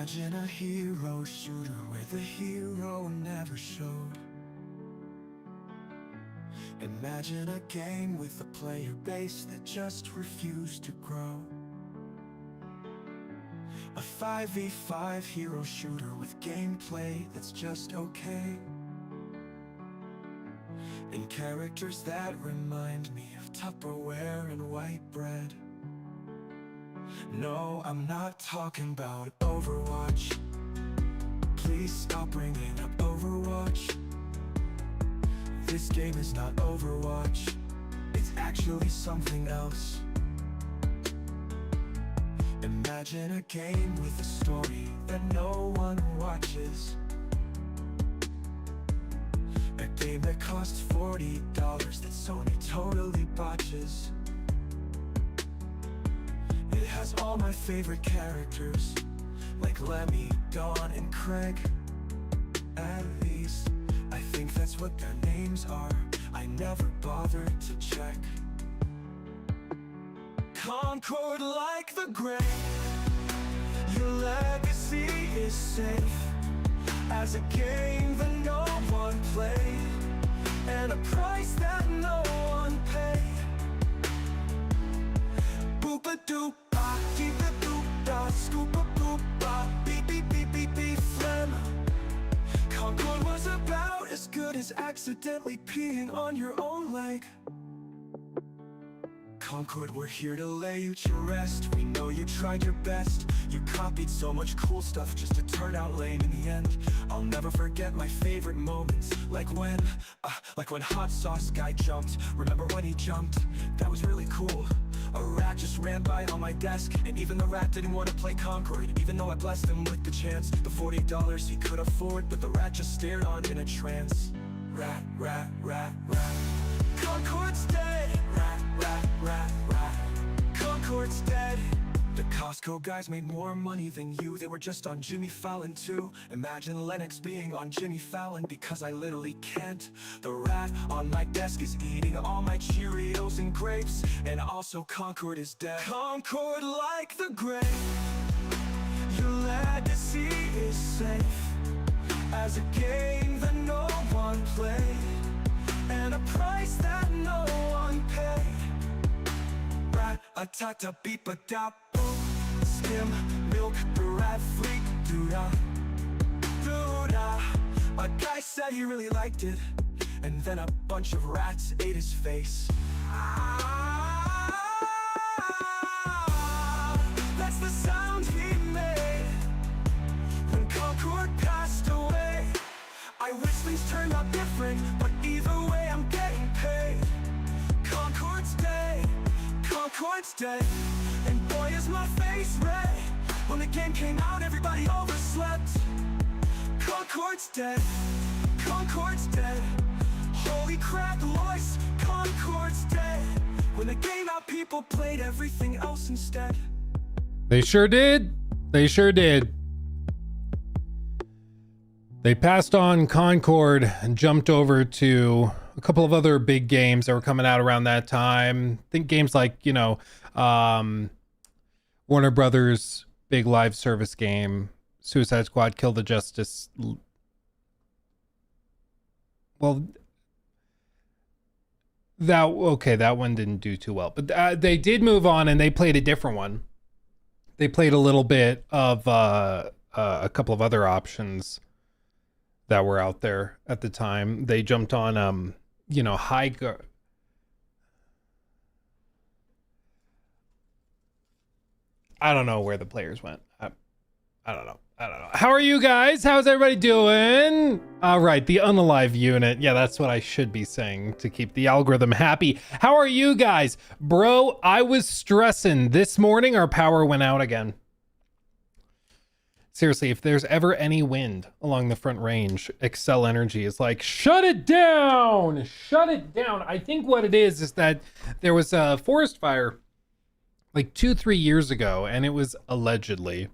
Imagine a hero shooter where the hero never showed. Imagine a game with a player base that just refused to grow. A 5v5 hero shooter with gameplay that's just okay, and characters that remind me of Tupperware and white bread. No, I'm not talking about Overwatch. Please stop bringing up Overwatch. This game is not Overwatch. It's actually something else. Imagine a game with a story that no one watches. A game that costs $40 that Sony totally botches. It has all my favorite characters, like Lemmy, Dawn, and Craig. At least, I think that's what their names are. I never bothered to check. Concord like the grave, your legacy is safe. As a game that no one played, and a price that no one paid. Boop-a-doop-ba, deep-a-doop-da, scoop-a-boop-ba, beep-beep-beep-beep-beep, phlegm. Concord was about as good as accidentally peeing on your own leg. Concord, we're here to lay you to rest. We know you tried your best. You copied so much cool stuff just to turn out lame in the end. I'll never forget my favorite moments, like when Hot Sauce Guy jumped. Remember when he jumped? That was really cool. A rat just ran by on my desk, and even the rat didn't want to play Concord, even though I blessed him with the chance. The $40 he could afford, but the rat just stared on in a trance. Rat, rat, rat, rat. Concord's dead. Rat, rat, rat, rat. Concord's dead. The Costco guys made more money than you. They were just on Jimmy Fallon too. Imagine Lennox being on Jimmy Fallon, because I literally can't. The rat on my desk is eating all my Cheerios and grapes, and also Concord is dead. Concord like the grave, your legacy is safe. As a game that no one played, and a price that no one paid. Rat-a-ta-ta-beep-a-da, boop. Skim, milk, the rat freak, doo-da, doo-da. A guy said he really liked it, and then a bunch of rats ate his face. That's the sound he made when Concord passed away. I wish things turned out different, but either way I'm getting paid. Concord's dead, Concord's dead, and boy is my face red. When the game came out, everybody overslept. Concord's dead, Concord's dead. Holy crap, Lois, Concord's dead. When the game out, people played everything else instead. They sure did. They sure did. They passed on Concord and jumped over to a couple of other big games that were coming out around that time. Think games like, Warner Brothers big live service game, Suicide Squad, Kill the Justice. Well, that one didn't do too well, but they did move on and they played a different one. They played a little bit of a couple of other options that were out there at the time. They jumped on, high guard. I don't know where the players went. I don't know. How are you guys? How's everybody doing? All right, the unalive unit. Yeah, that's what I should be saying to keep the algorithm happy. How are you guys? Bro, I was stressing. This morning, our power went out again. Seriously, if there's ever any wind along the Front Range, Excel Energy is like, shut it down! Shut it down! I think what it is that there was a forest fire like 2-3 years ago, and it was allegedly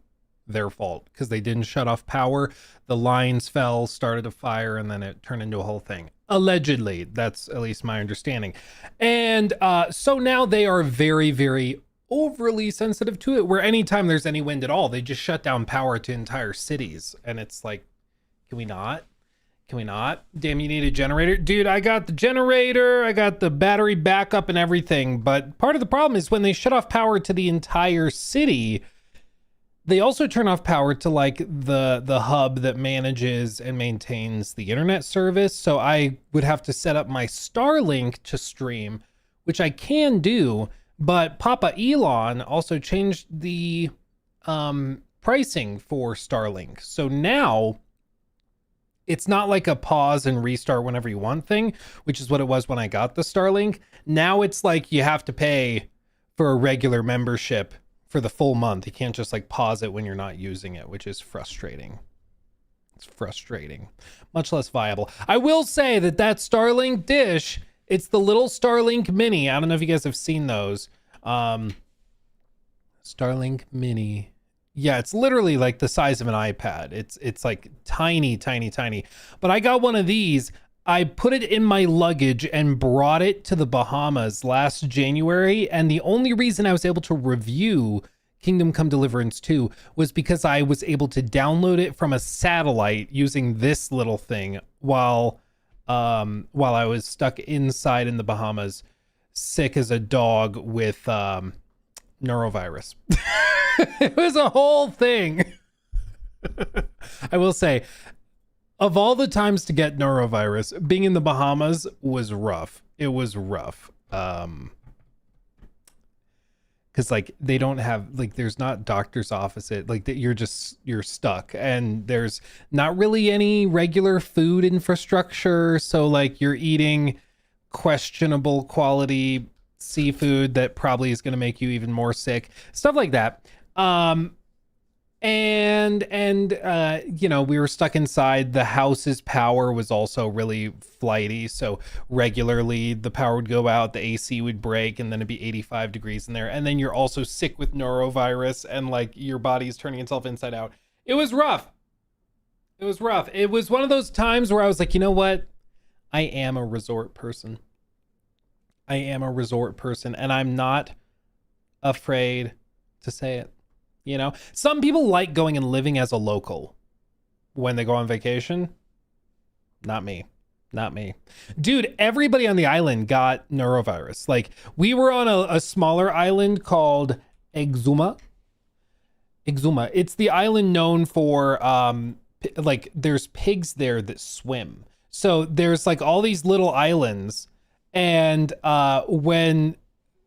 their fault because they didn't shut off power. The lines fell, started a fire, and then it turned into a whole thing. Allegedly, that's at least my understanding. And so now they are very, very overly sensitive to it, where anytime there's any wind at all, they just shut down power to entire cities. And it's like, can we not? Can we not? Damn, you need a generator? Dude, I got the generator, I got the battery backup and everything. But part of the problem is when they shut off power to the entire city, they also turn off power to like the hub that manages and maintains the internet service. So I would have to set up my Starlink to stream, which I can do. But Papa Elon also changed the pricing for Starlink. So now it's not like a pause and restart whenever you want thing, which is what it was when I got the Starlink. Now it's like you have to pay for a regular membership for the full month. You can't just like pause it when you're not using it, which is frustrating. It's frustrating. Much less viable. I will say that Starlink dish, it's the little Starlink Mini. I don't know if you guys have seen those. Starlink Mini. Yeah, it's literally like the size of an iPad. It's like tiny, tiny, tiny. But I got one of these. I put it in my luggage and brought it to the Bahamas last January. And the only reason I was able to review Kingdom Come Deliverance 2 was because I was able to download it from a satellite using this little thing while I was stuck inside in the Bahamas, sick as a dog with neurovirus. It was a whole thing. I will say, of all the times to get neurovirus, being in the Bahamas was rough. It was rough. Because like they don't have, like, there's not doctor's office. Like you're stuck, and there's not really any regular food infrastructure. So like you're eating questionable quality seafood that probably is going to make you even more sick, stuff like that. You know, we were stuck inside. The house's power was also really flighty, so regularly the power would go out, the AC would break, and then it'd be 85 degrees in there, and then you're also sick with neurovirus, and like your body's turning itself inside out. It was rough. It was rough. It was one of those times where I was like, you know what? I am a resort person. I am a resort person, and I'm not afraid to say it. You know, some people like going and living as a local when they go on vacation. Not me. Not me. Dude, everybody on the island got neurovirus. Like, we were on a smaller island called Exuma. Exuma. It's the island known for, like, there's pigs there that swim. So there's like all these little islands. And when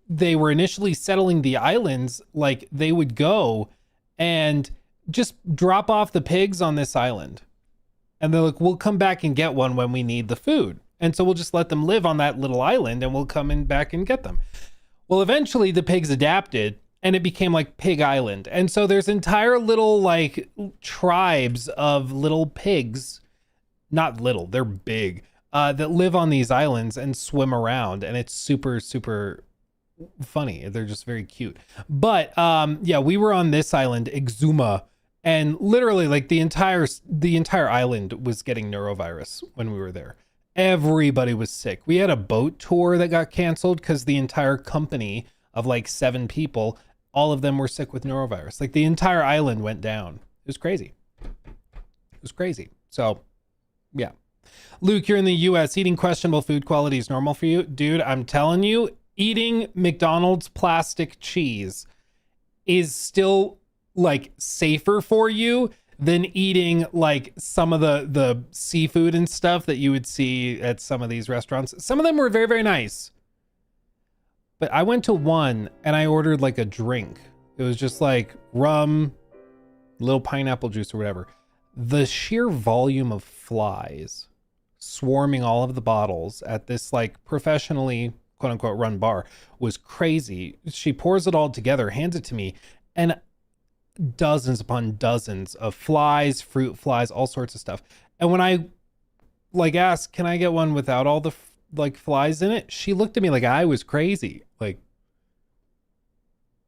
they were initially settling the islands, like they would go and just drop off the pigs on this island. And they're like, we'll come back and get one when we need the food. And so we'll just let them live on that little island and we'll come in back and get them. Well, eventually the pigs adapted and it became like Pig Island. And so there's entire little like tribes of little pigs, not little, they're big, that live on these islands and swim around. And it's super, super funny. They're just very cute. But yeah, we were on this island, Exuma, and literally like the entire island was getting neurovirus when we were there. Everybody was sick. We had a boat tour that got canceled because the entire company of like 7 people, all of them were sick with neurovirus. Like the entire island went down. It was crazy. It was crazy. So yeah. Luke, you're in the US. Eating questionable food quality is normal for you. Dude, I'm telling you, eating McDonald's plastic cheese is still like safer for you than eating like some of the seafood and stuff that you would see at some of these restaurants. Some of them were very, very nice. But I went to one and I ordered like a drink. It was just like rum, little pineapple juice or whatever. The sheer volume of flies swarming all of the bottles at this like professionally quote unquote run bar was crazy. She pours it all together, hands it to me, and dozens upon dozens of flies, fruit flies, all sorts of stuff. And when I like asked, can I get one without all the like flies in it? She looked at me like I was crazy. Like,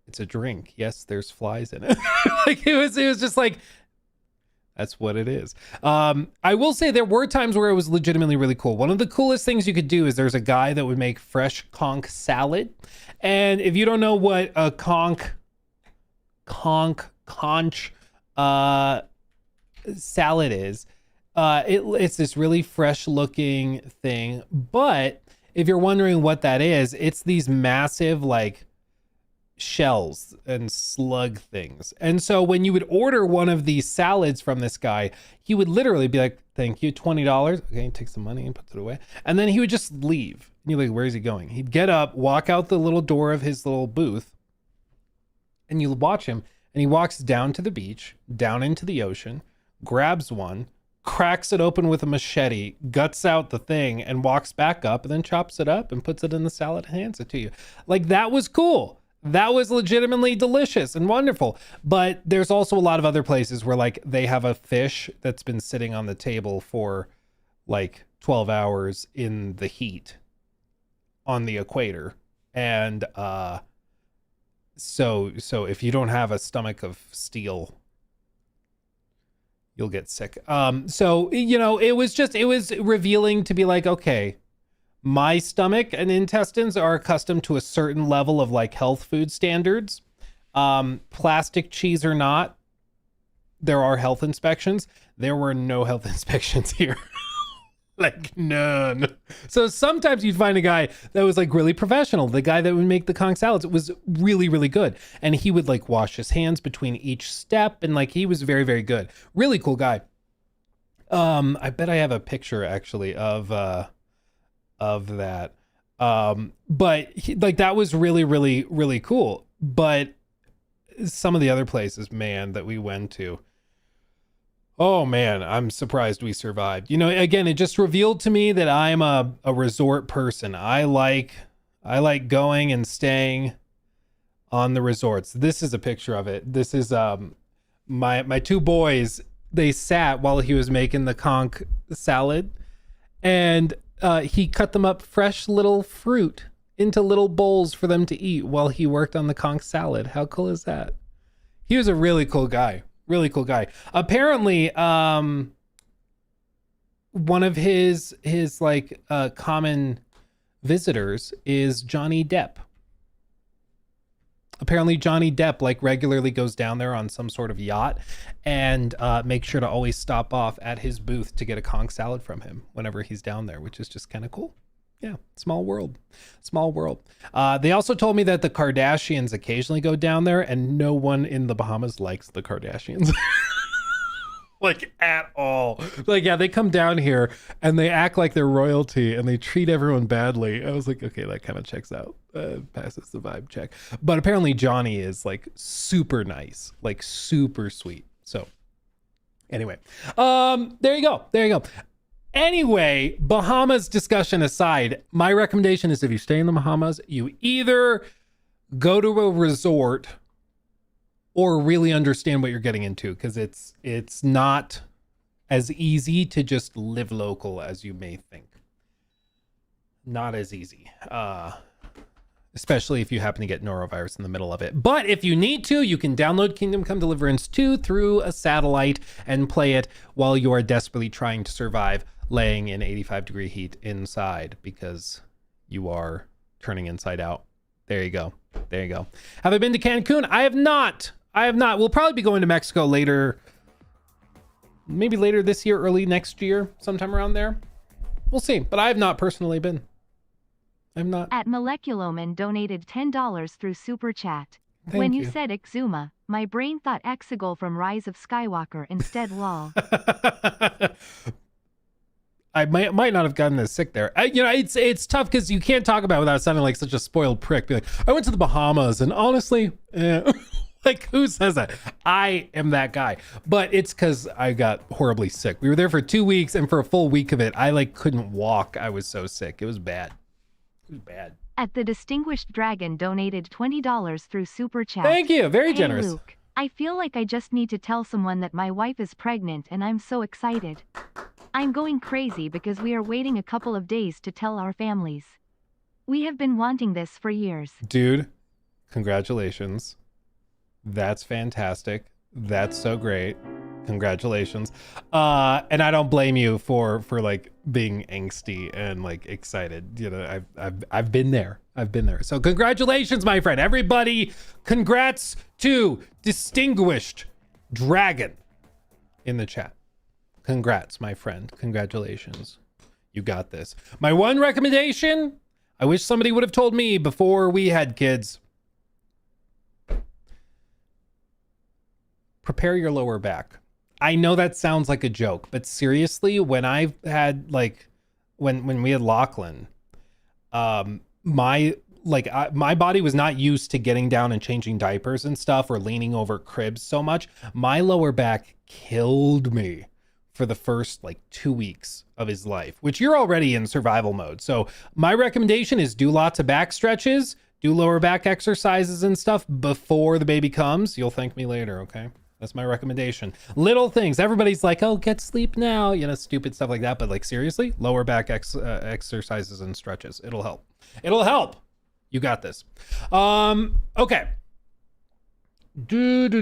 it's a drink. Yes, there's flies in it. Like it was just like, That's what it is. I will say there were times where it was legitimately really cool. One of the coolest things you could do is there's a guy that would make fresh conch salad. And if you don't know what a conch salad is, it's this really fresh looking thing. But if you're wondering what that is, it's these massive like shells and slug things. And so when you would order one of these salads from this guy, he would literally be like, thank you, $20. Okay, he takes the money and puts it away. And then he would just leave. And you're like, where is he going? He'd get up, walk out the little door of his little booth, and you watch him, and he walks down to the beach, down into the ocean, grabs one, cracks it open with a machete, guts out the thing, and walks back up, and then chops it up and puts it in the salad and hands it to you. Like, that was cool. That was legitimately delicious and wonderful. But there's also a lot of other places where like they have a fish that's been sitting on the table for like 12 hours in the heat on the equator. And so if you don't have a stomach of steel, you'll get sick. So, you know, it was revealing to be like, okay, my stomach and intestines are accustomed to a certain level of like health food standards. Plastic cheese or not, there are health inspections. There were no health inspections here. Like none. So sometimes you'd find a guy that was like really professional. The guy that would make the conch salads, it was really, really good. And he would like wash his hands between each step. And like, he was very, very good. Really cool guy. I bet I have a picture actually of that. But like that was really, really, really cool. But some of the other places, man, that we went to, oh man, I'm surprised we survived. You know, again, it just revealed to me that I'm a resort person. I like going and staying on the resorts. This is a picture of it. This is my two boys. They sat while he was making the conch salad, and he cut them up fresh little fruit into little bowls for them to eat while he worked on the conch salad. How cool is that? He was a really cool guy. Really cool guy. Apparently, one of his like common visitors is Johnny Depp. Apparently Johnny Depp like regularly goes down there on some sort of yacht and makes sure to always stop off at his booth to get a conch salad from him whenever he's down there, which is just kind of cool. Yeah, small world. They also told me that the Kardashians occasionally go down there, and no one in the Bahamas likes the Kardashians. Like at all. Like, yeah, they come down here and they act like they're royalty and they treat everyone badly. I was like, okay, that kind of checks out. Passes the vibe check. But apparently Johnny is like super nice, like super sweet. So anyway, there you go. Anyway, Bahamas discussion aside, my recommendation is if you stay in the Bahamas, you either go to a resort or really understand what you're getting into, because it's not as easy to just live local as you may think. Not as easy. Especially if you happen to get norovirus in the middle of it. But if you need to, you can download Kingdom Come Deliverance 2 through a satellite and play it while you are desperately trying to survive laying in 85-degree heat inside because you are turning inside out. There you go. Have I been to Cancun? I have not. We'll probably be going to Mexico later, maybe later this year, early next year, sometime around there. We'll see. But I have not personally been. I'm not. At Moleculoman donated $10 through Super Chat. Thank When you you said Exuma, my brain thought Exegol from Rise of Skywalker instead. Lol. I might not have gotten as sick there. It's tough because you can't talk about it without sounding like such a spoiled prick. Be like, I went to the Bahamas, and honestly, like, who says that? I am that guy. But it's because I got horribly sick. We were there for 2 weeks, and for a full week of it, I like couldn't walk. I was so sick. It was bad. At the Distinguished Dragon donated $20 through Super Chat. Thank you. Very Hey, generous. Luke, I feel like I just need to tell someone that my wife is pregnant and I'm so excited. I'm going crazy because we are waiting a couple of days to tell our families. We have been wanting this for years. Dude, congratulations. That's fantastic. That's so great. Congratulations. And I don't blame you for like being angsty and like excited. You know, I've been there. I've been there. So congratulations, my friend. Everybody, congrats to Distinguished Dragon in the chat. Congrats, my friend. Congratulations. You got this. My one recommendation, I wish somebody would have told me before we had kids. Prepare your lower back. I know that sounds like a joke, but seriously, when I've had like, when we had Lachlan, my body was not used to getting down and changing diapers and stuff or leaning over cribs so much. My lower back killed me for the first like 2 weeks of his life, which you're already in survival mode. So my recommendation is do lots of back stretches, do lower back exercises and stuff before the baby comes. You'll thank me later, okay? That's my recommendation. Little things. Everybody's like, oh, get sleep now. You know, stupid stuff like that. But like, seriously, lower back exercises and stretches. It'll help. It'll help. You got this. Okay. Can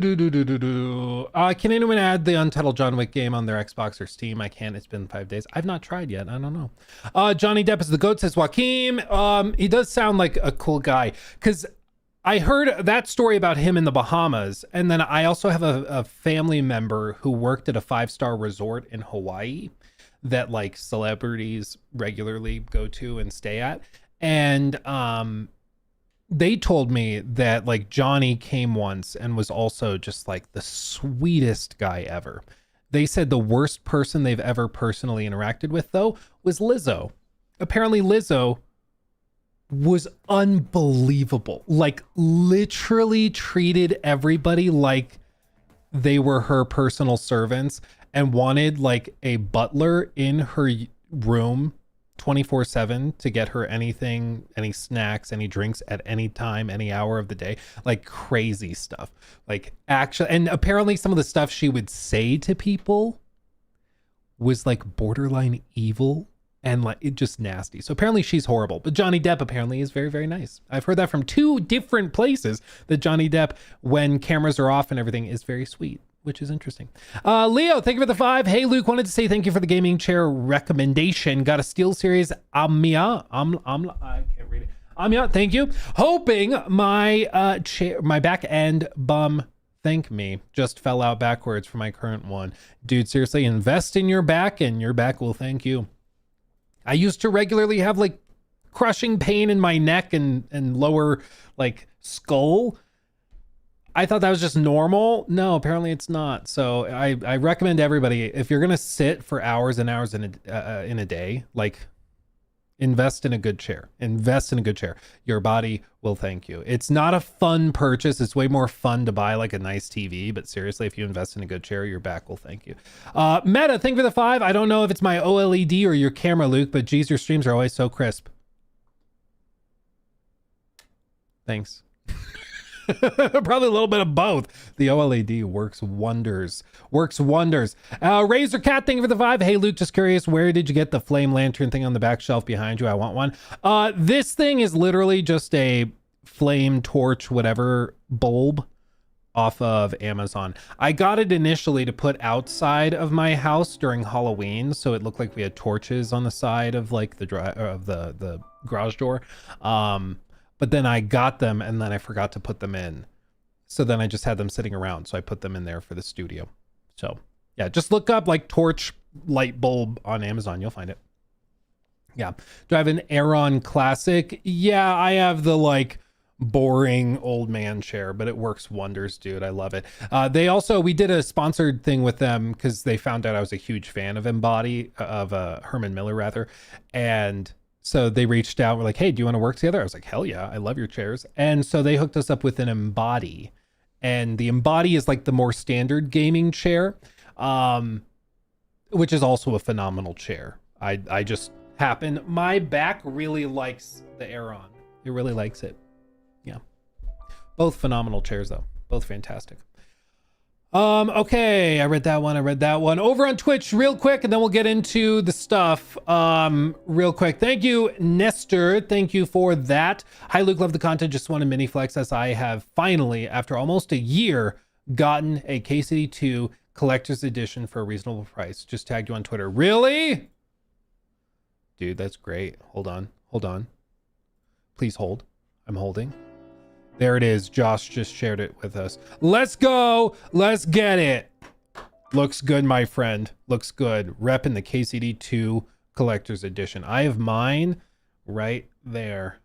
anyone add the Untitled John Wick game on their Xbox or Steam? I can't. It's been 5 days. I've not tried yet. I don't know. Johnny Depp is the GOAT, says Joaquim. He does sound like a cool guy. Because I heard that story about him in the Bahamas. And then I also have a family member who worked at a 5-star resort in Hawaii that like celebrities regularly go to and stay at. And they told me that like Johnny came once and was also just like the sweetest guy ever. They said the worst person they've ever personally interacted with though was Lizzo. Apparently Lizzo was unbelievable. Like literally treated everybody like they were her personal servants and wanted like a butler in her room 24/7 to get her anything, any snacks, any drinks at any time, any hour of the day, like crazy stuff. Like actually, and apparently some of the stuff she would say to people was like borderline evil and like it just nasty. So apparently she's horrible, but Johnny Depp apparently is very, very nice. I've heard that from 2 different places that Johnny Depp, when cameras are off and everything, is very sweet, which is interesting. Leo, thank you for the 5. Hey, Luke, wanted to say thank you for the gaming chair recommendation. Got a SteelSeries Amia. I can't read it. Amia, thank you. Hoping my chair, my back end bum, thank me, just fell out backwards for my current one. Dude, seriously, invest in your back and your back will thank you. I used to regularly have like crushing pain in my neck and lower like skull. I thought that was just normal. No, apparently it's not. So I recommend everybody, if you're gonna sit for hours and hours in a day, like invest in a good chair. Invest in a good chair. Your body will thank you. It's not a fun purchase. It's way more fun to buy like a nice TV. But seriously, if you invest in a good chair, your back will thank you. Meta, thank you for the 5. I don't know if it's my OLED or your camera, Luke, but geez, your streams are always so crisp. Thanks. Probably a little bit of both. The OLED works wonders. Works wonders. Razor Cat, thank you for the 5. Hey, Luke, just curious, where did you get the flame lantern thing on the back shelf behind you? I want one. This thing is literally just a flame torch, whatever, bulb off of Amazon. I got it initially to put outside of my house during Halloween, so it looked like we had torches on the side of like the garage door. But then I got them and then I forgot to put them in. So then I just had them sitting around. So I put them in there for the studio. So yeah, just look up like torch light bulb on Amazon. You'll find it. Yeah. Do I have an Aeron Classic? Yeah, I have the like boring old man chair, but it works wonders, dude. I love it. We did a sponsored thing with them because they found out I was a huge fan of Herman Miller rather. And so they reached out, were like, hey, do you want to work together? I was like, hell yeah, I love your chairs. And so they hooked us up with an Embody. And the Embody is like the more standard gaming chair, which is also a phenomenal chair. I just happen, my back really likes the Aeron. It really likes it. Yeah. Both phenomenal chairs though. Both fantastic. Okay, I read that one. Over on Twitch real quick, and then we'll get into the stuff real quick. Thank you, Nestor. Thank you for that. Hi, Luke. Love the content. Just wanted mini flex as I have finally, after almost a year, gotten a KCD2 collector's edition for a reasonable price. Just tagged you on Twitter. Really? Dude, that's great. Hold on. Please hold. I'm holding. There it is. Josh just shared it with us. Let's go. Let's get it. Looks good, my friend. Looks good. Repping the KCD2 collector's edition. I have mine right there.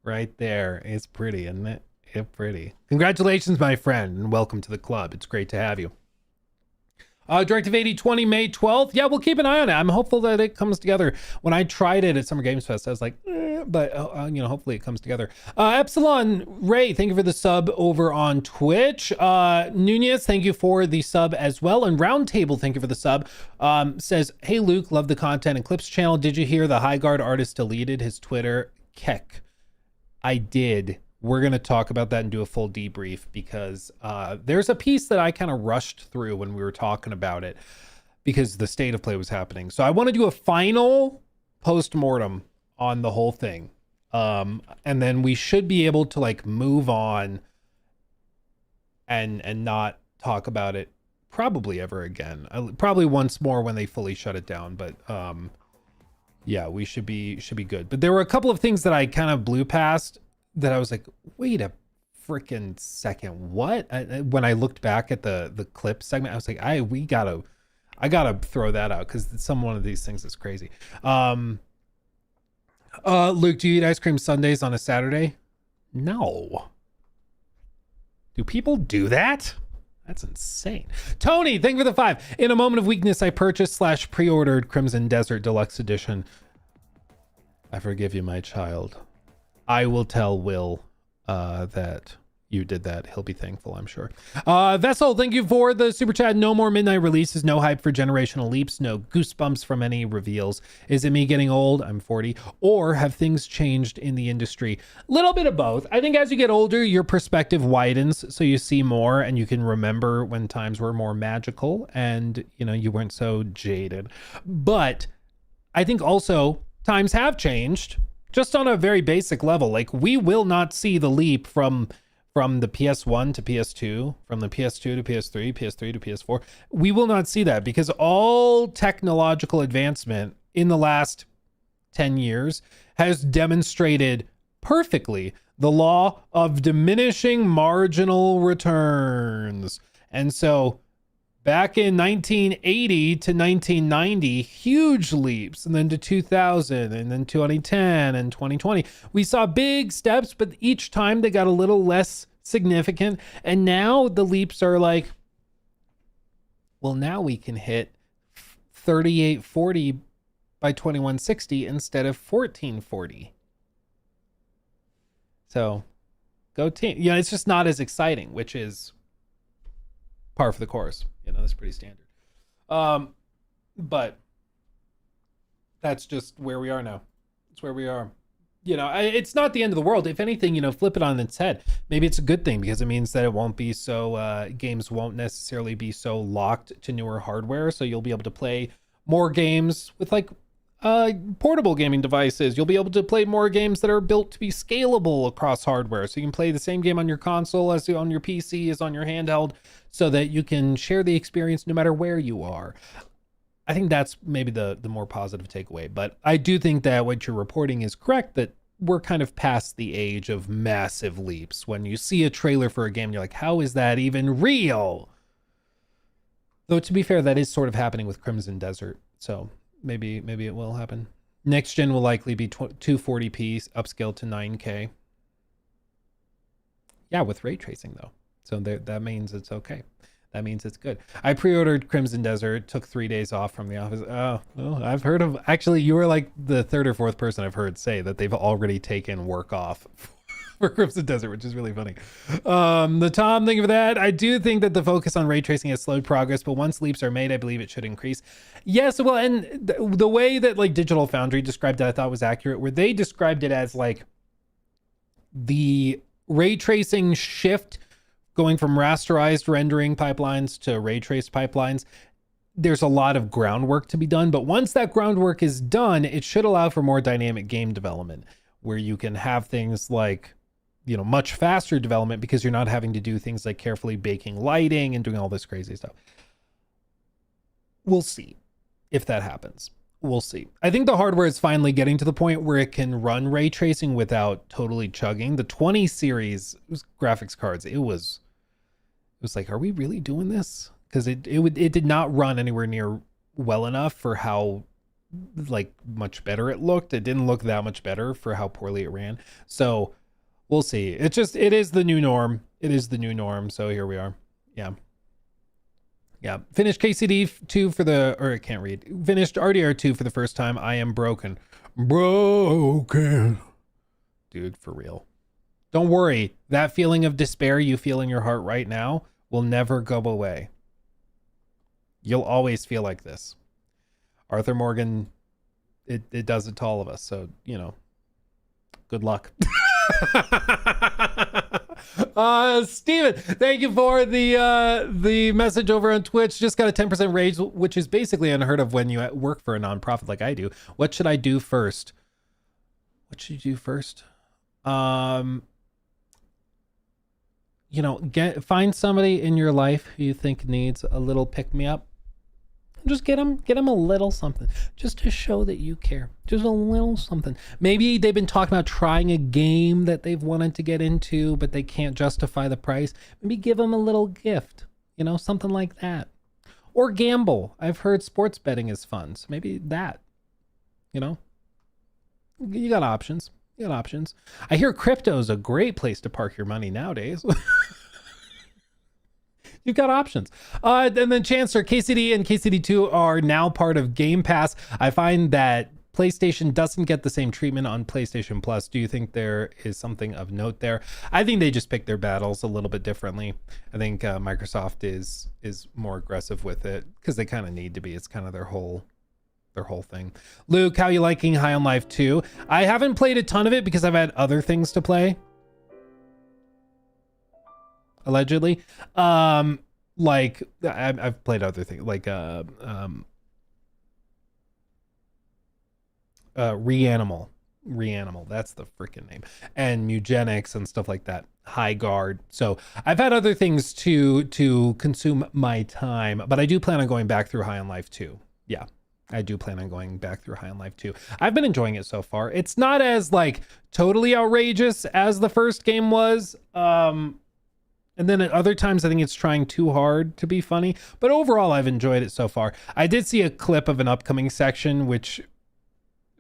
Right there. It's pretty, isn't it? It's pretty. Congratulations, my friend, and welcome to the club. It's great to have you. Directive 8020 May 12th. Yeah, we'll keep an eye on it. I'm hopeful that it comes together. When I tried it at Summer Games Fest, I was like, but hopefully it comes together. Epsilon Ray, thank you for the sub over on Twitch. Nunez, thank you for the sub as well. And Roundtable, thank you for the sub. Says, hey Luke, love the content and clips channel. Did you hear the High Guard artist deleted his Twitter? Keck. I did. We're going to talk about that and do a full debrief because there's a piece that I kind of rushed through when we were talking about it because the state of play was happening. So I want to do a final post-mortem on the whole thing. And then we should be able to like move on and not talk about it probably ever again. Probably once more when they fully shut it down. But yeah, we should be good. But there were a couple of things that I kind of blew past that I was like, wait a freaking second, what? When I looked back at the clip segment, I was like, I gotta throw that out because some one of these things is crazy. Luke, do you eat ice cream Sundays on a Saturday? No. Do people do that? That's insane. Tony, thank you for the 5. In a moment of weakness, I purchased / pre-ordered Crimson Desert Deluxe Edition. I forgive you, my child. I will tell Will that you did that. He'll be thankful, I'm sure. Vessel, thank you for the super chat. No more midnight releases, no hype for generational leaps, no goosebumps from any reveals. Is it me getting old? I'm 40. Or have things changed in the industry? Little bit of both. I think as you get older, your perspective widens, so you see more and you can remember when times were more magical and you weren't so jaded. But I think also times have changed. Just on a very basic level, like we will not see the leap from the PS1 to PS2, from the PS2 to PS3, PS3 to PS4. We will not see that because all technological advancement in the last 10 years has demonstrated perfectly the law of diminishing marginal returns. And so back in 1980 to 1990, huge leaps, and then to 2000, and then 2010 and 2020. We saw big steps, but each time they got a little less significant. And now the leaps are like, well, now we can hit 3840 by 2160 instead of 1440. So go team. It's just not as exciting, which is par for the course. That's pretty standard. But that's just where we are now. It's where we are. It's not the end of the world. If anything, flip it on its head. Maybe it's a good thing because it means that it won't be so, games won't necessarily be so locked to newer hardware. So you'll be able to play more games with like portable gaming devices. You'll be able to play more games that are built to be scalable across hardware. So you can play the same game on your console as on your PC as on your handheld so that you can share the experience no matter where you are. I think that's maybe the more positive takeaway. But I do think that what you're reporting is correct, that we're kind of past the age of massive leaps. When you see a trailer for a game, you're like, how is that even real? Though to be fair, that is sort of happening with Crimson Desert. So maybe it will happen. Next gen will likely be 240p upscaled to 9K. Yeah, with ray tracing though. So that means it's okay. That means it's good. I pre-ordered Crimson Desert, took 3 days off from the office. Oh, well, I've heard of, actually, you were like the third or fourth person I've heard say that they've already taken work off for Crimson Desert, which is really funny. The Tom, thank you for that. I do think that the focus on ray tracing has slowed progress, but once leaps are made, I believe it should increase. Yes, well, and the way that like Digital Foundry described it, I thought was accurate, where they described it as like the ray tracing shift going from rasterized rendering pipelines to ray traced pipelines. There's a lot of groundwork to be done, but once that groundwork is done, it should allow for more dynamic game development where you can have things like, much faster development because you're not having to do things like carefully baking lighting and doing all this crazy stuff. We'll see if that happens. We'll see. I think the hardware is finally getting to the point where it can run ray tracing without totally chugging. The 20 series graphics cards, it was like, are we really doing this? Because it did not run anywhere near well enough for how like much better it looked. It didn't look that much better for how poorly it ran. So we'll see. It is the new norm. It is the new norm. So here we are. Yeah. Yeah. Finished KCD 2 I can't read. Finished RDR 2 for the first time. I am broken. Broken. Dude, for real. Don't worry. That feeling of despair you feel in your heart right now will never go away. You'll always feel like this. Arthur Morgan, it does it to all of us. So, good luck. Steven, thank you for the message over on Twitch. Just got a 10% raise, which is basically unheard of when you work for a nonprofit like I do. What should I do first? Find somebody in your life who you think needs a little pick me up. Just get them a little something, just to show that you care. Just a little something. Maybe they've been talking about trying a game that they've wanted to get into, but they can't justify the price. Maybe give them a little gift, something like that. Or gamble. I've heard sports betting is fun, so maybe that. You got options. I hear crypto is a great place to park your money nowadays. You've got options. And then Chancellor, KCD and KCD2 are now part of Game Pass. I find that PlayStation doesn't get the same treatment on PlayStation Plus. Do you think there is something of note there? I think they just pick their battles a little bit differently. I think Microsoft is more aggressive with it because they kind of need to be. It's kind of their whole thing. Luke, how you liking High on Life 2? I haven't played a ton of it because I've had other things to play. Allegedly. Like I've played other things like Reanimal, that's the freaking name, and Mugenics and stuff like that. High Guard. So I've had other things to consume my time, but I do plan on going back through High on Life 2. Yeah. I do plan on going back through High on Life 2. I've been enjoying it so far. It's not as like totally outrageous as the first game was. And then at other times, I think it's trying too hard to be funny. But overall, I've enjoyed it so far. I did see a clip of an upcoming section, which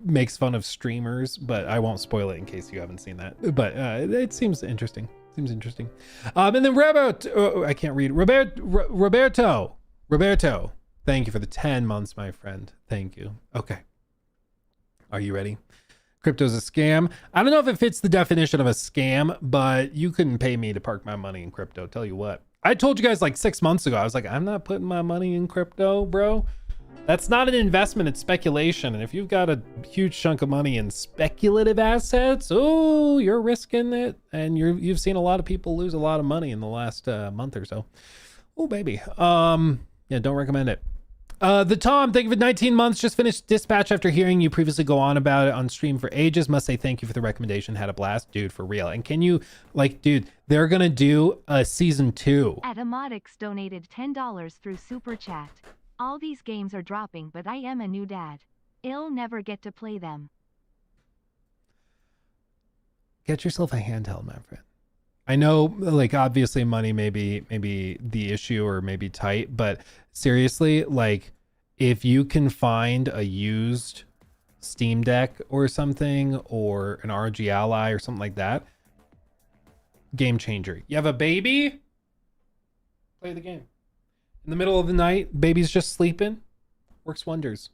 makes fun of streamers, but I won't spoil it in case you haven't seen that. But it seems interesting. And then I can't read. Roberto. Thank you for the 10 months, my friend. Thank you. Okay. Are you ready? Crypto's a scam. I don't know if it fits the definition of a scam, but you couldn't pay me to park my money in crypto. Tell you what. I told you guys like 6 months ago, I was like, I'm not putting my money in crypto, bro. That's not an investment, it's speculation. And if you've got a huge chunk of money in speculative assets, oh, you're risking it. And you've seen a lot of people lose a lot of money in the last month or so. Oh, baby. Yeah, don't recommend it. The Tom, thank you for 19 months. Just finished Dispatch after hearing you previously go on about it on stream for ages. Must say thank you for the recommendation. Had a blast, dude, for real. And can you, dude, they're gonna do a season 2. Atomatics donated $10 through Super Chat. All these games are dropping, but I am a new dad. I'll never get to play them. Get yourself a handheld, my friend. I know, obviously money may be the issue or maybe tight, but seriously, if you can find a used Steam Deck or something, or an ROG Ally or something like that, game changer. You have a baby? Play the game. In the middle of the night, baby's just sleeping. Works wonders.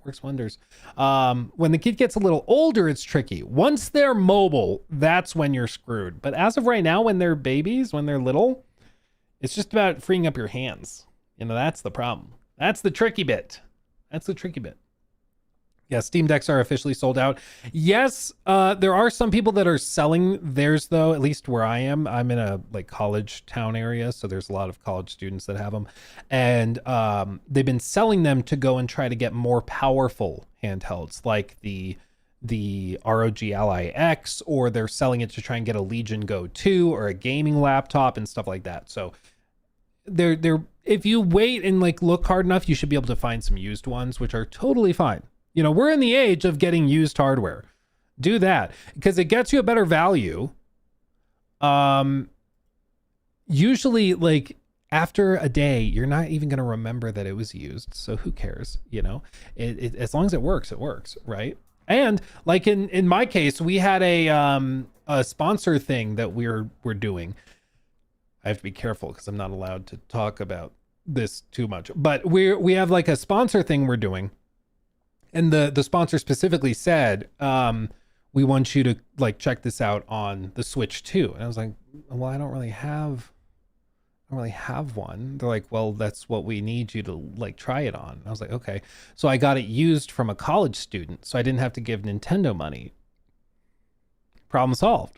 Works wonders. When the kid gets a little older, it's tricky. Once they're mobile, that's when you're screwed. But as of right now, when they're babies, when they're little, it's just about freeing up your hands. That's the problem. That's the tricky bit. Yeah, Steam Decks are officially sold out. Yes, there are some people that are selling theirs, though, at least where I am. I'm in a college town area, so there's a lot of college students that have them. And they've been selling them to go and try to get more powerful handhelds, like the ROG Ally X, or they're selling it to try and get a Legion Go 2 or a gaming laptop and stuff like that. So they're if you wait and like look hard enough, you should be able to find some used ones, which are totally fine. You know, we're in the age of getting used hardware. Do that because it gets you a better value. Usually like after a day, you're not even going to remember that it was used. So who cares? You know, as long as it works, right? And like in my case, we had a sponsor thing that we're doing. I have to be careful because I'm not allowed to talk about this too much, but we have like a sponsor thing we're doing. And the sponsor specifically said, we want you to like check this out on the Switch too. And I was like, well, I don't really have one. They're like, well, that's what we need you to like try it on. I was like, okay. So I got it used from a college student, so I didn't have to give Nintendo money. Problem solved.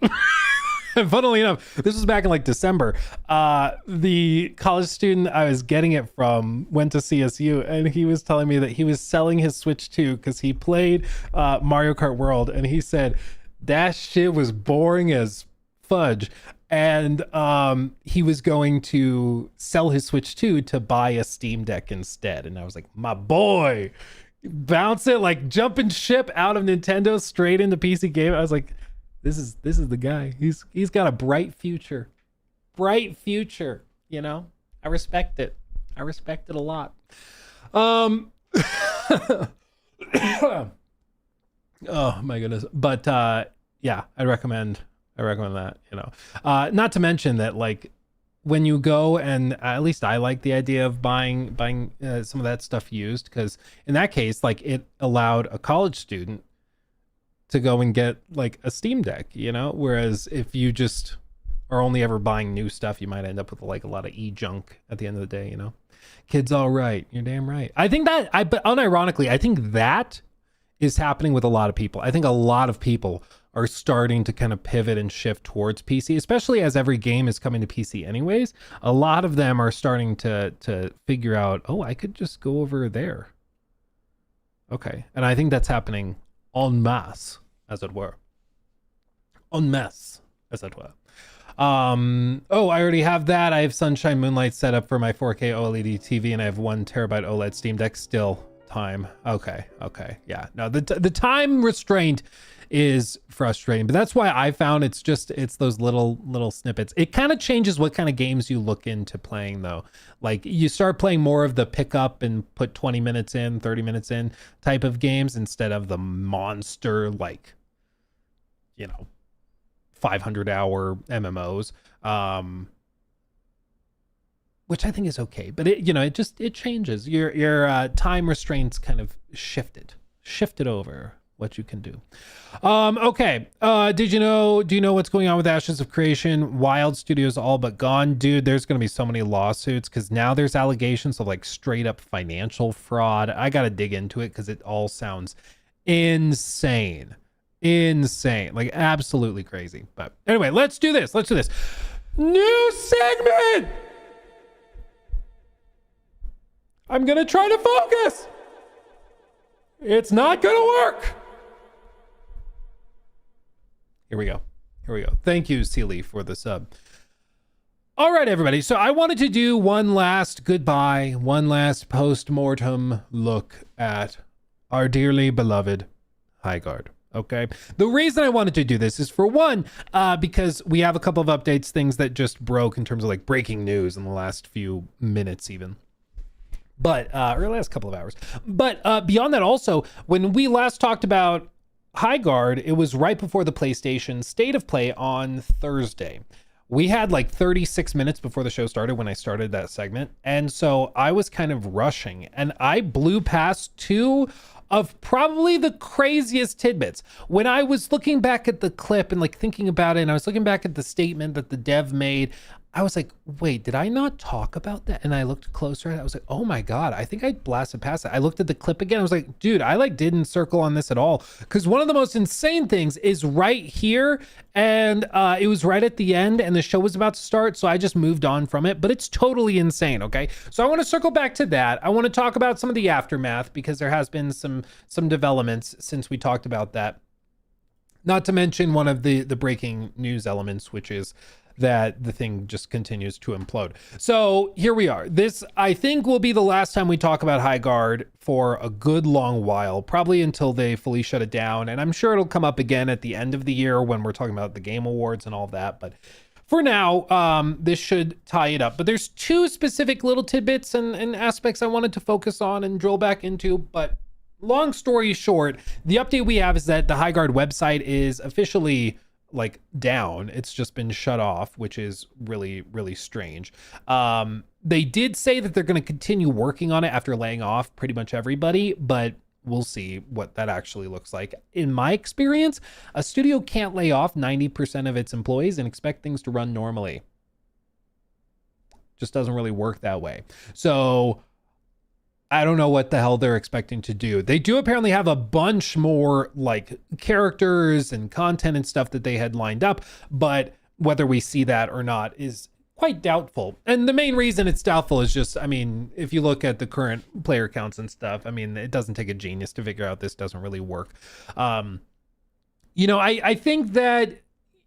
And funnily enough, this was back in like December. The college student I was getting it from went to CSU, and he was telling me that he was selling his Switch 2 because he played Mario Kart World, and he said that shit was boring as fudge. And he was going to sell his Switch 2 to buy a Steam Deck instead. And I was like, my boy, bounce it, like jumping ship out of Nintendo straight into PC game. I was like, this is the guy. He's got a bright future, you know. I respect it a lot. Oh my goodness. But yeah, I recommend that, you know. Not to mention that like when you go, and at least I like the idea of buying some of that stuff used, because in that case, like it allowed a college student to go and get like a Steam Deck, you know, whereas if you just are only ever buying new stuff, you might end up with like a lot of e-junk at the end of the day, you know. Kids all right, you're damn right. I think that but unironically, I think that is happening with a lot of people. I think a lot of people are starting to kind of pivot and shift towards PC, especially as every game is coming to PC anyways. A lot of them are starting to figure out, oh, I could just go over there. Okay. And I think that's happening en masse, as it were. En masse, as it were. Oh, I already have that. I have Sunshine Moonlight set up for my 4K OLED TV, and I have 1 terabyte OLED Steam Deck. Still time. Okay. Yeah. No, the time restraint is frustrating, but that's why I found it's those little snippets. It kind of changes what kind of games you look into playing though. Like you start playing more of the pick up and put 20 minutes in, 30 minutes in type of games instead of the monster, like, you know, 500-hour MMOs, which I think is okay, but it changes. Your time restraints kind of shifted over what you can do. Okay. Do you know what's going on with Ashes of Creation? Wild Studios all but gone. Dude, there's going to be so many lawsuits because now there's allegations of like straight up financial fraud. I got to dig into it because it all sounds insane, like absolutely crazy. But anyway, let's do this. New segment. I'm going to try to focus. It's not going to work. Here we go. Thank you, Sealy, for the sub. All right, everybody. So I wanted to do one last goodbye, one last post-mortem look at our dearly beloved Highguard. Okay. The reason I wanted to do this is for one, because we have a couple of updates, things that just broke in terms of like breaking news in the last few minutes even. But, or the last couple of hours. But beyond that also, when we last talked about Highguard, it was right before the PlayStation State of Play on Thursday. We had like 36 minutes before the show started when I started that segment. And so I was kind of rushing and I blew past 2 of probably the craziest tidbits. When I was looking back at the clip and like thinking about it, and I was looking back at the statement that the dev made, I was like, wait, did I not talk about that? And I looked closer and I was like, oh my God, I think I blasted past it. I looked at the clip again. I was like, dude, I like didn't circle on this at all. Cause one of the most insane things is right here. And it was right at the end and the show was about to start. So I just moved on from it, but it's totally insane. Okay. So I want to circle back to that. I want to talk about some of the aftermath because there has been some developments since we talked about that. Not to mention one of the breaking news elements, which is that the thing just continues to implode. So here we are. This, I think, will be the last time we talk about Highguard for a good long while, probably until they fully shut it down. And I'm sure it'll come up again at the end of the year when we're talking about the Game Awards and all that. But for now, this should tie it up. But there's two specific little tidbits and aspects I wanted to focus on and drill back into. But long story short, the update we have is that the Highguard website is officially like down. It's just been shut off, which is really, really strange. They did say that they're going to continue working on it after laying off pretty much everybody, but we'll see what that actually looks like. In my experience, a studio can't lay off 90% of its employees and expect things to run normally. Just doesn't really work that way. So I don't know what the hell they're expecting to do. They do apparently have a bunch more like characters and content and stuff that they had lined up, but whether we see that or not is quite doubtful. And the main reason it's doubtful is just, I mean, if you look at the current player counts and stuff, I mean, it doesn't take a genius to figure out this doesn't really work. You know, I think that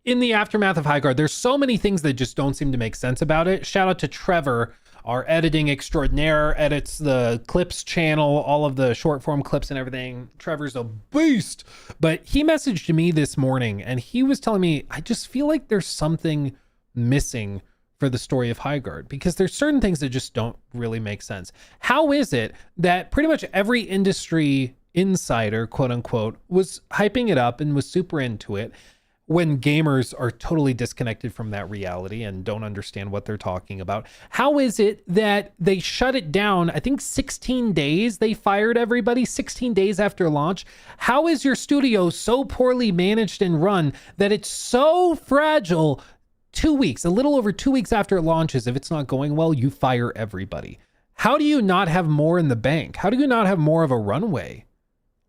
in the aftermath of Highguard, there's so many things that just don't seem to make sense about it. Shout out to Trevor, our editing extraordinaire, edits the clips channel, all of the short form clips and everything. Trevor's a beast. But he messaged me this morning and he was telling me, I just feel like there's something missing for the story of Highguard, because there's certain things that just don't really make sense. How is it that pretty much every industry insider, quote unquote, was hyping it up and was super into it, when gamers are totally disconnected from that reality and don't understand what they're talking about? How is it that they shut it down? I think 16 days they fired everybody, 16 days after launch. How is your studio so poorly managed and run that it's so fragile? 2 weeks, a little over 2 weeks after it launches, if it's not going well, you fire everybody. How do you not have more in the bank? How do you not have more of a runway?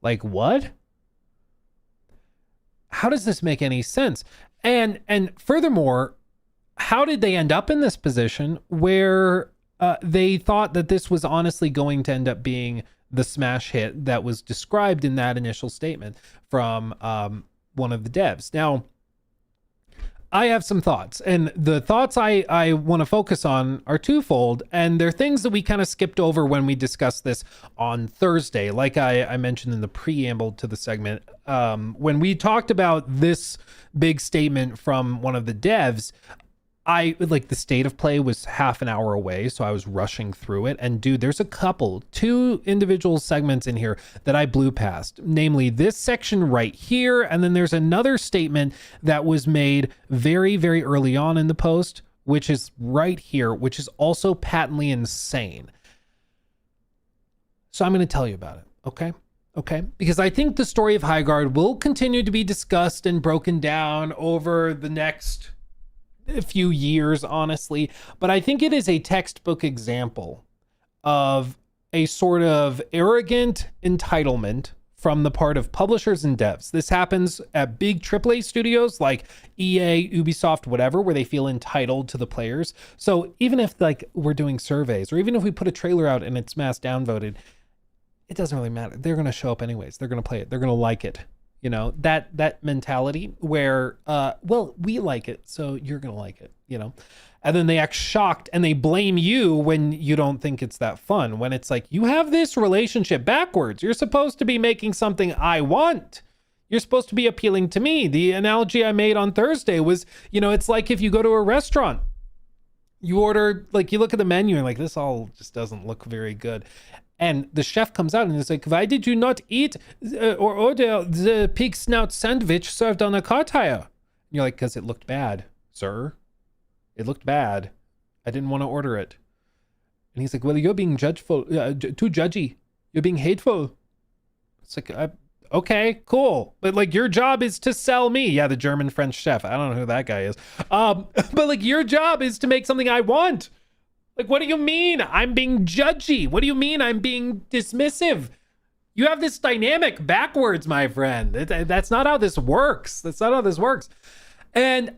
Like, what? How does this make any sense? And furthermore, how did they end up in this position where they thought that this was honestly going to end up being the smash hit that was described in that initial statement from one of the devs? Now, I have some thoughts, and the thoughts I want to focus on are twofold, and they're things that we kind of skipped over when we discussed this on Thursday, like I mentioned in the preamble to the segment. When we talked about this big statement from one of the devs, the state of play was half an hour away, so I was rushing through it. And dude, there's two individual segments in here that I blew past, namely this section right here. And then there's another statement that was made very, very early on in the post, which is right here, which is also patently insane. So I'm going to tell you about it. Okay. Because I think the story of Highguard will continue to be discussed and broken down over the next a few years, honestly, but I think it is a textbook example of a sort of arrogant entitlement from the part of publishers and devs. This happens at big AAA studios like EA, Ubisoft, whatever, where they feel entitled to the players. So even if like we're doing surveys, or even if we put a trailer out and it's mass downvoted, it doesn't really matter. They're going to show up anyways. They're going to play it. They're going to like it. You know, that mentality where, well, we like it, so you're going to like it, you know, and then they act shocked and they blame you when you don't think it's that fun, when it's like, you have this relationship backwards. You're supposed to be making something I want. You're supposed to be appealing to me. The analogy I made on Thursday was, you know, it's like if you go to a restaurant, you order, like you look at the menu and like, this all just doesn't look very good. And the chef comes out and is like, why did you not eat or order the pig snout sandwich served on a car tire? And you're like, because it looked bad, sir. It looked bad. I didn't want to order it. And he's like, well, you're being too judgy. You're being hateful. It's like, okay, cool. But like, your job is to sell me. Yeah, the German French chef. I don't know who that guy is. But like, your job is to make something I want. Like, what do you mean I'm being judgy? What do you mean I'm being dismissive? You have this dynamic backwards, my friend. That's not how this works. That's not how this works. And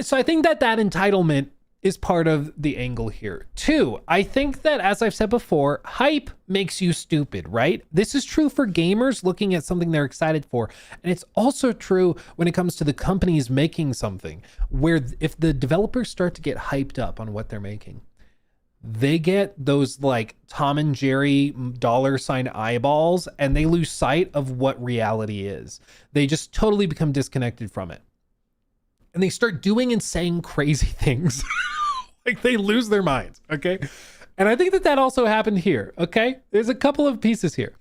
so I think that entitlement is part of the angle here. 2, I think that, as I've said before, hype makes you stupid, right? This is true for gamers looking at something they're excited for. And it's also true when it comes to the companies making something, where if the developers start to get hyped up on what they're making, they get those like Tom and Jerry $ eyeballs, and they lose sight of what reality is. They just totally become disconnected from it. And they start doing and saying crazy things. Like they lose their minds, okay? And I think that also happened here, okay? There's a couple of pieces here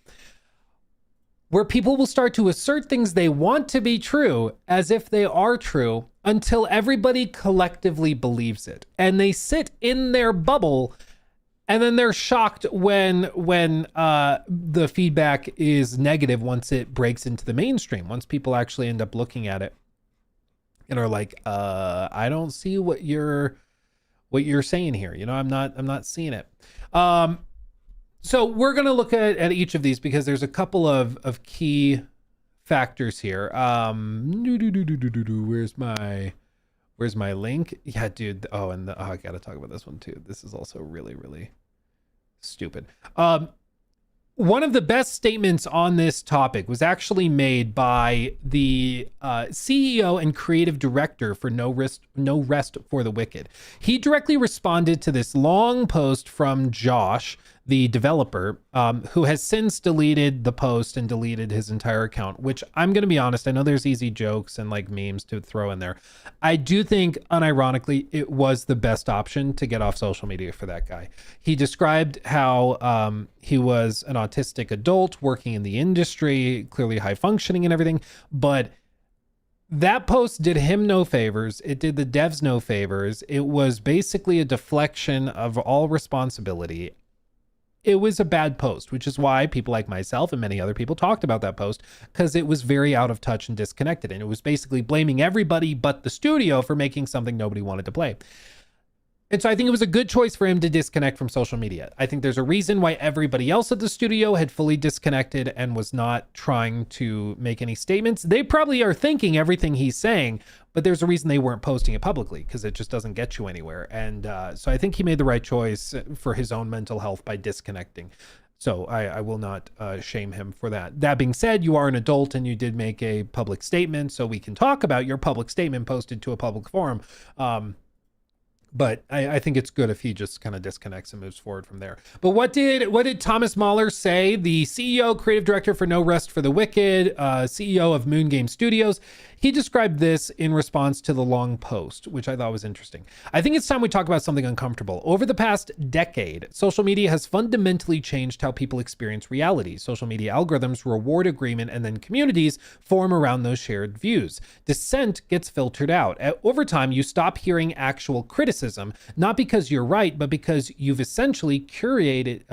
where people will start to assert things they want to be true as if they are true until everybody collectively believes it. And they sit in their bubble, and then they're shocked when the feedback is negative once it breaks into the mainstream, once people actually end up looking at it and are like, I don't see what you're saying here. You know, I'm not seeing it. So we're going to look at each of these because there's a couple of key factors here. Where's my link? Yeah, dude. Oh, and I got to talk about this one too. This is also really, really stupid. One of the best statements on this topic was actually made by the CEO and creative director for No Rest for the Wicked. He directly responded to this long post from Josh, the developer, who has since deleted the post and deleted his entire account, which I'm going to be honest, I know there's easy jokes and like memes to throw in there. I do think, unironically, it was the best option to get off social media for that guy. He described how he was an autistic adult working in the industry, clearly high functioning and everything, but that post did him no favors. It did the devs no favors. It was basically a deflection of all responsibility. It was a bad post, which is why people like myself and many other people talked about that post, because it was very out of touch and disconnected. And it was basically blaming everybody but the studio for making something nobody wanted to play. And so I think it was a good choice for him to disconnect from social media. I think there's a reason why everybody else at the studio had fully disconnected and was not trying to make any statements. They probably are thinking everything he's saying, but there's a reason they weren't posting it publicly, because it just doesn't get you anywhere. And so I think he made the right choice for his own mental health by disconnecting. So I will not shame him for that. That being said, you are an adult and you did make a public statement, so we can talk about your public statement posted to a public forum. But I think it's good if he just kind of disconnects and moves forward from there. But what did Thomas Mahler say, the CEO, creative director for No Rest for the Wicked, CEO of Moon Game Studios? He described this in response to the long post, which I thought was interesting. I think it's time we talk about something uncomfortable. Over the past decade, social media has fundamentally changed how people experience reality. Social media algorithms reward agreement, and then communities form around those shared views. Dissent gets filtered out. Over time, you stop hearing actual criticism, not because you're right, but because you've essentially curated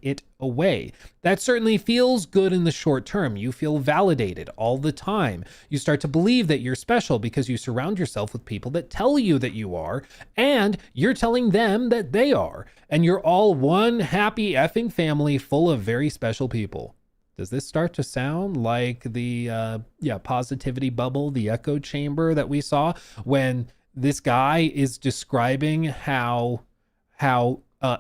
it away. That certainly feels good in the short term. You feel validated all the time. You start to believe that you're special because you surround yourself with people that tell you that you are, and you're telling them that they are. And you're all one happy effing family full of very special people. Does this start to sound like the positivity bubble, the echo chamber that we saw when this guy is describing how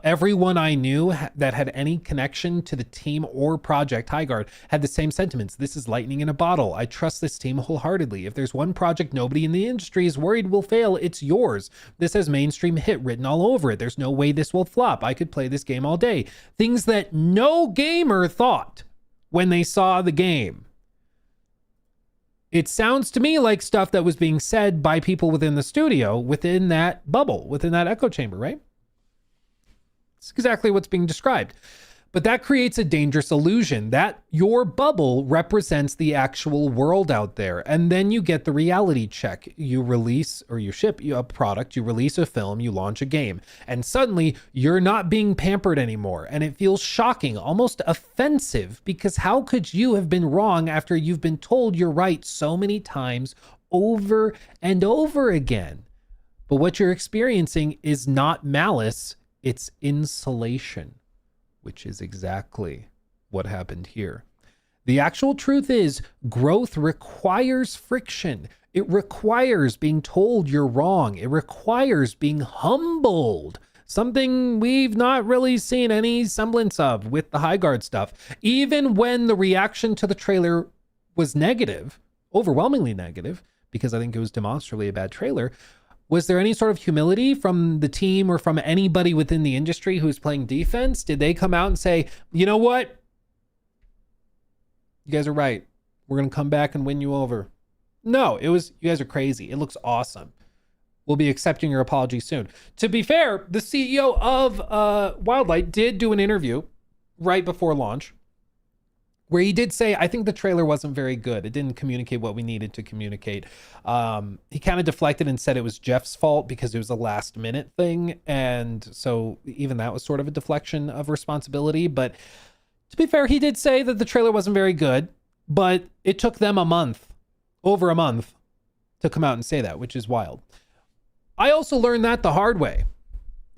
everyone I knew that had any connection to the team or Project Highguard had the same sentiments. This is lightning in a bottle. I trust this team wholeheartedly. If there's one project nobody in the industry is worried will fail, it's yours. This has mainstream hit written all over it. There's no way this will flop. I could play this game all day. Things that no gamer thought when they saw the game. It sounds to me like stuff that was being said by people within the studio, within that bubble, within that echo chamber, right? It's exactly what's being described. But that creates a dangerous illusion that your bubble represents the actual world out there. And then you get the reality check. You release or you ship a product, you release a film, you launch a game, and suddenly you're not being pampered anymore. And it feels shocking, almost offensive, because how could you have been wrong after you've been told you're right so many times over and over again? But what you're experiencing is not malice, it's insulation, which is exactly what happened here. The actual truth is growth requires friction. It requires being told you're wrong. It requires being humbled. Something we've not really seen any semblance of with the High Guard stuff. Even when the reaction to the trailer was negative, overwhelmingly negative, because I think it was demonstrably a bad trailer, was there any sort of humility from the team or from anybody within the industry who's playing defense? Did they come out and say, you know what? You guys are right. We're going to come back and win you over. No, it was, you guys are crazy. It looks awesome. We'll be accepting your apology soon. To be fair, the CEO of Wildlight did do an interview right before launch where he did say, I think the trailer wasn't very good. It didn't communicate what we needed to communicate. He kind of deflected and said it was Jeff's fault because it was a last minute thing. And so even that was sort of a deflection of responsibility. But to be fair, he did say that the trailer wasn't very good, but it took them over a month to come out and say that, which is wild. I also learned that the hard way.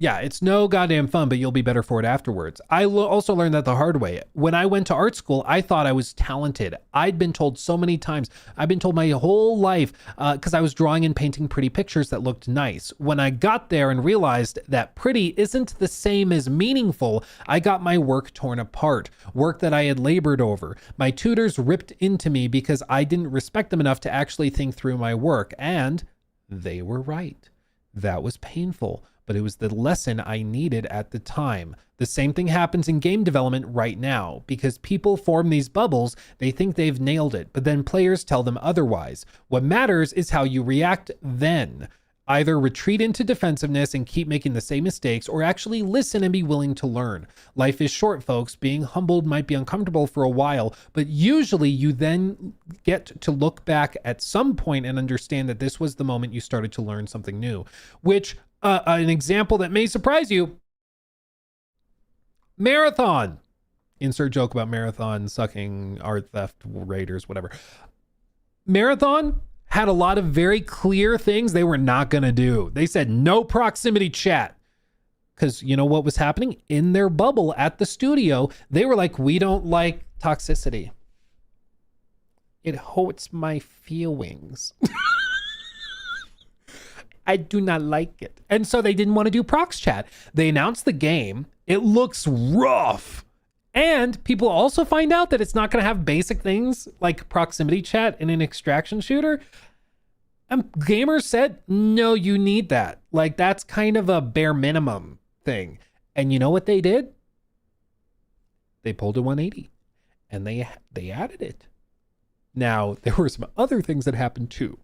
Yeah, it's no goddamn fun, but you'll be better for it afterwards. I also learned that the hard way. When I went to art school, I thought I was talented. I'd been told so many times. I've been told my whole life because I was drawing and painting pretty pictures that looked nice. When I got there and realized that pretty isn't the same as meaningful, I got my work torn apart, work that I had labored over. My tutors ripped into me because I didn't respect them enough to actually think through my work, and they were right. That was painful, but it was the lesson I needed at the time. The same thing happens in game development right now because people form these bubbles. They think they've nailed it, but then players tell them otherwise. What matters is how you react then. Either retreat into defensiveness and keep making the same mistakes, or actually listen and be willing to learn. Life is short, folks. Being humbled might be uncomfortable for a while, but usually you then get to look back at some point and understand that this was the moment you started to learn something new. Which, an example that may surprise you, Marathon. Insert joke about Marathon sucking art theft raiders, whatever. Marathon had a lot of very clear things they were not going to do. They said no proximity chat. Because you know what was happening? In their bubble at the studio, they were like, we don't like toxicity. It hurts my feelings. I do not like it. And so they didn't want to do prox chat. They announced the game. It looks rough. And people also find out that it's not going to have basic things like proximity chat in an extraction shooter. And gamers said, no, you need that. Like, that's kind of a bare minimum thing. And you know what they did? They pulled a 180 and they added it. Now, there were some other things that happened too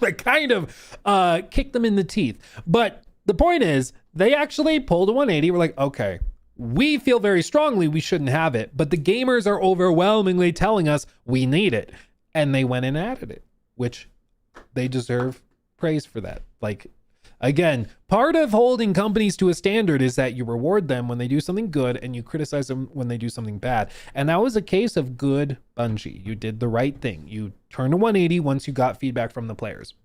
that kind of kicked them in the teeth. But the point is, they actually pulled a 180. We're like, okay, we feel very strongly we shouldn't have it, but the gamers are overwhelmingly telling us we need it. And they went and added it, which they deserve praise for that. Like, again, part of holding companies to a standard is that you reward them when they do something good and you criticize them when they do something bad. And that was a case of good Bungie. You did the right thing. You turned a 180 once you got feedback from the players.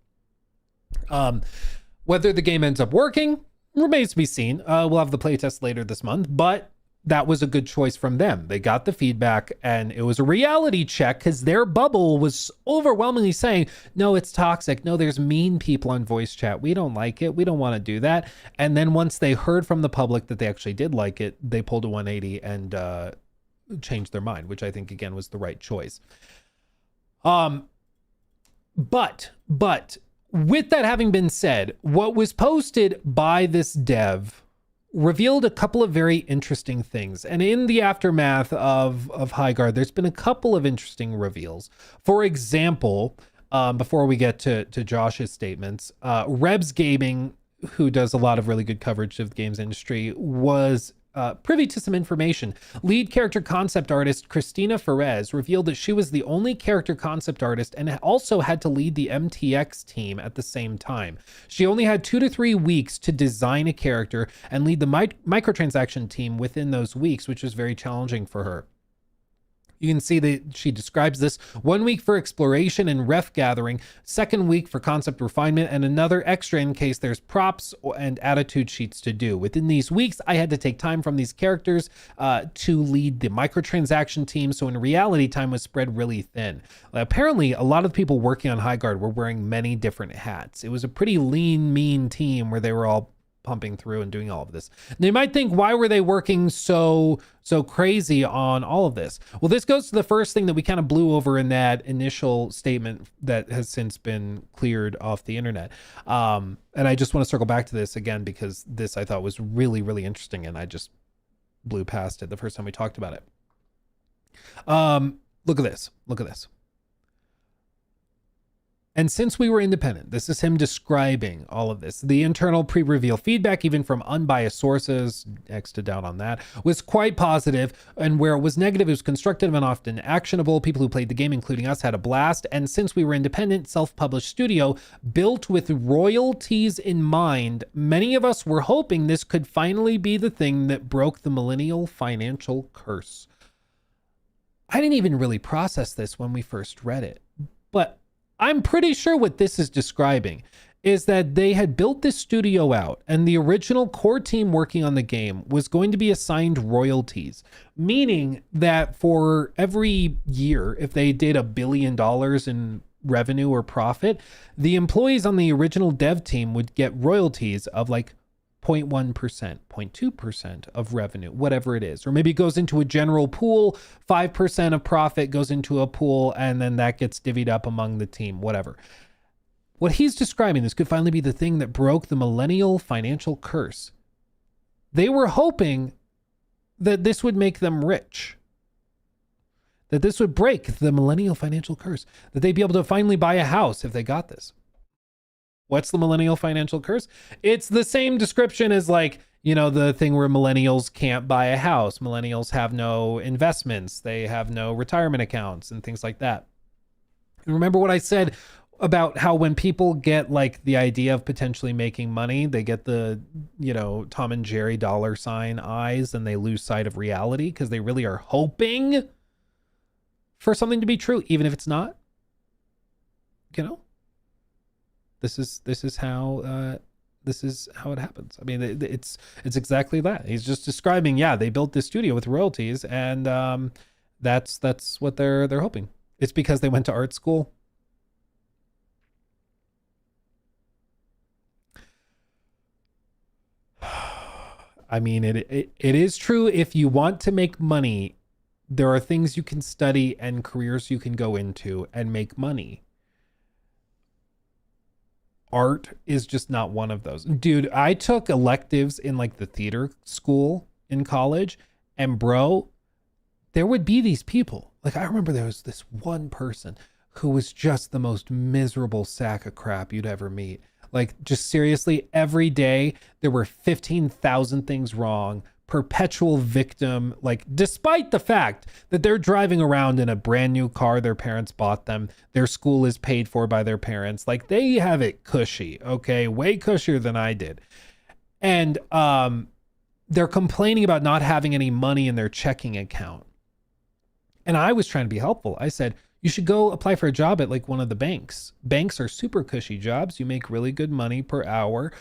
Whether the game ends up working remains to be seen. We'll have the playtest later this month, but that was a good choice from them. They got the feedback and it was a reality check because their bubble was overwhelmingly saying, no, it's toxic. No, there's mean people on voice chat. We don't like it. We don't want to do that. And then once they heard from the public that they actually did like it, they pulled a 180 and changed their mind, which I think, again, was the right choice. But with that having been said, what was posted by this dev revealed a couple of very interesting things. And in the aftermath of High Guard, there's been a couple of interesting reveals. For example, before we get to Josh's statements, Rebs Gaming, who does a lot of really good coverage of the games industry, was privy to some information. Lead character concept artist Christina Ferez revealed that she was the only character concept artist and also had to lead the MTX team at the same time. She only had 2 to 3 weeks to design a character and lead the microtransaction team within those weeks, which was very challenging for her. You can see that she describes this: 1 week for exploration and ref gathering, second week for concept refinement, and another extra in case there's props and attitude sheets to do. Within these weeks, I had to take time from these characters to lead the microtransaction team. So in reality, time was spread really thin. Apparently, a lot of the people working on Highguard were wearing many different hats. It was a pretty lean, mean team where they were all pumping through and doing all of this. And you might think, why were they working so crazy on all of this? Well, this goes to the first thing that we kind of blew over in that initial statement that has since been cleared off the internet. And I just want to circle back to this again, because this I thought was really, really interesting, and I just blew past it the first time we talked about it. Look at this. Look at this. And since we were independent, this is him describing all of this. The internal pre-reveal feedback, even from unbiased sources, X to down on that, was quite positive. And where it was negative, it was constructive and often actionable. People who played the game, including us, had a blast. And since we were independent, self-published studio, built with royalties in mind, many of us were hoping this could finally be the thing that broke the millennial financial curse. I didn't even really process this when we first read it, but I'm pretty sure what this is describing is that they had built this studio out, and the original core team working on the game was going to be assigned royalties, meaning that for every year, if they did $1 billion in revenue or profit, the employees on the original dev team would get royalties of like 0.1%, 0.2% of revenue, whatever it is. Or maybe it goes into a general pool, 5% of profit goes into a pool, and then that gets divvied up among the team, whatever. What he's describing, this could finally be the thing that broke the millennial financial curse. They were hoping that this would make them rich, that this would break the millennial financial curse, that they'd be able to finally buy a house if they got this. What's the millennial financial curse? It's the same description as, like, you know, the thing where millennials can't buy a house. Millennials have no investments. They have no retirement accounts and things like that. And remember what I said about how when people get like the idea of potentially making money, they get the, you know, Tom and Jerry $ eyes, and they lose sight of reality because they really are hoping for something to be true, even if it's not, you know? This is how it happens. I mean, it's exactly that. He's just describing, yeah, they built this studio with royalties, and that's what they're hoping. It's because they went to art school. I mean, it is true. If you want to make money, there are things you can study and careers you can go into and make money. Art is just not one of those. Dude, I took electives in like the theater school in college, and bro, there would be these people. Like, I remember there was this one person who was just the most miserable sack of crap you'd ever meet. Like, just seriously, every day there were 15,000 things wrong. Perpetual victim, like, despite the fact that they're driving around in a brand new car their parents bought them, their school is paid for by their parents, like, they have it cushy, okay, way cushier than I did. And they're complaining about not having any money in their checking account. And I was trying to be helpful. I said, you should go apply for a job at like one of the banks. Banks are super cushy jobs. You make really good money per hour,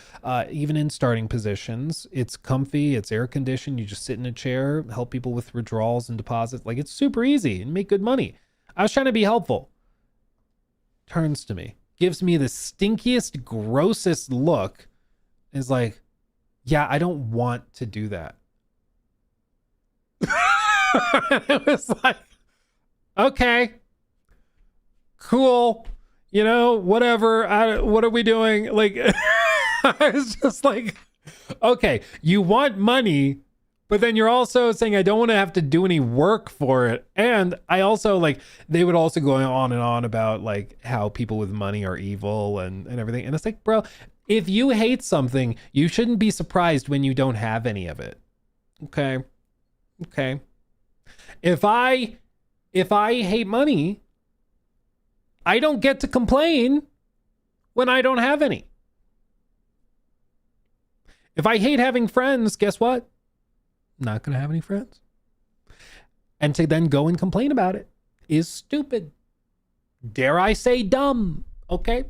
even in starting positions. It's comfy, it's air conditioned. You just sit in a chair, help people with withdrawals and deposits. Like, it's super easy and make good money. I was trying to be helpful. Turns to me, gives me the stinkiest, grossest look. Is like, yeah, I don't want to do that. It was like, okay. Cool, you know, whatever. What are we doing? Like, I was just like, okay, you want money, but then you're also saying I don't want to have to do any work for it. And I also, like, they would also go on and on about like how people with money are evil and everything. And it's like, bro, if you hate something, you shouldn't be surprised when you don't have any of it. Okay. If I hate money, I don't get to complain when I don't have any. If I hate having friends, guess what? I'm not going to have any friends. And to then go and complain about it is stupid. Dare I say dumb? Okay.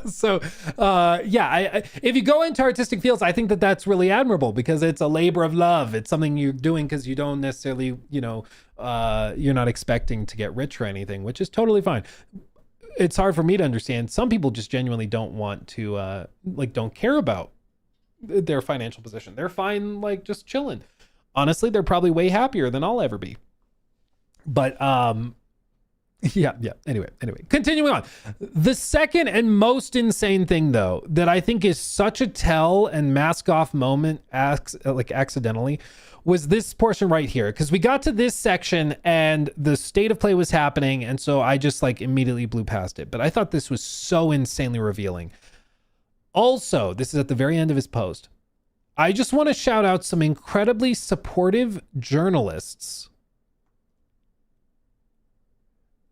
So, if you go into artistic fields, I think that that's really admirable because it's a labor of love. It's something you're doing because you don't necessarily, you're not expecting to get rich or anything, which is totally fine. It's hard for me to understand. Some people just genuinely don't want to, don't care about their financial position. They're fine, just chilling. Honestly, they're probably way happier than I'll ever be. But, yeah. Anyway, continuing on. The second and most insane thing, though, that I think is such a tell and mask off moment, accidentally, was this portion right here. Because we got to this section and the state of play was happening. And so I just immediately blew past it. But I thought this was so insanely revealing. Also, this is at the very end of his post. I just want to shout out some incredibly supportive journalists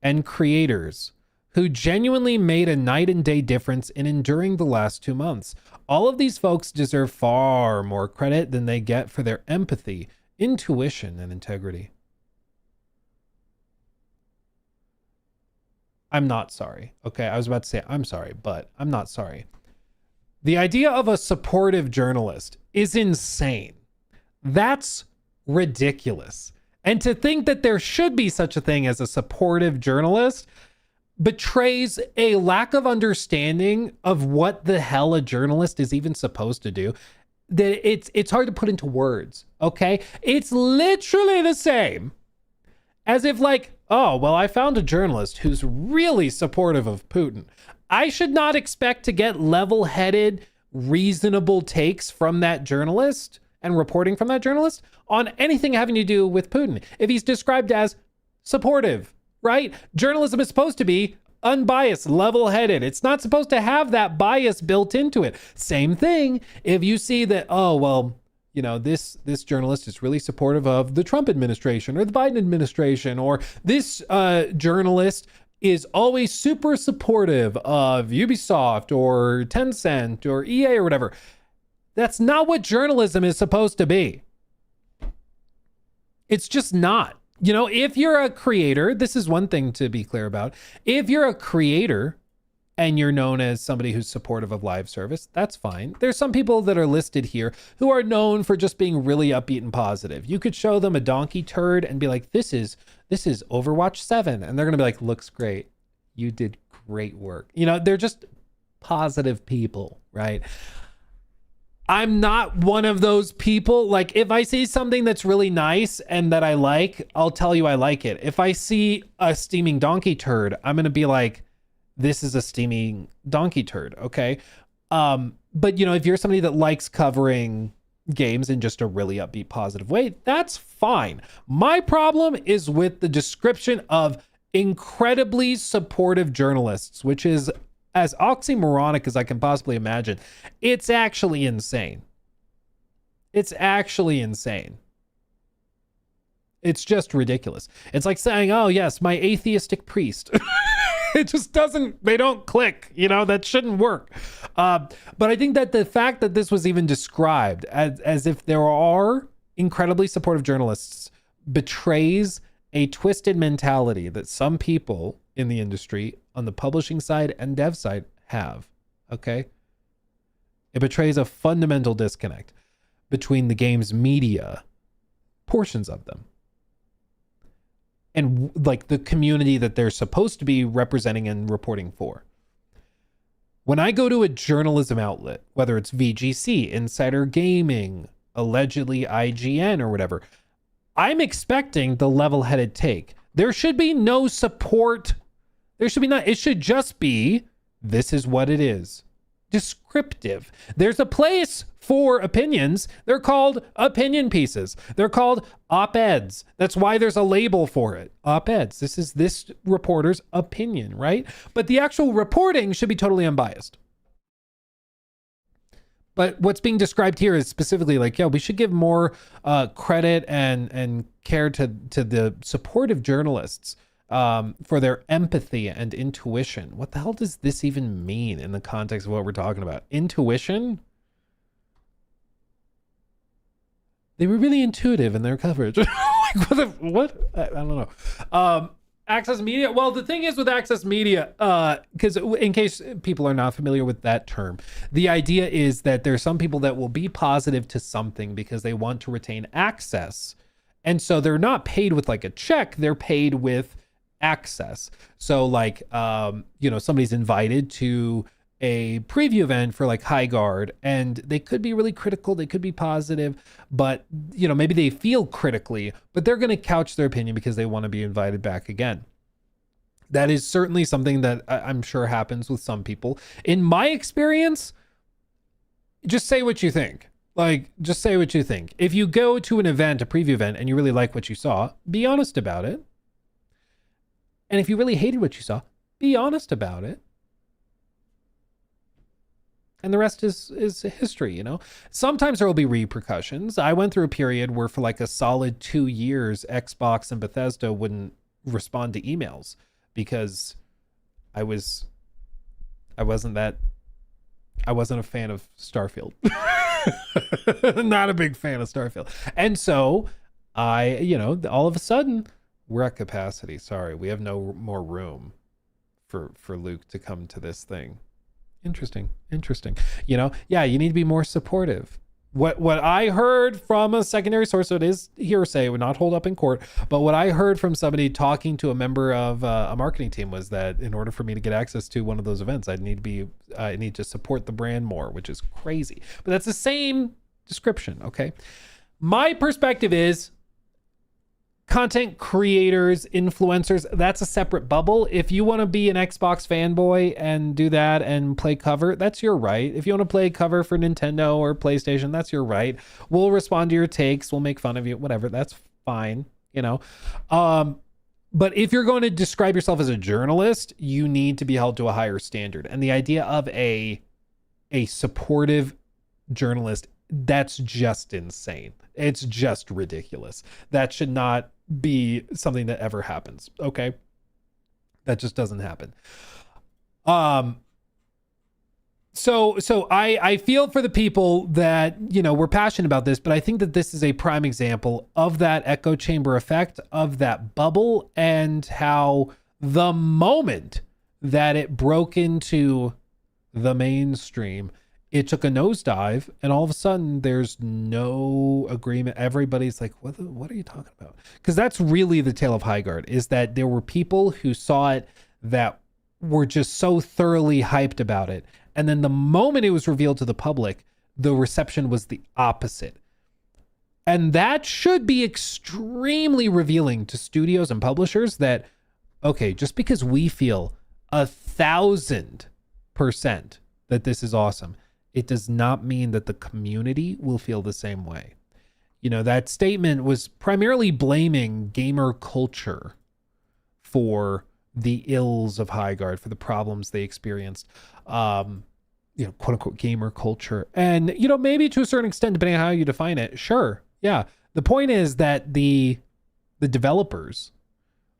and creators who genuinely made a night and day difference in enduring the last 2 months. All of these folks deserve far more credit than they get for their empathy, intuition, and integrity. I'm not sorry. Okay, I was about to say I'm sorry, but I'm not sorry. The idea of a supportive journalist is insane. That's ridiculous. And to think that there should be such a thing as a supportive journalist betrays a lack of understanding of what the hell a journalist is even supposed to do. That it's hard to put into words, okay? It's literally the same as if oh, well, I found a journalist who's really supportive of Putin. I should not expect to get level-headed, reasonable takes from that journalist and reporting from that journalist on anything having to do with Putin. If he's described as supportive, right? Journalism is supposed to be unbiased, level-headed. It's not supposed to have that bias built into it. Same thing if you see that, oh, well, this journalist is really supportive of the Trump administration or the Biden administration, or this journalist is always super supportive of Ubisoft or Tencent or EA or whatever. That's not what journalism is supposed to be. It's just not. If you're a creator, this is one thing to be clear about. If you're a creator and you're known as somebody who's supportive of live service, that's fine. There's some people that are listed here who are known for just being really upbeat and positive. You could show them a donkey turd and be like, this is Overwatch 7. And they're going to be like, looks great. You did great work. They're just positive people, right? I'm not one of those people. If I see something that's really nice and that I like, I'll tell you I like it. If I see a steaming donkey turd, I'm going to be like, this is a steaming donkey turd, okay? But, if you're somebody that likes covering games in just a really upbeat, positive way, that's fine. My problem is with the description of incredibly supportive journalists, which is as oxymoronic as I can possibly imagine. It's actually insane. It's actually insane. It's just ridiculous. It's like saying, oh yes, my atheistic priest. It just they don't click, that shouldn't work. But I think that the fact that this was even described as if there are incredibly supportive journalists betrays a twisted mentality that some people in the industry on the publishing side and dev side have, okay? It betrays a fundamental disconnect between the game's media, portions of them, and the community that they're supposed to be representing and reporting for. When I go to a journalism outlet, whether it's VGC, Insider Gaming, allegedly IGN or whatever, I'm expecting the level-headed take. There should be no support. There should be not. It should just be, this is what it is. Descriptive. There's a place for opinions. They're called opinion pieces. They're called op-eds. That's why there's a label for it. Op-eds. This is this reporter's opinion, right? But the actual reporting should be totally unbiased. But what's being described here is specifically we should give more credit and care to the supportive journalists for their empathy and intuition. What the hell does this even mean in the context of what we're talking about? Intuition? They were really intuitive in their coverage. what? I don't know. Access media. Well, the thing is with access media, because in case people are not familiar with that term, the idea is that there's some people that will be positive to something because they want to retain access. And so they're not paid with like a check, they're paid with access. So like, somebody's invited to a preview event for like High Guard, and they could be really critical, they could be positive, but maybe they feel critically, but they're going to couch their opinion because they want to be invited back again. That is certainly something that I'm sure happens with some people. In my experience, just say what you think. Just say what you think. If you go to an event, a preview event, and you really like what you saw, be honest about it. And if you really hated what you saw, be honest about it. And the rest is history, Sometimes there will be repercussions. I went through a period where for like a solid 2 years, Xbox and Bethesda wouldn't respond to emails because I wasn't a fan of Starfield. Not a big fan of Starfield. And so all of a sudden we're at capacity. Sorry, we have no more room for Luke to come to this thing. Interesting. Yeah, you need to be more supportive. What I heard from a secondary source, so it is hearsay, would not hold up in court, but what I heard from somebody talking to a member of a marketing team was that in order for me to get access to one of those events, I need to support the brand more, which is crazy. But that's the same description, okay? My perspective is content creators, influencers, that's a separate bubble. If you want to be an Xbox fanboy and do that and play cover, that's your right. If you want to play cover for Nintendo or PlayStation, that's your right. We'll respond to your takes. We'll make fun of you, whatever. That's fine, But if you're going to describe yourself as a journalist, you need to be held to a higher standard. And the idea of a supportive journalist, that's just insane. It's just ridiculous. That should not be something that ever happens. Okay. That just doesn't happen. So I feel for the people that, we're passionate about this, but I think that this is a prime example of that echo chamber effect, of that bubble, and how the moment that it broke into the mainstream, it took a nosedive, and all of a sudden there's no agreement. Everybody's like, what are you talking about? Because that's really the tale of High Guard, is that there were people who saw it that were just so thoroughly hyped about it. And then the moment it was revealed to the public, the reception was the opposite. And that should be extremely revealing to studios and publishers that, okay, just because we feel 1,000% that this is awesome, it does not mean that the community will feel the same way. That statement was primarily blaming gamer culture for the ills of High Guard, for the problems they experienced, quote unquote gamer culture. And, maybe to a certain extent, depending on how you define it, sure. Yeah. The point is that the developers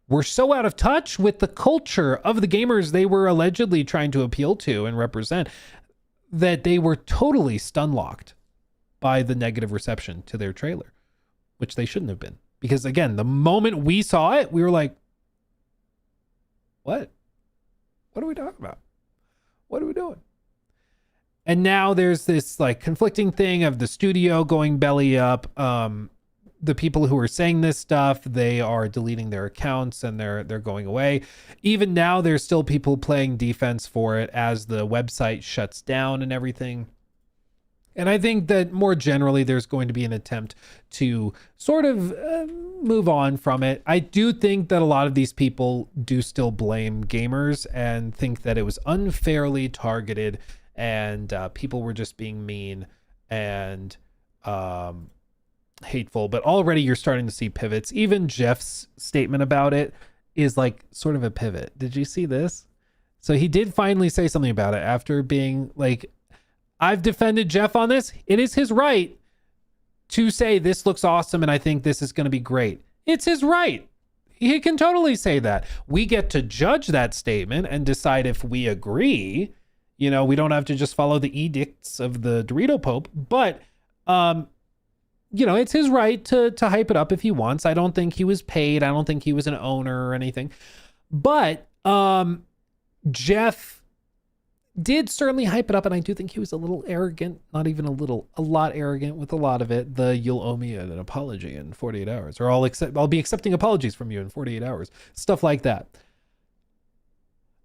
were so out of touch with the culture of the gamers they were allegedly trying to appeal to and represent that they were totally stun-locked by the negative reception to their trailer, which they shouldn't have been. Because again, the moment we saw it, we were like, what? What are we talking about? What are we doing? And now there's this like conflicting thing of the studio going belly up. The people who are saying this stuff, they are deleting their accounts and they're going away. Even now, there's still people playing defense for it as the website shuts down and everything. And I think that more generally, there's going to be an attempt to sort of move on from it. I do think that a lot of these people do still blame gamers and think that it was unfairly targeted and people were just being mean and hateful. But already you're starting to see pivots. Even Jeff's statement about it is like sort of a pivot. Did you see this? So he did finally say something about it after being like, I've defended Jeff on this. It is his right to say this looks awesome and I think this is going to be great. It's his right. He can totally say that. We get to judge that statement and decide if we agree. We don't have to just follow the edicts of the Dorito Pope, but it's his right to hype it up if he wants. I don't think he was paid. I don't think he was an owner or anything. But Jeff did certainly hype it up, and I do think he was a little arrogant, not even a little, a lot arrogant with a lot of it. You'll owe me an apology in 48 hours, or I'll be accepting apologies from you in 48 hours, stuff like that.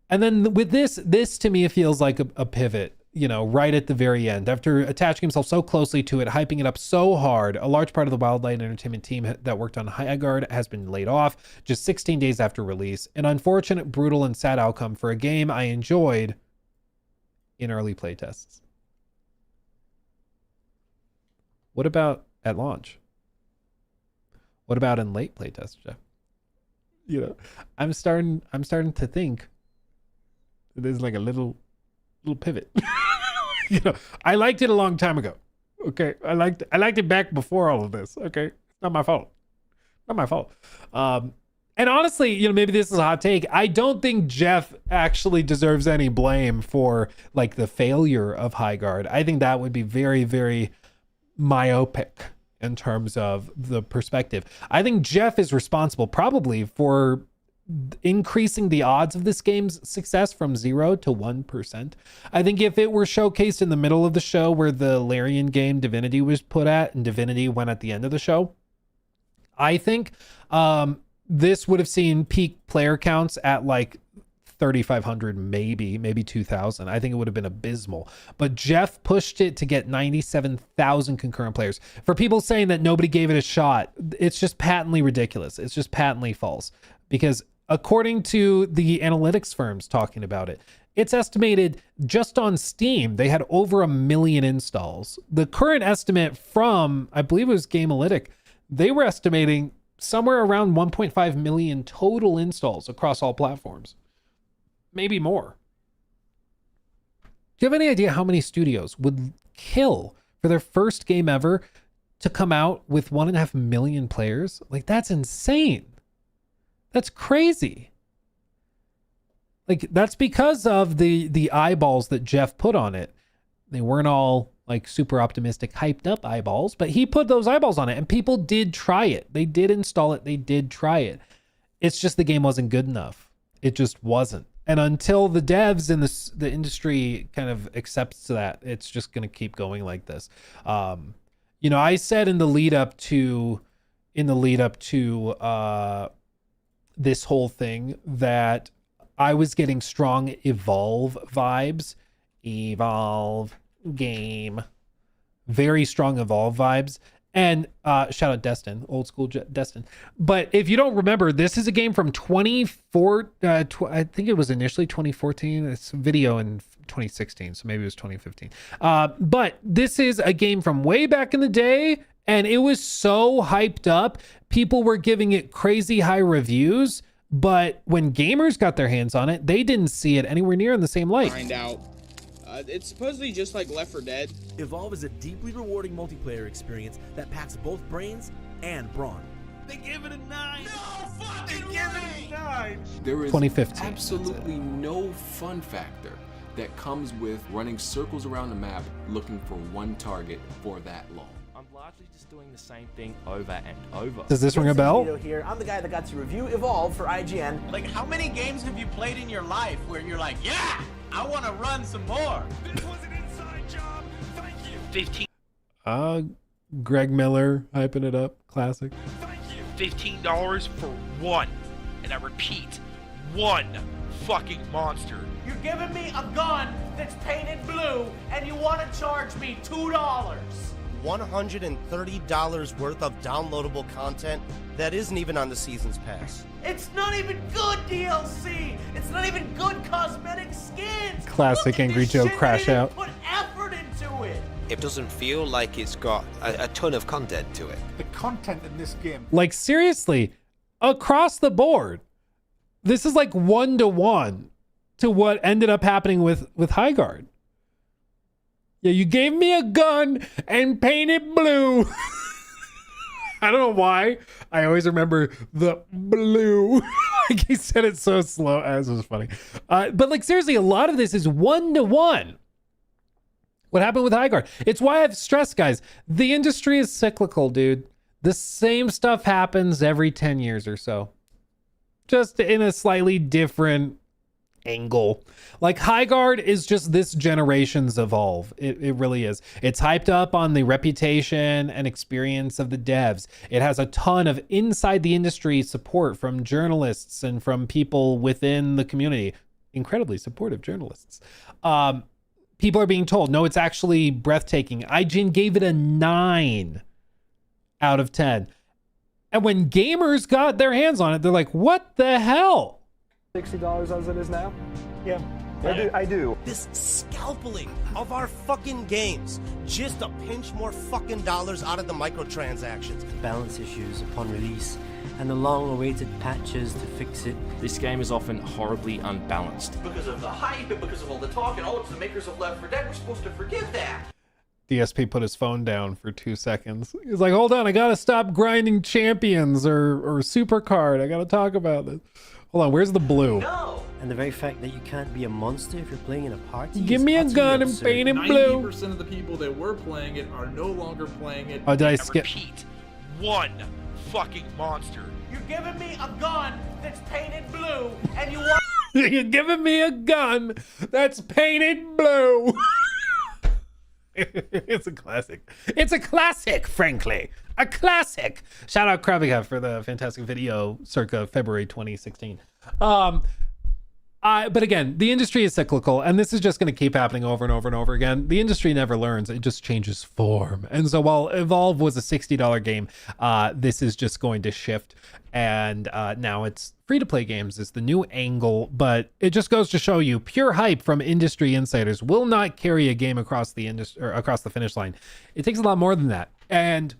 And then with this to me, it feels like a pivot, right at the very end, after attaching himself so closely to it, hyping it up so hard. A large part of the Wildlight Entertainment team that worked on Highguard has been laid off just 16 days after release. An unfortunate, brutal, and sad outcome for a game I enjoyed in early playtests. What about at launch? What about in late playtests, Jeff? I'm starting to think there's like a little pivot. I liked it a long time ago. Okay. I liked it back before all of this. Okay. Not my fault. And honestly, maybe this is a hot take. I don't think Jeff actually deserves any blame for like the failure of Highguard. I think that would be very, very myopic in terms of the perspective. I think Jeff is responsible probably for increasing the odds of this game's success from 0 to 1%. I think if it were showcased in the middle of the show where the Larian game Divinity was put at, and Divinity went at the end of the show, I think this would have seen peak player counts at like 3,500, maybe 2,000. I think it would have been abysmal. But Jeff pushed it to get 97,000 concurrent players. For people saying that nobody gave it a shot, it's just patently ridiculous. It's just patently false. Because according to the analytics firms talking about it, it's estimated just on Steam, they had over 1 million installs. The current estimate from, I believe it was Gamealytic, they were estimating somewhere around 1.5 million total installs across all platforms. Maybe more. Do you have any idea how many studios would kill for their first game ever to come out with 1.5 million players? Like, that's insane. That's crazy. Like, that's because of the eyeballs that Jeff put on it. They weren't all like super optimistic, hyped up eyeballs, but he put those eyeballs on it and people did try it. They did install it. They did try it. It's just the game wasn't good enough. It just wasn't. And until the devs and the industry kind of accepts that, it's just going to keep going like this. I said in the lead up to this whole thing that I was getting strong Evolve vibes. Evolve game. Very strong Evolve vibes. And shout out Destin, old school Destin. But if you don't remember, this is a game from I think it was initially 2014. It's video in 2016, so maybe it was 2015. But this is a game from way back in the day, and it was so hyped up. People were giving it crazy high reviews, but when gamers got their hands on it, they didn't see it anywhere near in the same light. Find out. It's supposedly just like Left 4 Dead. Evolve is a deeply rewarding multiplayer experience that packs both brains and brawn. They give it a 9. No fucking They give it a 9. There is 2015. absolutely no fun factor that comes with running circles around the map looking for one target for that long. I'm largely just doing the same thing over and over. Does this ring a bell? Here, I'm the guy that got to review Evolve for IGN. Like, how many games have you played in your life where you're like, yeah, I want to run some more? This was an inside job. Thank you. 15. Greg Miller hyping it up. Classic. Thank you. $15 for one. And I repeat, one fucking monster. You're giving me a gun that's painted blue and you want to charge me $2. $130 worth of downloadable content that isn't even on the Season's Pass. It's not even good DLC. It's not even good cosmetic skins. Classic Look at Angry this Joe shit, crash they didn't out. Put effort into it. It doesn't feel like it's got a ton of content to it. The content in this game. Like, seriously, across the board, this is like 1-to-1 to what ended up happening with Highguard. Yeah, you gave me a gun and painted blue. I don't know why. I always remember the blue. Like, he said it so slow. As was funny. But like, seriously, a lot of this is 1-to-1. What happened with Highguard? It's why I've stressed, guys, the industry is cyclical, dude. The same stuff happens every 10 years or so, just in a slightly different angle. Like Highguard is just this generation's Evolve. It really is. It's hyped up on the reputation and experience of the devs. It has a ton of inside the industry support from journalists and from people within the community. Incredibly supportive journalists. People are being told, no, it's actually breathtaking. IGN gave it a 9 out of 10. And when gamers got their hands on it, they're like, what the hell? $60 as it is now? Yeah. I do. This scalping of our fucking games just to pinch more fucking dollars out of the microtransactions. Balance issues upon release and the long-awaited patches to fix it. This game is often horribly unbalanced. Because of the hype and because of all the talk and it's the makers of Left 4 Dead, we're supposed to forgive that. DSP put his phone down for 2 seconds. He's like, hold on, I gotta stop grinding champions or supercard. I gotta talk about this. Hold on, where's the blue? No. And the very fact that you can't be a monster if you're playing in a party. Give me a gun and paint it blue. 90% of the people that were playing it are no longer playing it. Oh, did I skip? Repeat, one fucking monster. You're giving me a gun that's painted blue, and you want... You're giving me a gun that's painted blue. It's a classic. It's a classic, frankly. A classic. Shout out Krabiga for the fantastic video circa February 2016. But again, the industry is cyclical, and this is just going to keep happening over and over and over again. The industry never learns. It just changes form. And so while Evolve was a $60 game, this is just going to shift. And now it's free-to-play games is the new angle, but it just goes to show you pure hype from industry insiders will not carry a game across the industry or across the finish line. It takes a lot more than that. And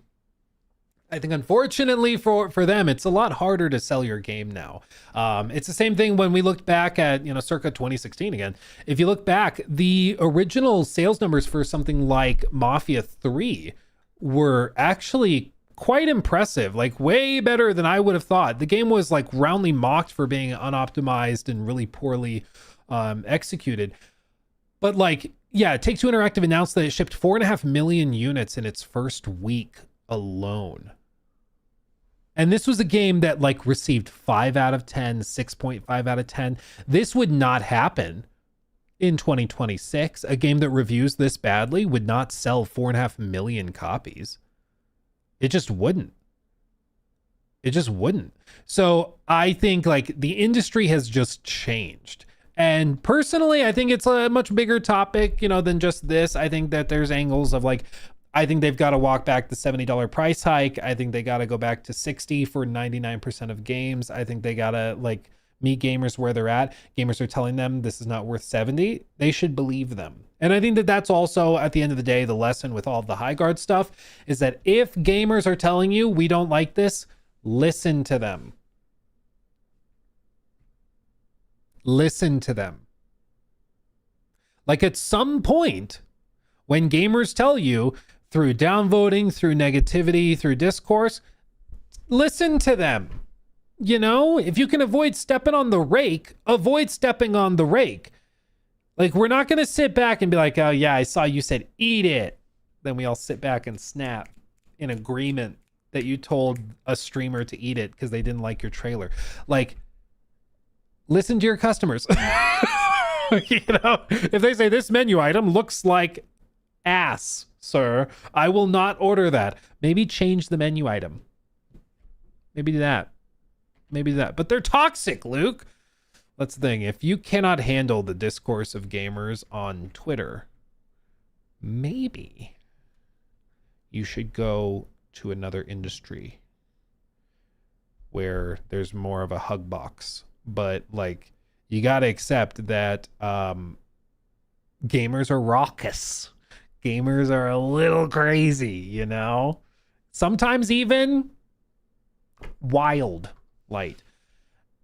I think unfortunately for them, it's a lot harder to sell your game now. It's the same thing when we looked back at, circa 2016 again. If you look back, the original sales numbers for something like Mafia 3 were actually quite impressive, like way better than I would have thought. The game was like roundly mocked for being unoptimized and really poorly executed. But Take-Two Interactive announced that it shipped 4.5 million units in its first week alone. And this was a game that received 5 out of 10, 6.5 out of 10. This would not happen in 2026. A game that reviews this badly would not sell 4.5 million copies. It just wouldn't. It just wouldn't. So I think the industry has just changed. And personally, I think it's a much bigger topic, than just this. I think that there's angles of I think they've got to walk back the $70 price hike. I think they got to go back to 60 for 99% of games. I think they got to meet gamers where they're at. Gamers are telling them this is not worth 70. They should believe them. And I think that that's also, at the end of the day, the lesson with all of the Highguard stuff is that if gamers are telling you we don't like this, listen to them. Listen to them. At some point, when gamers tell you through downvoting, through negativity, through discourse, listen to them. If you can avoid stepping on the rake, avoid stepping on the rake. We're not going to sit back and be like, oh yeah, I saw you said eat it. Then we all sit back and snap in agreement that you told a streamer to eat it because they didn't like your trailer. Listen to your customers. If they say this menu item looks like ass, sir, I will not order that. Maybe change the menu item. Maybe do that. But they're toxic, Luke. That's the thing. If you cannot handle the discourse of gamers on Twitter, maybe you should go to another industry where there's more of a hug box. But you got to accept that gamers are raucous. Gamers are a little crazy, sometimes even wild light.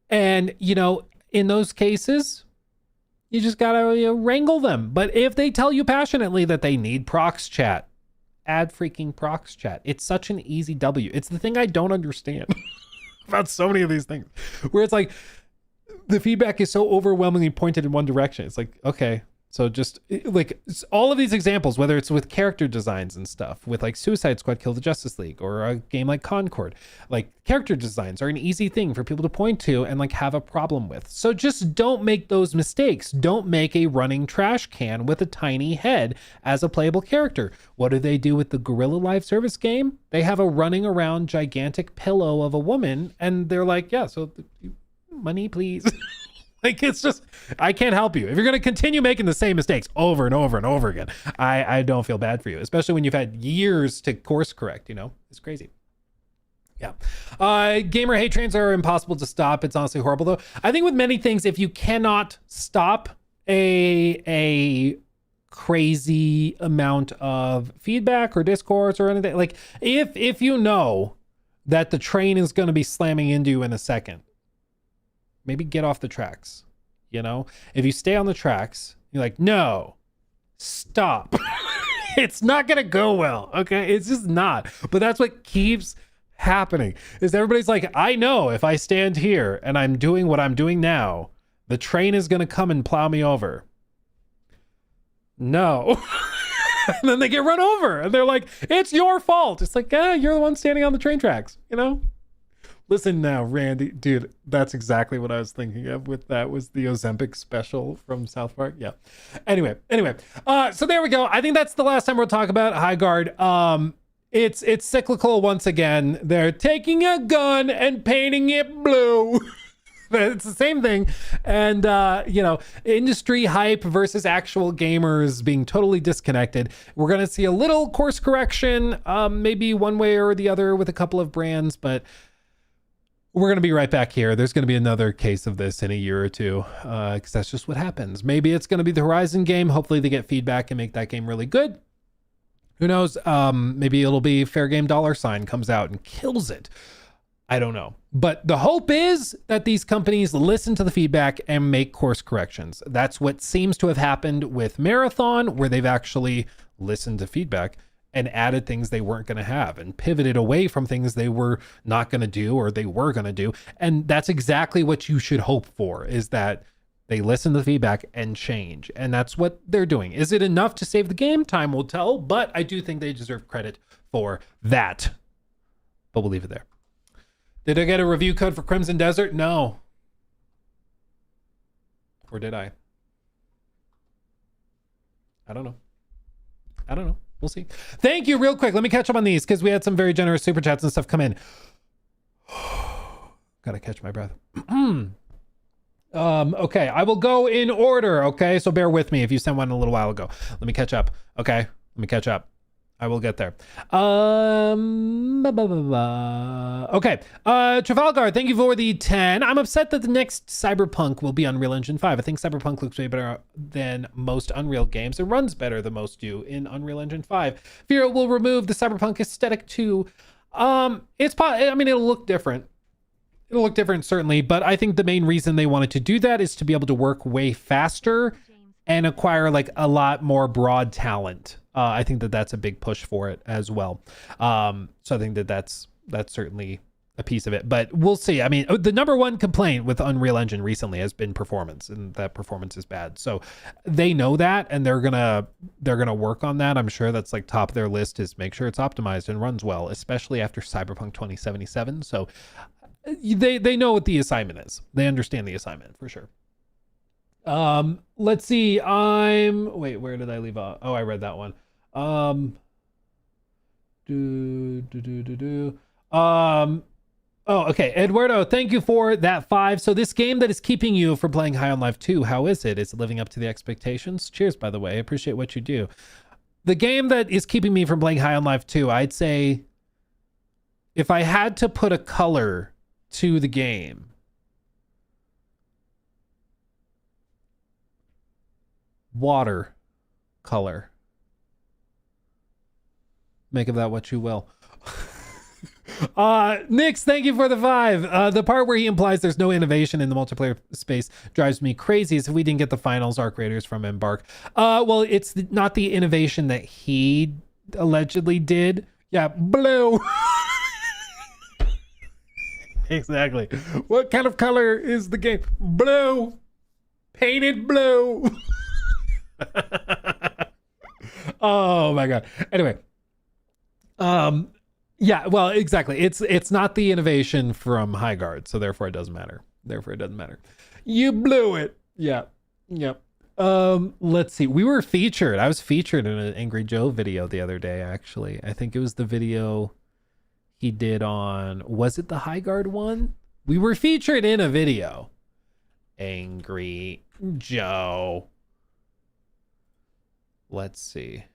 And, in those cases, you just gotta wrangle them. But if they tell you passionately that they need prox chat, add freaking prox chat. It's such an easy W. It's the thing I don't understand about so many of these things, where it's the feedback is so overwhelmingly pointed in one direction. It's okay, So just like all of these examples, whether it's with character designs and stuff, with like Suicide Squad Kill the Justice League, or a game like Concord, like character designs are an easy thing for people to point to and like have a problem with. So just don't make those mistakes. Don't make a running trash can with a tiny head as a playable character. What do they do with the Guerrilla Live Service game? They have a running around gigantic pillow of a woman, and they're like, yeah, so money, please. Like, it's just, I can't help you. If you're going to continue making the same mistakes over and over and over again, I don't feel bad for you, especially when you've had years to course correct, you know? It's crazy. Yeah. Gamer hate trains are impossible to stop. It's honestly horrible, though. I think with many things, if you cannot stop a crazy amount of feedback or discourse or anything, like if you know that the train is going to be slamming into you in a second, maybe get off the tracks. You know, if you stay on the tracks, you're like, no, stop. It's not gonna go well. Okay, it's just not. But that's what keeps happening, is everybody's like, I know if I stand here and I'm doing what I'm doing now, the train is gonna come and plow me over. No. And then they get run over and they're like, it's your fault. It's like, you're the one standing on the train tracks, you know? Listen now, Randy, dude, that's exactly what I was thinking of with that, was the Ozempic special from South Park. Yeah. Anyway. So there we go. I think that's the last time we'll talk about High Guard. It's cyclical once again. They're taking a gun and painting it blue. It's the same thing. And, you know, industry hype versus actual gamers being totally disconnected. We're going to see a little course correction, maybe one way or the other with a couple of brands, but we're going to be right back here. There's going to be another case of this in a year or two, because that's just what happens. Maybe it's going to be the Horizon game. Hopefully they get feedback and make that game really good. Who knows? Maybe it'll be Fair Game $sign comes out and kills it. I don't know. But the hope is that these companies listen to the feedback and make course corrections. That's what seems to have happened with Marathon, where they've actually listened to feedback and added things they weren't going to have and pivoted away from things they were not going to do or they were going to do. And that's exactly what you should hope for, is that they listen to the feedback and change. And that's what they're doing. Is it enough to save the game? Time will tell, but I do think they deserve credit for that. But we'll leave it there. Did I get a review code for Crimson Desert? No. Or did I? I don't know. We'll see. Thank you. Real quick, let me catch up on these because we had some very generous super chats and stuff come in. Gotta catch my breath. Okay, I will go in order. Okay, so bear with me if you sent one a little while ago. Let me catch up. Okay, let me catch up. I will get there. Okay. Trafalgar, thank you for the 10. I'm upset that the next Cyberpunk will be Unreal Engine 5. I think Cyberpunk looks way better than most Unreal games. It runs better than most do in Unreal Engine 5. Fear it will remove the Cyberpunk aesthetic too. I mean, it'll look different. It'll look different, certainly, but I think the main reason they wanted to do that is to be able to work way faster and acquire like a lot more broad talent. I think that that's a big push for it as well. So I think that that's certainly a piece of it, but we'll see. I mean, the number one complaint with Unreal Engine recently has been performance, and that performance is bad. So they know that, and they're gonna work on that. I'm sure that's like top of their list, is make sure it's optimized and runs well, especially after Cyberpunk 2077. So they know what the assignment is. They understand the assignment for sure. Let's see. Wait, where did I leave off? Oh, I read that one. Oh, okay. Eduardo, thank you for that 5. So this game that is keeping you from playing High on Life 2, how is it? Is it living up to the expectations? Cheers, by the way. I appreciate what you do. The game that is keeping me from playing High on Life 2, I'd say if I had to put a color to the game, water color. Make of that what you will. Nix, thank you for the 5. The part where he implies there's no innovation in the multiplayer space drives me crazy, as if we didn't get the finals arc raiders from Embark. Well, it's not the innovation that he allegedly did. Yeah, blue. Exactly. What kind of color is the game? Blue. Painted blue. Oh my god. Anyway, yeah, well, exactly. It's not the innovation from Highguard, so therefore it doesn't matter. You blew it. Yeah. Yep. Let's see. We were featured. I was featured in an Angry Joe video the other day, actually. I think it was the video he did on, was it the Highguard one? We were featured in a video. Angry Joe. Let's see.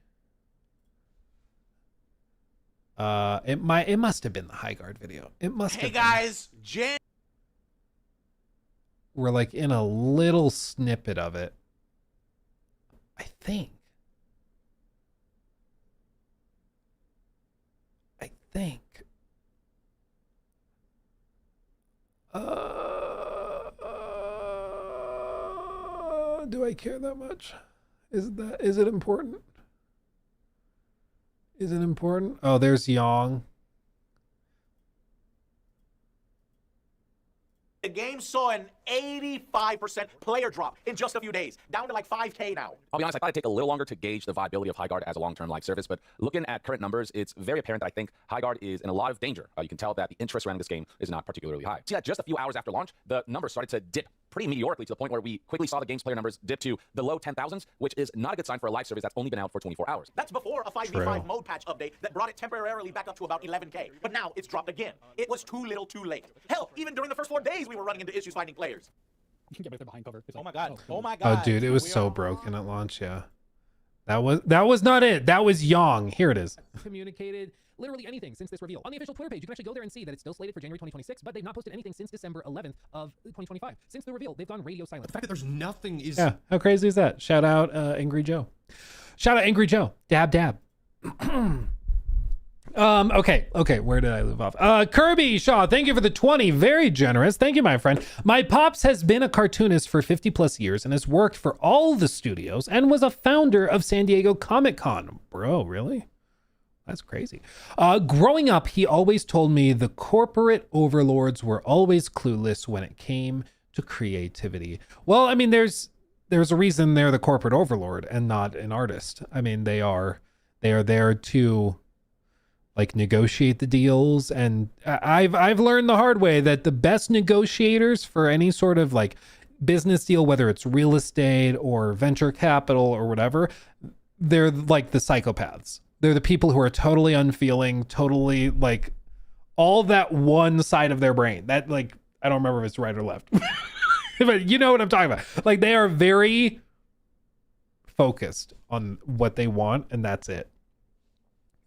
It must have been the Highguard video. It must have been. Hey guys, We're like in a little snippet of it. I think. Do I care that much? Is it important? Is it important? Oh, there's Yong. the game saw an 85% player drop in just a few days, down to like 5K now. I'll be honest, I thought it'd take a little longer to gauge the viability of Highguard as a long-term live service, but looking at current numbers, it's very apparent that I think Highguard is in a lot of danger. You can tell that the interest surrounding this game is not particularly high. See that just a few hours after launch, the numbers started to dip pretty meteorically to the point where we quickly saw the game's player numbers dip to the low 10,000s, which is not a good sign for a live service that's only been out for 24 hours. That's before a 5v5 mode patch update that brought it temporarily back up to about 11K. But now it's dropped again. It was too little too late. Hell, even during the first 4 days we were running into issues finding players. You can get right there behind cover. Oh my god. Oh my Oh, god. dude, it was so broken at launch, yeah. That was not it. That was Yong. Here it is. Communicated literally anything since this reveal. On the official Twitter page, you can actually go there and see that it's still slated for January 2026, but they've not posted anything since December 11th of 2025. Since the reveal, they've gone radio silent. The fact that there's nothing is... Yeah, how crazy is that? Shout out Angry Joe. Shout out Angry Joe. Dab, dab. Okay, where did I leave off? Kirby Shaw, thank you for the 20. Very generous. Thank you, my friend. My pops has been a cartoonist for 50 plus years and has worked for all the studios and was a founder of San Diego Comic-Con. Bro, really? That's crazy. Growing up, he always told me the corporate overlords were always clueless when it came to creativity. Well, I mean, there's a reason they're the corporate overlord and not an artist. I mean, they are there to like negotiate the deals, and I've learned the hard way that the best negotiators for any sort of like business deal, whether it's real estate or venture capital or whatever, they're like the psychopaths. They're the people who are totally unfeeling, totally like all that one side of their brain. That like, I don't remember if it's right or left, but you know what I'm talking about. Like they are very focused on what they want, and that's it.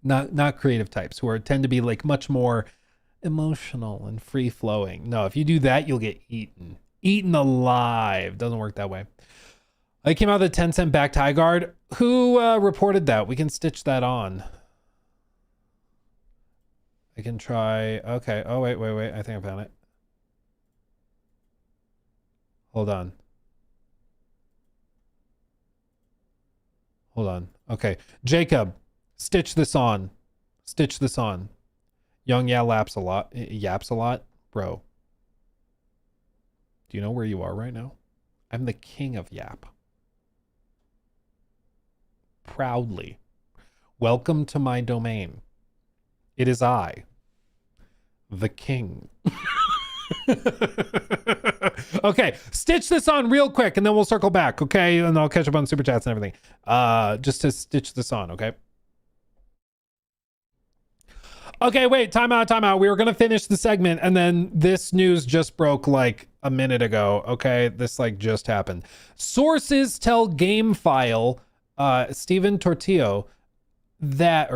Not creative types who tend to be like much more emotional and free flowing. No, if you do that, you'll get eaten alive. Doesn't work that way. I came out of the Tencent backed Highguard. Who reported that? We can stitch that on. I can try. Okay. Oh, wait. I think I found it. Hold on. Okay. Jacob, stitch this on. Young yaps a lot. Bro. Do you know where you are right now? I'm the king of yap. Proudly. Welcome to my domain. It is I, the king. Okay, stitch this on real quick and then we'll circle back, okay? And I'll catch up on super chats and everything. Just to stitch this on, okay? Okay, wait, time out. We were gonna finish the segment and then this news just broke like a minute ago, okay? This like just happened. Sources tell GameFile, Stephen Totio, that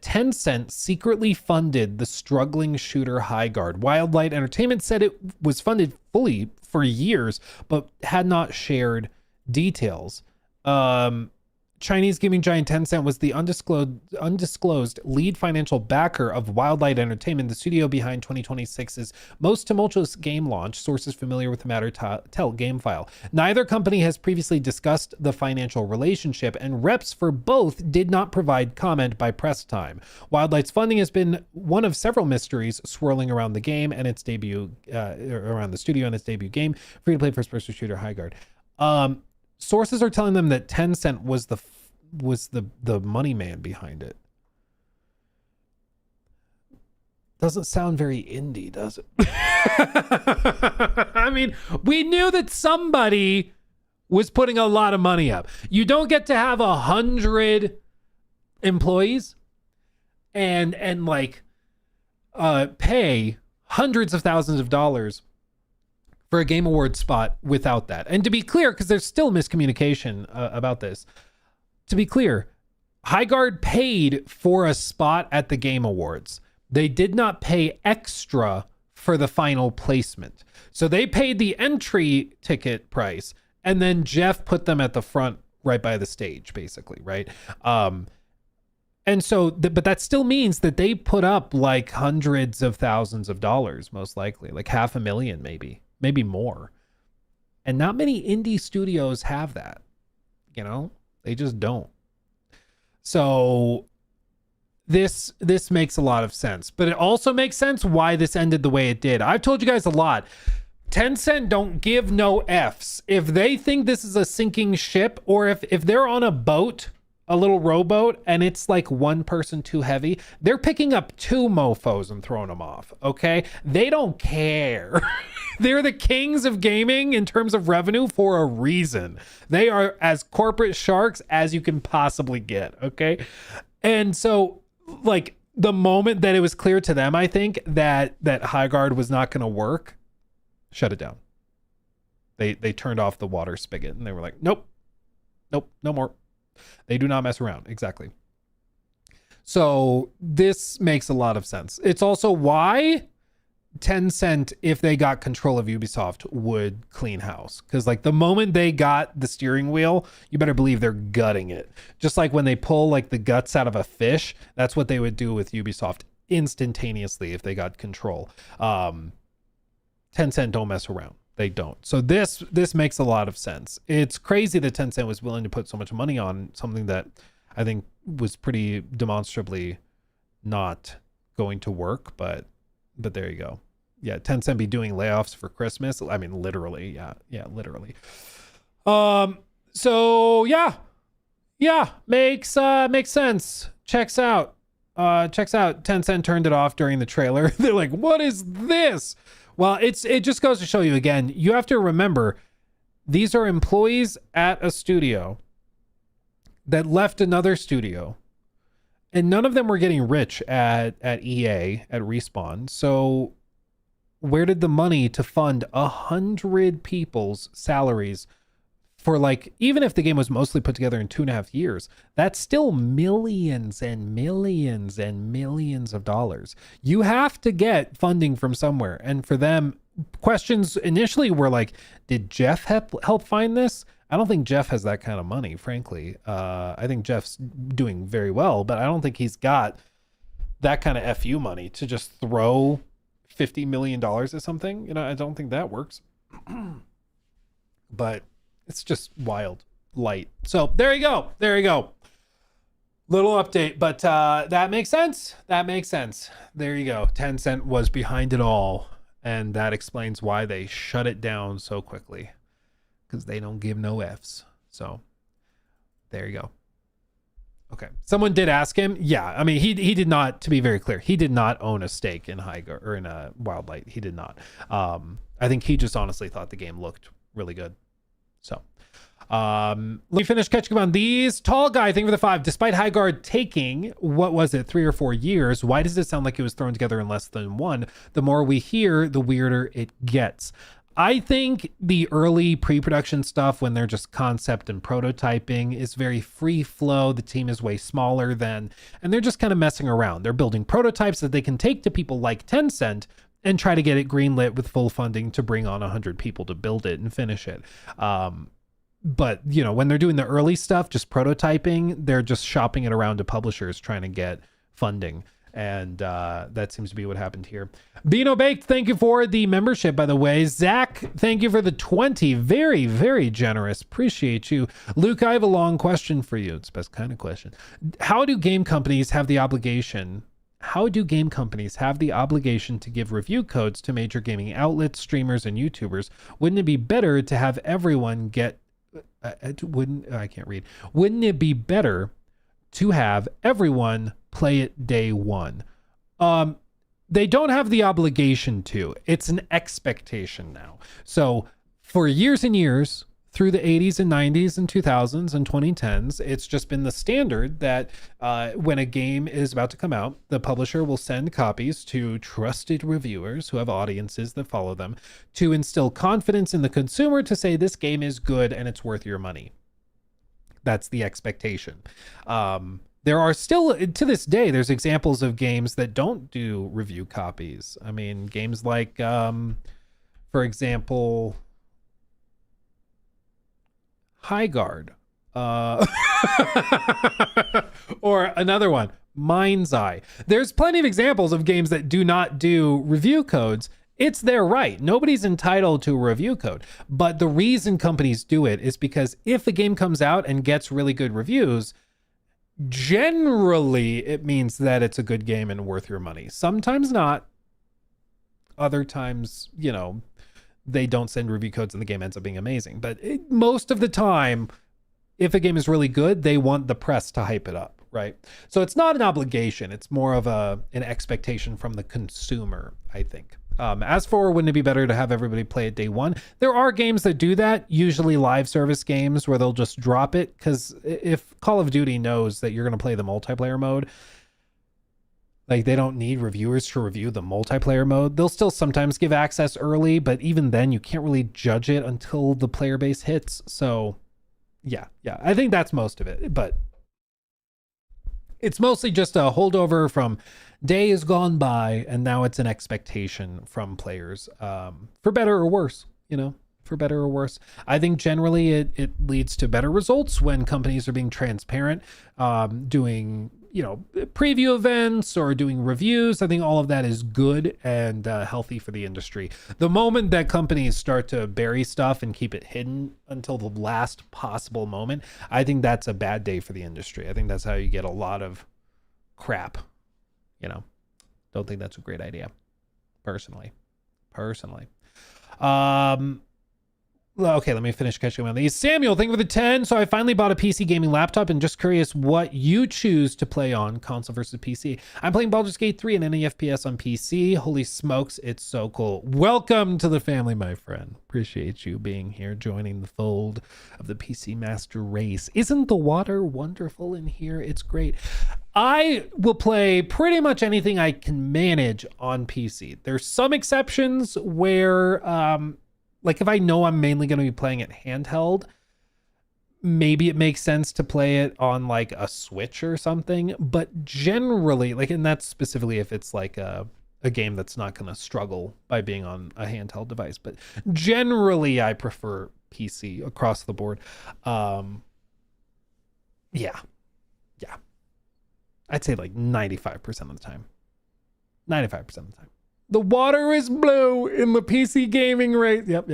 Tencent secretly funded the struggling shooter Highguard. Wildlight Entertainment said it was funded fully for years, but had not shared details. Chinese gaming giant Tencent was the undisclosed lead financial backer of Wildlight Entertainment, the studio behind 2026's most tumultuous game launch. Sources familiar with the matter tell GameFile. Neither company has previously discussed the financial relationship, and reps for both did not provide comment by press time. Wildlight's funding has been one of several mysteries swirling around the game and its debut, around the studio and its debut game, free-to-play first-person shooter Highguard. sources are telling them that Tencent was the money man behind it. Doesn't sound very indie, does it? I mean, we knew that somebody was putting a lot of money up. You don't get to have 100 employees and like pay hundreds of thousands of dollars for a Game Awards spot without that. And to be clear, because there's still miscommunication about this, to be clear, Highguard paid for a spot at the Game Awards. They did not pay extra for the final placement. So they paid the entry ticket price, and then Jeff put them at the front right by the stage, basically, right? And so, but that still means that they put up like hundreds of thousands of dollars, most likely, like $500,000, maybe more. And not many indie studios have that, you know? They just don't. So this makes a lot of sense, but it also makes sense why this ended the way it did. I've told you guys a lot. Tencent don't give no Fs. If they think this is a sinking ship, or if they're on a boat, a little rowboat, and it's like one person too heavy, they're picking up 2 mofos and throwing them off, okay? They don't care. They're the kings of gaming in terms of revenue for a reason. They are as corporate sharks as you can possibly get, okay? And so, like, the moment that it was clear to them, I think, that Highguard was not going to work, shut it down. They turned off the water spigot, and they were like, nope, no more. They do not mess around. Exactly. So this makes a lot of sense. It's also why Tencent, if they got control of Ubisoft, would clean house. Because like the moment they got the steering wheel, you better believe they're gutting it. Just like when they pull like the guts out of a fish, that's what they would do with Ubisoft instantaneously if they got control. Tencent don't mess around. They don't. So this makes a lot of sense. It's crazy that Tencent was willing to put so much money on something that I think was pretty demonstrably not going to work, but there you go. Yeah, Tencent be doing layoffs for Christmas. I mean, literally. Yeah, literally. So yeah, makes sense. Checks out. Tencent turned it off during the trailer. They're like, what is this? Well, it just goes to show you again, you have to remember, these are employees at a studio that left another studio, and none of them were getting rich at EA, at Respawn. So where did the money to fund 100 people's salaries for, like, even if the game was mostly put together in 2.5 years, that's still millions and millions and millions of dollars. You have to get funding from somewhere. And for them, questions initially were like, did Jeff help find this? I don't think Jeff has that kind of money, frankly. I think Jeff's doing very well, but I don't think he's got that kind of FU money to just throw $50 million at something. You know, I don't think that works. But it's just wild light. So there you go. Little update, but that makes sense. There you go. Tencent was behind it all, and that explains why they shut it down so quickly, because they don't give no Fs. So there you go. Okay. Someone did ask him. Yeah. I mean, he did not, to be very clear, he did not own a stake in Highguard or in a Wildlight. He did not. I think he just honestly thought the game looked really good. So let me finish catching up on these. Tall guy, thank you for the 5. Despite Highguard taking, what was it, 3 or 4 years, why does it sound like it was thrown together in less than 1? The more we hear, the weirder it gets. I think the early pre-production stuff, when they're just concept and prototyping, is very free flow. The team is way smaller and they're just kind of messing around. They're building prototypes that they can take to people like Tencent and try to get it greenlit with full funding to bring on 100 people to build it and finish it. But, you know, when they're doing the early stuff, just prototyping, they're just shopping it around to publishers trying to get funding. And that seems to be what happened here. Beano Baked, thank you for the membership, by the way. Zach, thank you for the 20. Very, very generous. Appreciate you. Luke, I have a long question for you. It's the best kind of question. How do game companies have the obligation to give review codes to major gaming outlets, streamers, and YouTubers? Wouldn't it be better to have everyone get I can't read. Wouldn't it be better to have everyone play it day one? They don't have the obligation to. It's an expectation now. So for years and years, through the 80s and 90s and 2000s and 2010s, it's just been the standard that when a game is about to come out, the publisher will send copies to trusted reviewers who have audiences that follow them to instill confidence in the consumer to say this game is good and it's worth your money. That's the expectation. There are still, to this day, there's examples of games that don't do review copies. I mean, games like, for example, High Guard, or another one, Mind's Eye. There's plenty of examples of games that do not do review codes. It's their right. Nobody's entitled to a review code. But the reason companies do it is because if a game comes out and gets really good reviews, generally it means that it's a good game and worth your money. Sometimes not. Other times, you know, they don't send review codes and the game ends up being amazing. But most of the time, if a game is really good, they want the press to hype it up, right? So it's not an obligation. It's more of an expectation from the consumer, I think. As for wouldn't it be better to have everybody play it day one? There are games that do that, usually live service games where they'll just drop it, because if Call of Duty knows that you're going to play the multiplayer mode, like they don't need reviewers to review the multiplayer mode. They'll still sometimes give access early, but even then you can't really judge it until the player base hits. So yeah, I think that's most of it, but it's mostly just a holdover from days gone by, and now it's an expectation from players, for better or worse, you know, for better or worse. I think generally it leads to better results when companies are being transparent, doing, you know, preview events or doing reviews. I think all of that is good and healthy for the industry. The moment that companies start to bury stuff and keep it hidden until the last possible moment, I think that's a bad day for the industry. I think that's how you get a lot of crap, you know. Don't think that's a great idea, personally. Okay, let me finish catching up on these. Samuel, thank you for the 10. So I finally bought a PC gaming laptop and just curious what you choose to play on, console versus PC. I'm playing Baldur's Gate 3 and any FPS on PC. Holy smokes, it's so cool. Welcome to the family, my friend. Appreciate you being here, joining the fold of the PC Master Race. Isn't the water wonderful in here? It's great. I will play pretty much anything I can manage on PC. There's some exceptions where, like if I know I'm mainly going to be playing it handheld, maybe it makes sense to play it on like a Switch or something. But generally, like, and that's specifically if it's like a game that's not going to struggle by being on a handheld device. But generally, I prefer PC across the board. Yeah. I'd say like 95% of the time. 95% of the time. The water is blue in the PC gaming race. Yep.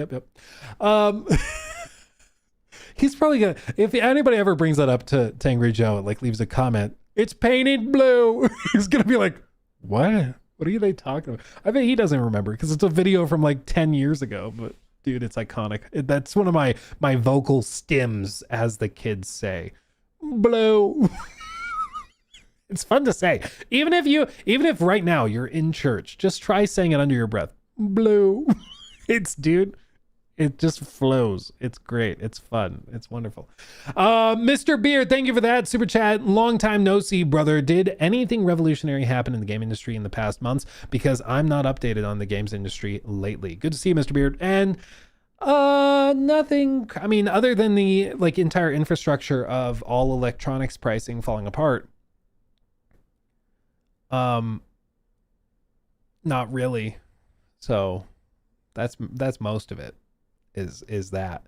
He's probably gonna, if anybody ever brings that up to Angry Joe and like leaves a comment, it's painted blue. He's gonna be like, what? What are they talking about? I bet he doesn't remember because it's a video from like 10 years ago, but dude, it's iconic. That's one of my vocal stims, as the kids say. Blue. It's fun to say. Even if right now you're in church, just try saying it under your breath. Blue. It just flows. It's great. It's fun. It's wonderful. Mr. Beard, thank you for that super chat. Long time no see, brother. Did anything revolutionary happen in the game industry in the past months? Because I'm not updated on the games industry lately. Good to see you, Mr. Beard. And nothing. I mean, other than the like entire infrastructure of all electronics pricing falling apart. Not really. So that's most of it is that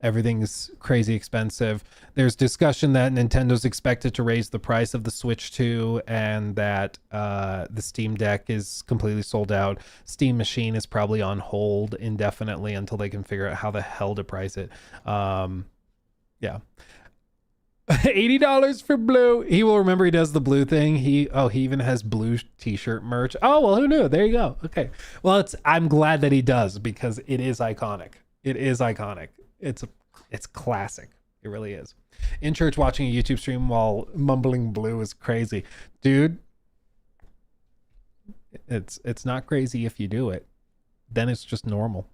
everything's crazy expensive. There's discussion that Nintendo's expected to raise the price of the Switch 2 and that the Steam Deck is completely sold out. Steam Machine is probably on hold indefinitely until they can figure out how the hell to price it. Yeah. $80 for blue. He will remember he does the blue thing. He even has blue t-shirt merch. Oh, well, who knew? There you go. Okay. Well, I'm glad that he does because it is iconic. It is iconic. It's It's classic. It really is. In church watching a YouTube stream while mumbling blue is crazy. Dude, it's not crazy if you do it. Then it's just normal.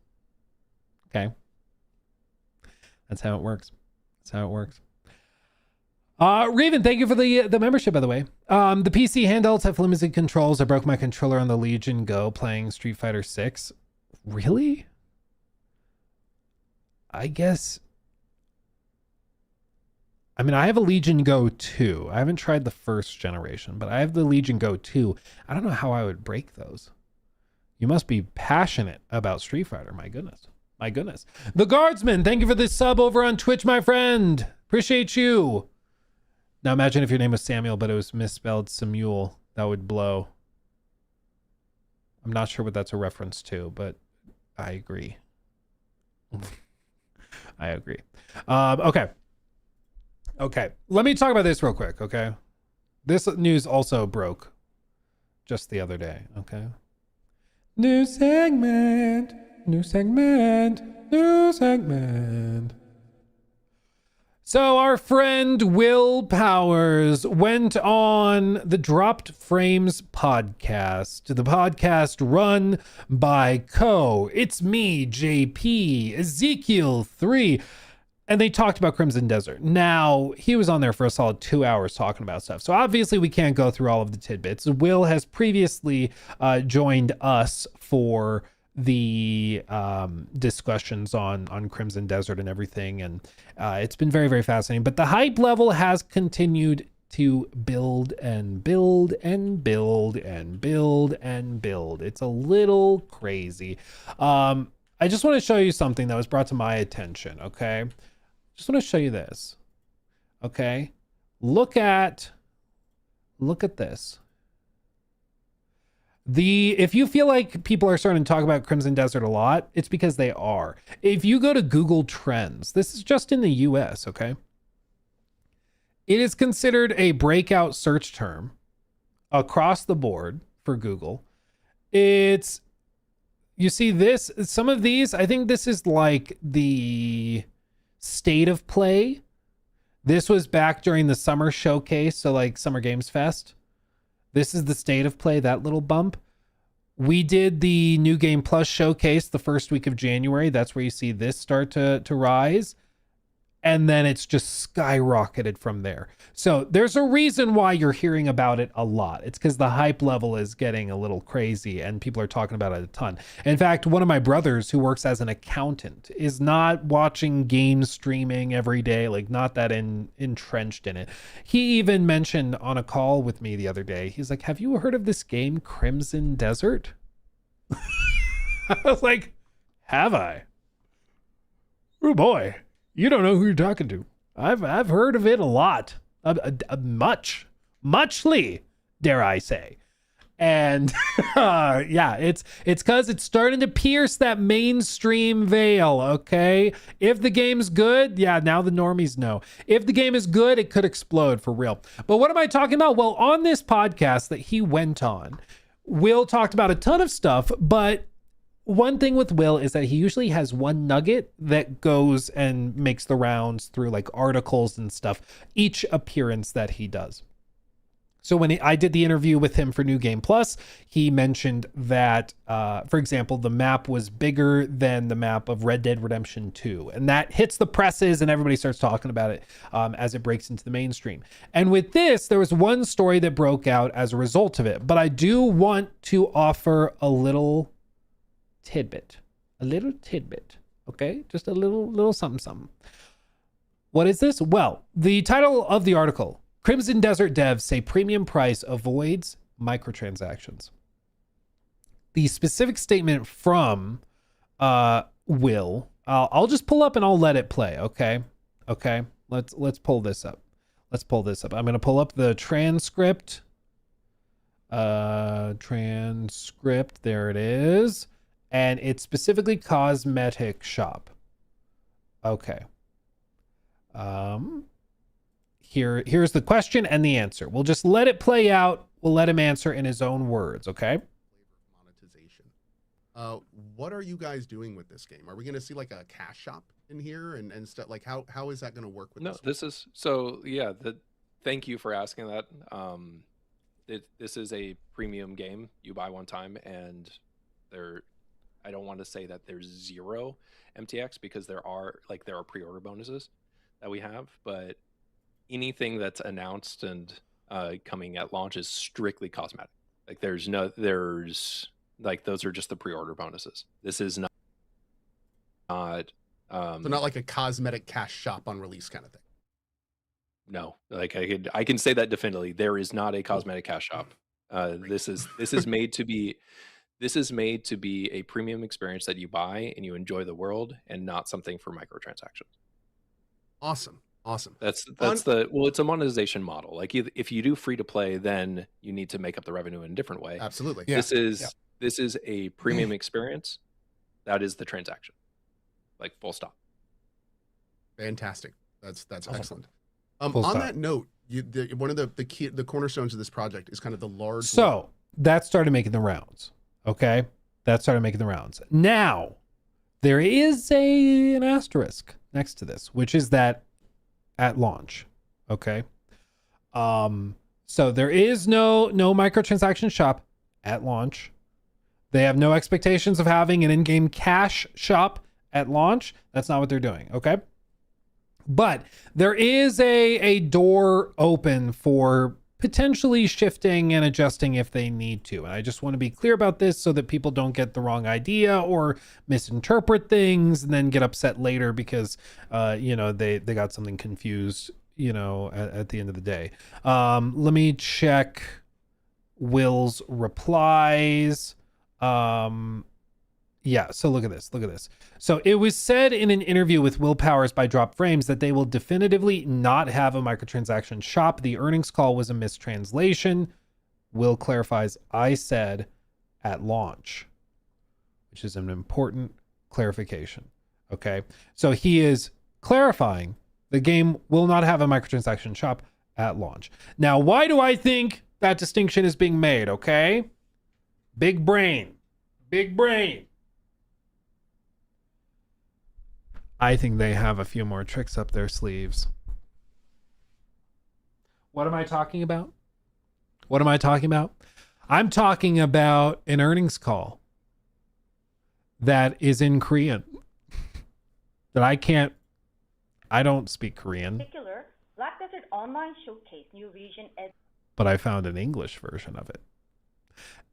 Okay? That's how it works. That's how it works. Raven, thank you for the membership, by the way. The PC handhelds have flimsy controls. I broke my controller on the Legion Go playing Street Fighter 6. Really? I guess... I mean, I have a Legion Go 2. I haven't tried the first generation, but I have the Legion Go 2. I don't know how I would break those. You must be passionate about Street Fighter. My goodness. My goodness. The Guardsman, thank you for this sub over on Twitch, my friend. Appreciate you. Now imagine if your name was Samuel, but it was misspelled Samuel. That would blow. I'm not sure what that's a reference to, but I agree. I agree. Okay. Okay. Let me talk about this real quick, okay? This news also broke just the other day, okay? New segment. New segment. New segment. So our friend Will Powers went on the Dropped Frames podcast, the podcast run by It's Me, JP, Ezekiel 3, and they talked about Crimson Desert. Now, he was on there for a solid 2 hours talking about stuff. So obviously we can't go through all of the tidbits. Will has previously joined us for the discussions on Crimson Desert and everything, and it's been very, very fascinating. But the hype level has continued to build and build and build and build and build. It's a little crazy. I just want to show you something that was brought to my attention, okay? Just want to show you this, okay? Look at this. If you feel like people are starting to talk about Crimson Desert a lot, it's because they are. If you go to Google Trends, this is just in the US, okay? It is considered a breakout search term across the board for Google. You see this, some of these, I think this is like the state of play. This was back during the summer showcase, so like Summer Games Fest. This is the state of play, that little bump. We did the New Game Plus showcase the first week of January. That's where you see this start to rise. And then it's just skyrocketed from there. So there's a reason why you're hearing about it a lot. It's because the hype level is getting a little crazy and people are talking about it a ton. In fact, one of my brothers who works as an accountant is not watching game streaming every day, like not that entrenched in it. He even mentioned on a call with me the other day, he's like, have you heard of this game Crimson Desert? I was like, have I? Oh boy. You don't know who you're talking to. I've heard of it a lot, muchly, dare I say. And yeah, it's because it's starting to pierce that mainstream veil. Okay, if the game's good, yeah, now the normies know. If the game is good, it could explode for real. But what am I talking about? Well, on this podcast that he went on, Will talked about a ton of stuff, but one thing with Will is that he usually has one nugget that goes and makes the rounds through like articles and stuff, each appearance that he does. So when I did the interview with him for New Game Plus, he mentioned that, for example, the map was bigger than the map of Red Dead Redemption 2. And that hits the presses and everybody starts talking about it as it breaks into the mainstream. And with this, there was one story that broke out as a result of it. But I do want to offer a little tidbit, okay? Just a little something. What is this? Well, the title of the article, Crimson Desert devs say premium price avoids microtransactions. The specific statement from Will, I'll just pull up and I'll let it play, okay? Okay, let's pull this up. I'm gonna pull up the transcript. There it is. And it's specifically cosmetic shop. Okay. Here's the question and the answer. We'll just let it play out. We'll let him answer in his own words, okay? Monetization. What are you guys doing with this game? Are we going to see like a cash shop in here and stuff? Like how is that going to work with No, this? this is so yeah. Thank you for asking that. This is a premium game. You buy one time, and I don't want to say that there's zero MTX because there are pre-order bonuses that we have, but anything that's announced and coming at launch is strictly cosmetic. Like there's like those are just the pre-order bonuses. This is not so not like a cosmetic cash shop on release kind of thing. No, like I can say that definitively. There is not a cosmetic cash shop. This is made to be a premium experience that you buy and you enjoy the world, and not something for microtransactions. Awesome. It's a monetization model. Like if you do free to play, then you need to make up the revenue in a different way. Absolutely. This is a premium experience. That is the transaction. Like full stop. Fantastic. That's Awesome. excellent. Full On stop. that note, one of the cornerstones of this project is kind of the large. So that started making the rounds. Okay, that started making the rounds. Now there is an asterisk next to this, which is that at launch. Okay. So there is no microtransaction shop at launch. They have no expectations of having an in-game cash shop at launch. That's not what they're doing. Okay. But there is a door open for potentially shifting and adjusting if they need to. And I just want to be clear about this so that people don't get the wrong idea or misinterpret things and then get upset later because, they got something confused, at the end of the day. Let me check Will's replies. Yeah, so look at this. So it was said in an interview with Will Powers by Drop Frames that they will definitively not have a microtransaction shop. The earnings call was a mistranslation. Will clarifies, I said at launch, which is an important clarification. Okay, so he is clarifying the game will not have a microtransaction shop at launch. Now, why do I think that distinction is being made? Okay, big brain. I think they have a few more tricks up their sleeves. What am I talking about? I'm talking about an earnings call that is in Korean. I don't speak Korean. Black Desert Online showcase new region as But I found an English version of it.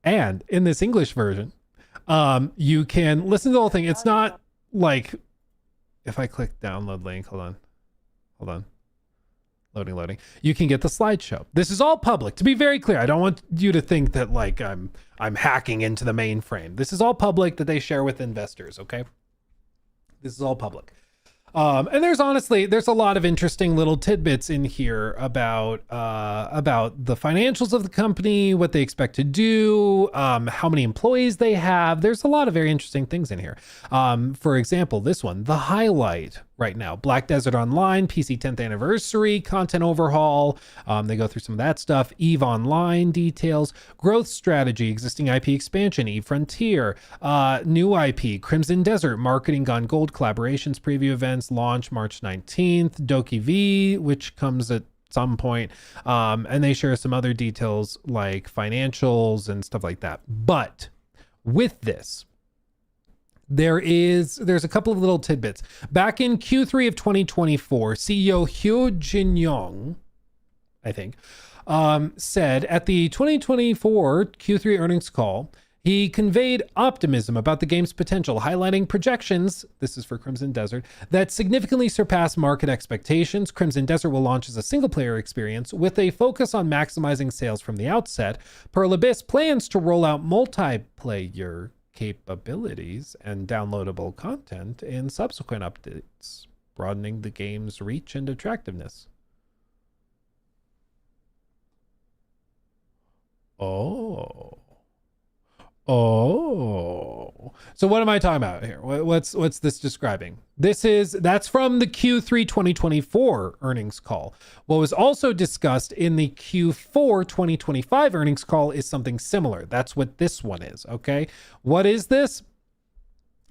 And in this English version, you can listen to the whole thing. It's not like if I click download link, hold on. Loading. You can get the slideshow. This is all public. To be very clear, I don't want you to think that like I'm hacking into the mainframe. This is all public that they share with investors, okay? This is all public. And there's a lot of interesting little tidbits in here about the financials of the company, what they expect to do, how many employees they have. There's a lot of very interesting things in here. For example, this one, the highlight right now, Black Desert Online, PC 10th anniversary, content overhaul. They go through some of that stuff. EVE Online details, growth strategy, existing IP expansion, EVE Frontier, new IP, Crimson Desert, marketing gone gold, collaborations, preview events, launch March 19th, Doki V, which comes at some point. And they share some other details like financials and stuff like that. But with this, there's a couple of little tidbits. Back in Q3 of 2024, CEO Hyo Jin-young, I think, said at the 2024 Q3 earnings call, he conveyed optimism about the game's potential, highlighting projections, this is for Crimson Desert, that significantly surpass market expectations. Crimson Desert will launch as a single-player experience with a focus on maximizing sales from the outset. Pearl Abyss plans to roll out multiplayer capabilities and downloadable content in subsequent updates, broadening the game's reach and attractiveness. So what am I talking about here? What's this describing? That's from the Q3 2024 earnings call. What was also discussed in the Q4 2025 earnings call is something similar. That's what this one is, okay? What is this?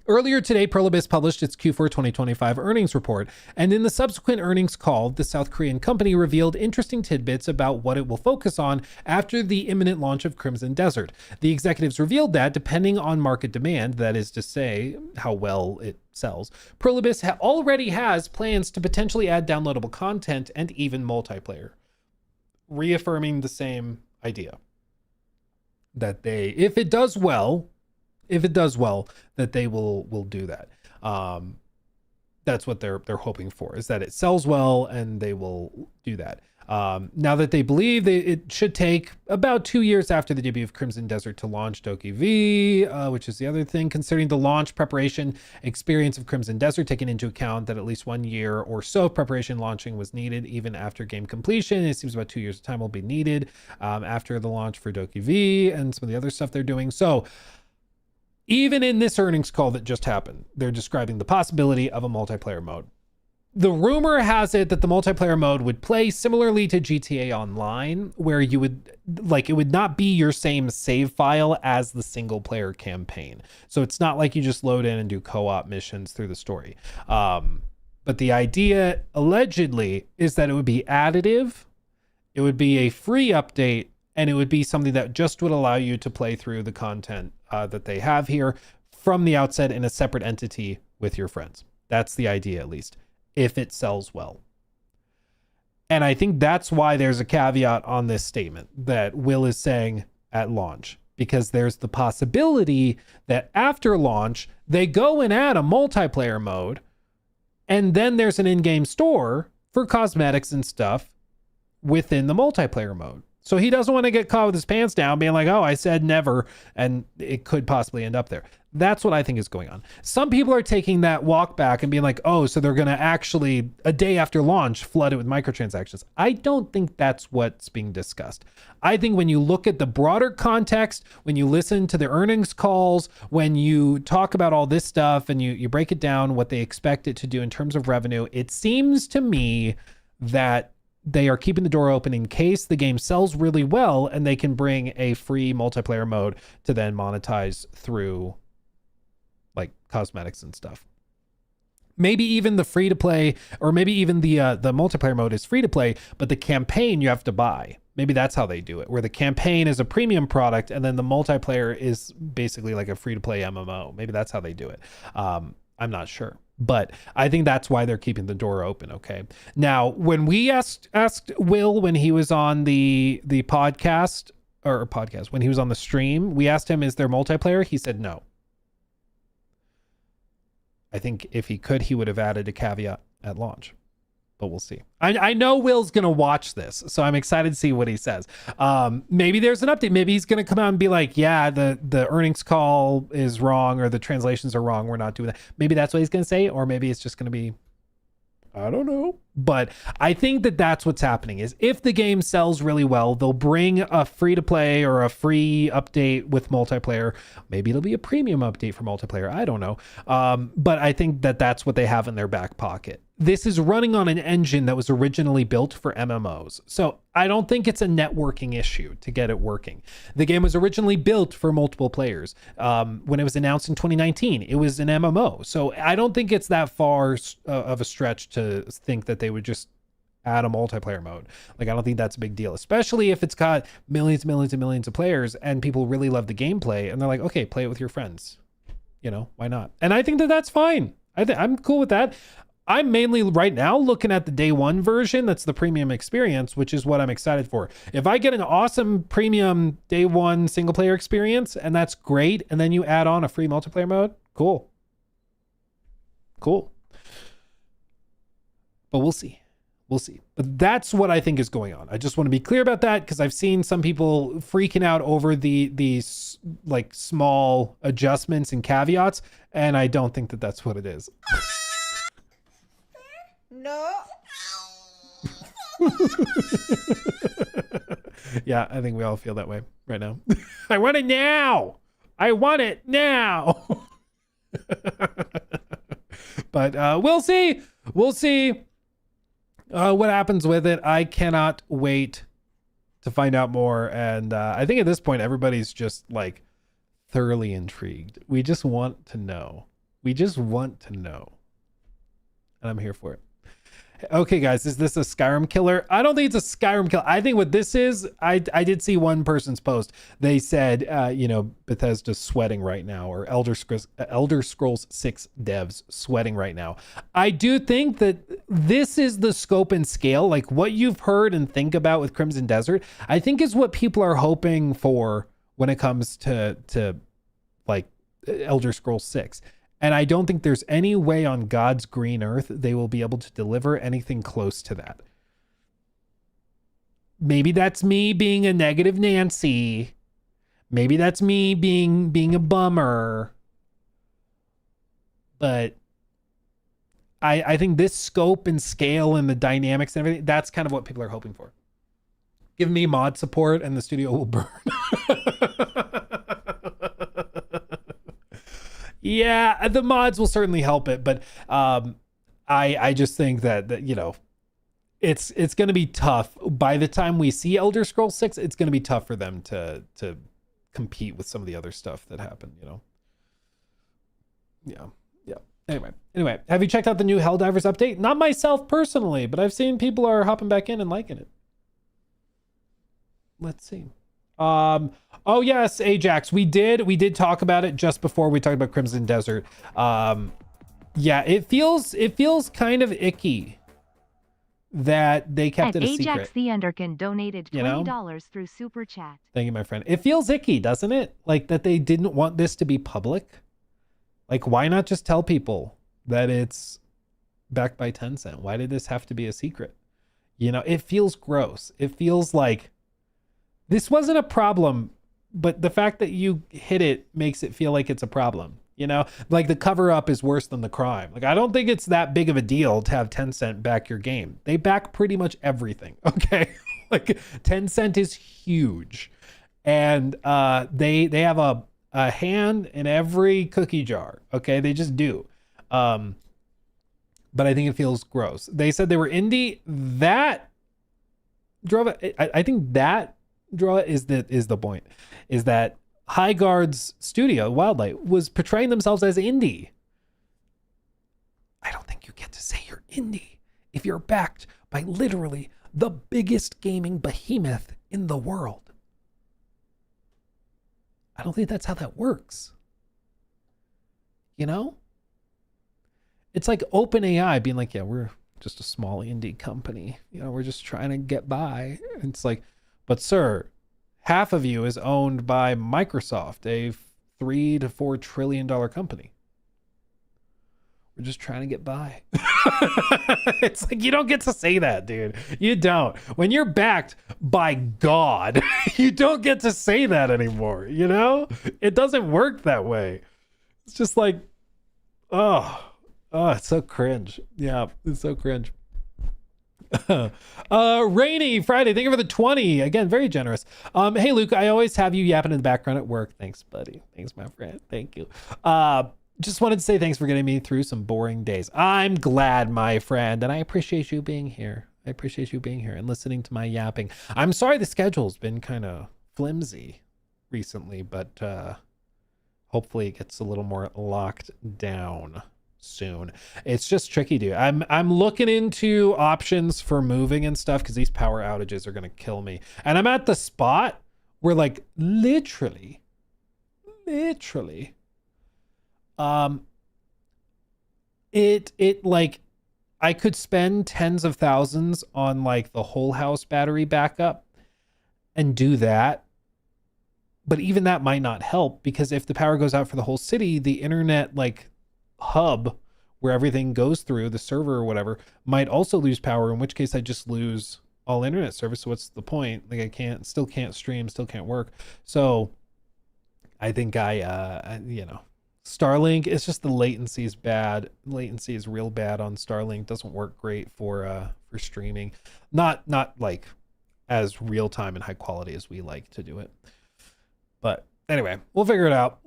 Earlier today, Prolibis published its Q4 2025 earnings report, and in the subsequent earnings call, the South Korean company revealed interesting tidbits about what it will focus on after the imminent launch of Crimson Desert. The executives revealed that, depending on market demand, that is to say, how well it sells, Prolibis already has plans to potentially add downloadable content and even multiplayer, reaffirming the same idea that they, if it does well, that they will do that. That's what they're hoping for, is that it sells well and they will do that. Now that they believe it should take about 2 years after the debut of Crimson Desert to launch Doki V, which is the other thing, considering the launch preparation experience of Crimson Desert, taking into account that at least 1 year or so of preparation launching was needed even after game completion. It seems about 2 years of time will be needed after the launch for Doki V and some of the other stuff they're doing. So even in this earnings call that just happened, they're describing the possibility of a multiplayer mode. The rumor has it that the multiplayer mode would play similarly to GTA Online, where you would, like, it would not be your same save file as the single player campaign. So it's not like you just load in and do co-op missions through the story. But the idea allegedly is that it would be additive, it would be a free update, and it would be something that just would allow you to play through the content that they have here from the outset in a separate entity with your friends. That's the idea, at least, if it sells well. And I think that's why there's a caveat on this statement that Will is saying at launch, because there's the possibility that after launch, they go and add a multiplayer mode, and then there's an in-game store for cosmetics and stuff within the multiplayer mode. So he doesn't want to get caught with his pants down being like, oh, I said never, and it could possibly end up there. That's what I think is going on. Some people are taking that walk back and being like, oh, so they're going to actually, a day after launch, flood it with microtransactions. I don't think that's what's being discussed. I think when you look at the broader context, when you listen to the earnings calls, when you talk about all this stuff and you break it down, what they expect it to do in terms of revenue, it seems to me that they are keeping the door open in case the game sells really well and they can bring a free multiplayer mode to then monetize through like cosmetics and stuff. Maybe even the free to play, or maybe even the multiplayer mode is free to play, but the campaign you have to buy. Maybe that's how they do it, where the campaign is a premium product and then the multiplayer is basically like a free to play MMO. Maybe that's how they do it. I'm not sure. But I think that's why they're keeping the door open. Okay. Now, when we asked Will when he was on the podcast, when he was on the stream, we asked him, is there multiplayer? He said no. I think if he could, he would have added a caveat at launch. But we'll see. I know Will's going to watch this, so I'm excited to see what he says. Maybe there's an update. Maybe he's going to come out and be like, yeah, the earnings call is wrong or the translations are wrong. We're not doing that. Maybe that's what he's going to say, or maybe it's just going to be, I don't know. But I think that that's what's happening is if the game sells really well, they'll bring a free to play or a free update with multiplayer. Maybe it'll be a premium update for multiplayer. I don't know. But I think that that's what they have in their back pocket. This is running on an engine that was originally built for MMOs. So I don't think it's a networking issue to get it working. The game was originally built for multiple players. When it was announced in 2019, it was an MMO. So I don't think it's that far of a stretch to think that they would just add a multiplayer mode. Like, I don't think that's a big deal, especially if it's got millions and millions and millions of players and people really love the gameplay and they're like, okay, play it with your friends. You know, why not? And I think that that's fine. I'm cool with that. I'm mainly right now looking at the day one version. That's the premium experience, which is what I'm excited for. If I get an awesome premium day one single player experience and that's great, and then you add on a free multiplayer mode, cool. But we'll see. But that's what I think is going on. I just want to be clear about that because I've seen some people freaking out over these like small adjustments and caveats, and I don't think that that's what it is. No. Yeah, I think we all feel that way right now. I want it now. But we'll see. What happens with it. I cannot wait to find out more. And I think at this point, everybody's just like thoroughly intrigued. We just want to know. We just want to know. And I'm here for it. Okay, guys, is this a Skyrim killer? I don't think it's a Skyrim killer. I think what this is, I did see one person's post. They said, Bethesda's sweating right now, or Elder Scrolls 6 devs sweating right now. I do think that this is the scope and scale, like what you've heard and think about with Crimson Desert, I think is what people are hoping for when it comes to like Elder Scrolls 6. And I don't think there's any way on God's green earth they will be able to deliver anything close to that. Maybe that's me being a negative Nancy. Maybe that's me being a bummer. But I think this scope and scale and the dynamics and everything, that's kind of what people are hoping for. Give me mod support and the studio will burn. Yeah, the mods will certainly help it, but I just think that it's going to be tough. By the time we see Elder Scrolls 6, it's going to be tough for them to compete with some of the other stuff that happened, Yeah. Anyway, have you checked out the new Helldivers update? Not myself personally, but I've seen people are hopping back in and liking it. Let's see. Oh yes, Ajax. We did talk about it just before we talked about Crimson Desert. Yeah, it feels kind of icky that they kept it a secret. Ajax the Underkin donated $20 through Super Chat. Thank you, my friend. It feels icky, doesn't it? Like that they didn't want this to be public. Like, why not just tell people that it's backed by Tencent? Why did this have to be a secret? It feels gross. It feels like this wasn't a problem, but the fact that you hit it makes it feel like it's a problem. Like the cover up is worse than the crime. Like, I don't think it's that big of a deal to have Tencent back your game. They back pretty much everything. Okay. Like Tencent is huge and they have a hand in every cookie jar. Okay. They just do. But I think it feels gross. They said they were indie. That drove it. I think that draw is the point, is that Highguard's studio, Wildlight, was portraying themselves as indie. I don't think you get to say you're indie if you're backed by literally the biggest gaming behemoth in the world. I don't think that's how that works. It's like OpenAI being like, yeah, we're just a small indie company. We're just trying to get by. And it's like, but sir, half of you is owned by Microsoft, a $3 to $4 trillion company. We're just trying to get by. It's like, you don't get to say that, dude. You don't. When you're backed by God, you don't get to say that anymore. It doesn't work that way. It's just like, oh, it's so cringe. Yeah, it's so cringe. Rainy Friday, thank you for the 20 again, very generous. Hey Luke, I always have you yapping in the background at work. Thanks buddy. Thanks my friend. Thank you. Just wanted to say thanks for getting me through some boring days. I'm glad, my friend, and I appreciate you being here. And listening to my yapping. I'm sorry the schedule's been kind of flimsy recently, but hopefully it gets a little more locked down soon. It's just tricky, dude. I'm looking into options for moving and stuff because these power outages are gonna kill me. And I'm at the spot where like literally it like I could spend tens of thousands on like the whole house battery backup and do that. But even that might not help, because if the power goes out for the whole city, the internet like hub where everything goes through, the server or whatever, might also lose power, in which case I just lose all internet service. So what's the point? Like I still can't stream, still can't work. So I think Starlink, it's just the latency is bad. Latency is real bad on Starlink. Doesn't work great for streaming. Not like as real time and high quality as we like to do it. But anyway, we'll figure it out.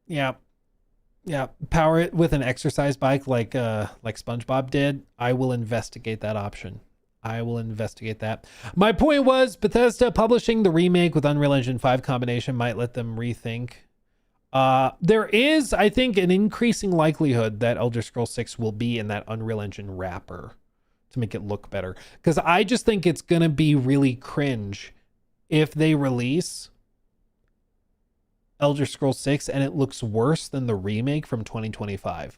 Yeah. Power it with an exercise bike like SpongeBob did. I will investigate that option. My point was Bethesda publishing the remake with Unreal Engine 5 combination might let them rethink There is, I think, an increasing likelihood that Elder Scrolls 6 will be in that Unreal Engine wrapper to make it look better. Because I just think it's going to be really cringe if they release Elder Scrolls 6 and it looks worse than the remake from 2025.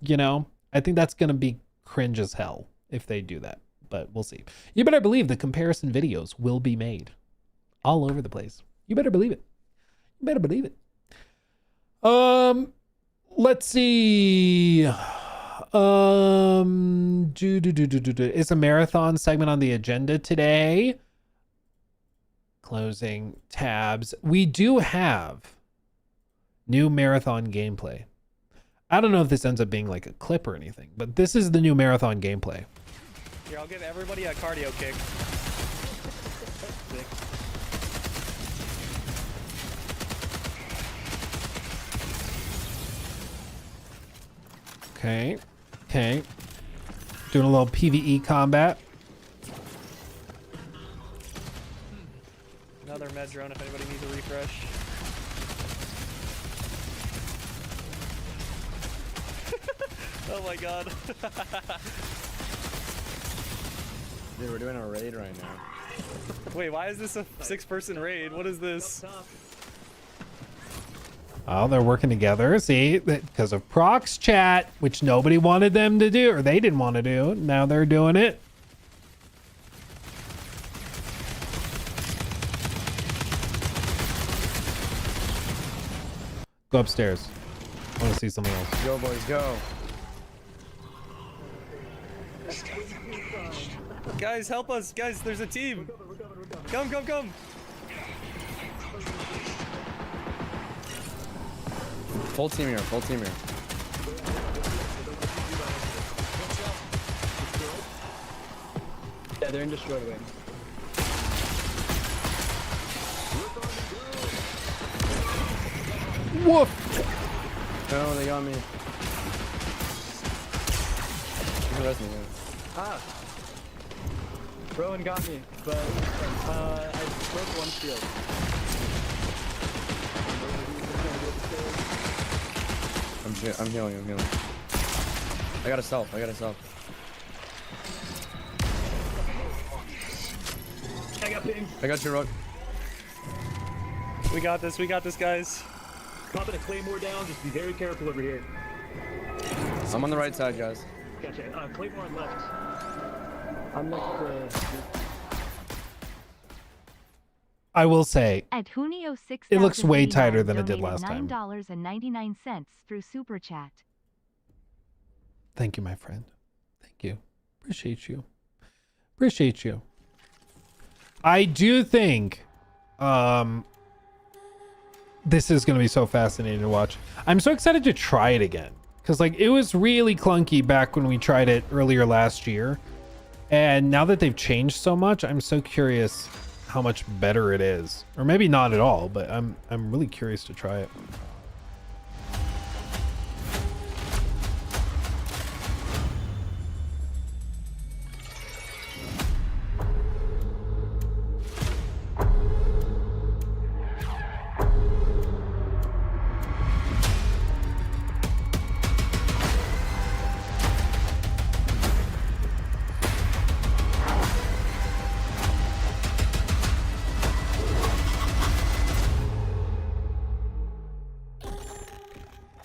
You know, I think that's going to be cringe as hell if they do that, but we'll see. You better believe the comparison videos will be made all over the place. You better believe it. You better believe it. Let's see. Is a marathon segment on the agenda today? Closing tabs. We do have new marathon gameplay. I don't know if this ends up being like a clip or anything, but this is the new marathon gameplay. Here, I'll give everybody a cardio kick. Okay. Okay. Doing a little PvE combat. Another med drone if anybody needs a refresh. Oh my god. Dude, we're doing a raid right now. Wait, why is this a 6-person raid? What is this? Oh, they're working together. See, because of Prox chat, which nobody wanted them to do, or they didn't want to do. Now they're doing it. Go upstairs. I want to see something else. Go, boys, go. Guys, help us. Guys, there's a team. Come, come, come. Full team here, full team here. Yeah, they're in destroyed away. Woof! No, they got me. Arrest me, man. Ah! Rowan got me, but I broke one shield. I'm healing, I'm healing. I got a self, I got a self. I got pinged. I got your road. We got this, guys. Popping a claymore down, just be very careful over here. I'm on the right side, guys. Gotcha. Claymore on left. I'm next to... I will say, At Junio 6, it looks way tighter than it did last time. $9.99 through Super Chat. Thank you, my friend. Thank you. Appreciate you. Appreciate you. I do think this is going to be so fascinating to watch. I'm so excited to try it again. Because like it was really clunky back when we tried it earlier last year. And now that they've changed so much, I'm so curious how much better it is. Or maybe not at all, but I'm really curious to try it.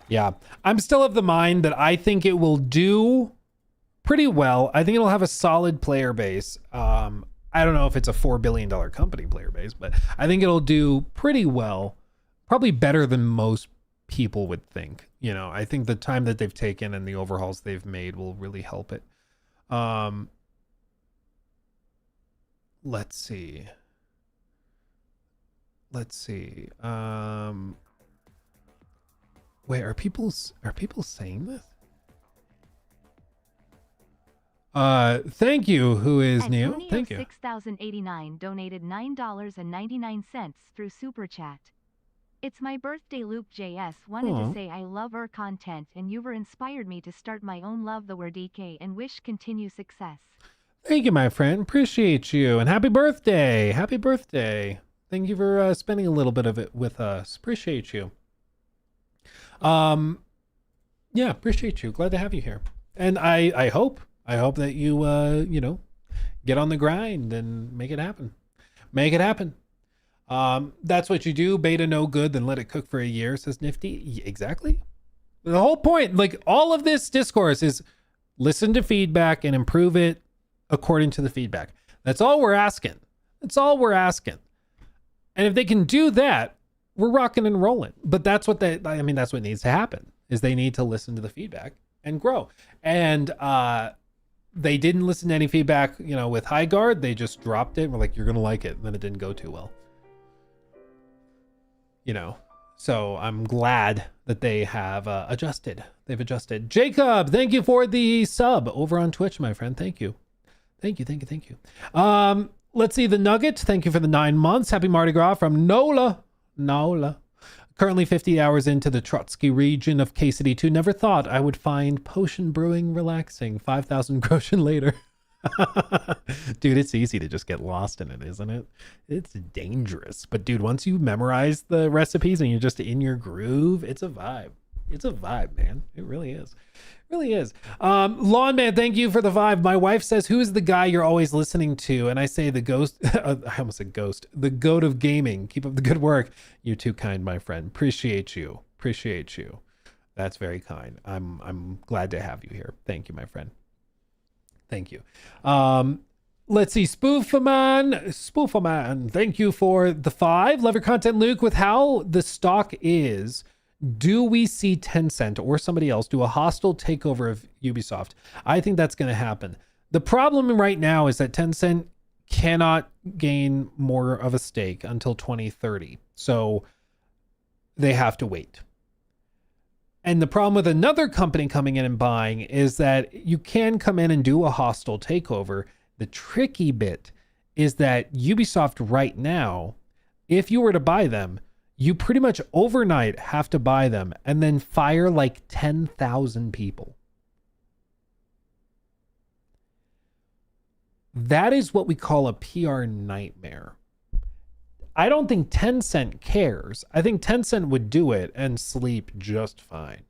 Yeah, I'm still of the mind that I think it will do pretty well. I think it'll have a solid player base. I don't know if it's a $4 billion company player base, but I think it'll do pretty well. Probably better than most people would think. You know, I think the time that they've taken and the overhauls they've made will really help it. Let's see. Wait, are people saying this? Thank you, who is new. Thank you. 6089 donated $9.99 through Super Chat. It's my birthday, Luke JS. Wanted Aw. to say I love our content and you've inspired me to start my own Love the Word DK and wish continue success. Thank you, my friend. Appreciate you. And happy birthday. Happy birthday. Thank you for spending a little bit of it with us. Appreciate you. Yeah, appreciate you. Glad to have you here. And I hope that you get on the grind and make it happen. Make it happen. That's what you do. Beta no good, then let it cook for a year, says Nifty. Exactly. The whole point, like all of this discourse is listen to feedback and improve it according to the feedback. That's all we're asking. That's all we're asking. And if they can do that, we're rocking and rolling. But that's what that's what needs to happen, is they need to listen to the feedback and grow. And they didn't listen to any feedback, with High Guard. They just dropped it. We're like, you're going to like it. And then it didn't go too well. So I'm glad that they have adjusted. They've adjusted. Jacob, thank you for the sub over on Twitch, my friend. Thank you. Thank you. Let's see. The Nugget, thank you for the 9 months. Happy Mardi Gras from Nola. Currently 50 hours into the Trotsky region of KCD 2. Never thought I would find potion brewing relaxing. 5,000 groschen later. Dude, it's easy to just get lost in it, isn't it? It's dangerous. But dude, once you memorize the recipes and you're just in your groove, it's a vibe. It's a vibe, man. It really is. Really is. Lawn Man, thank you for the vibe. My wife says, who is the guy you're always listening to? And I say the ghost. I almost said ghost. The goat of gaming. Keep up the good work. You're too kind, my friend. Appreciate you. That's very kind. I'm glad to have you here. Thank you, my friend. Thank you. Let's see. Spoofaman, thank you for the 5. Love your content, Luke. With how the stock is, do we see Tencent or somebody else do a hostile takeover of Ubisoft? I think that's going to happen. The problem right now is that Tencent cannot gain more of a stake until 2030. So they have to wait. And the problem with another company coming in and buying is that you can come in and do a hostile takeover. The tricky bit is that Ubisoft right now, if you were to buy them, you pretty much overnight have to buy them and then fire like 10,000 people. That is what we call a PR nightmare. I don't think Tencent cares. I think Tencent would do it and sleep just fine.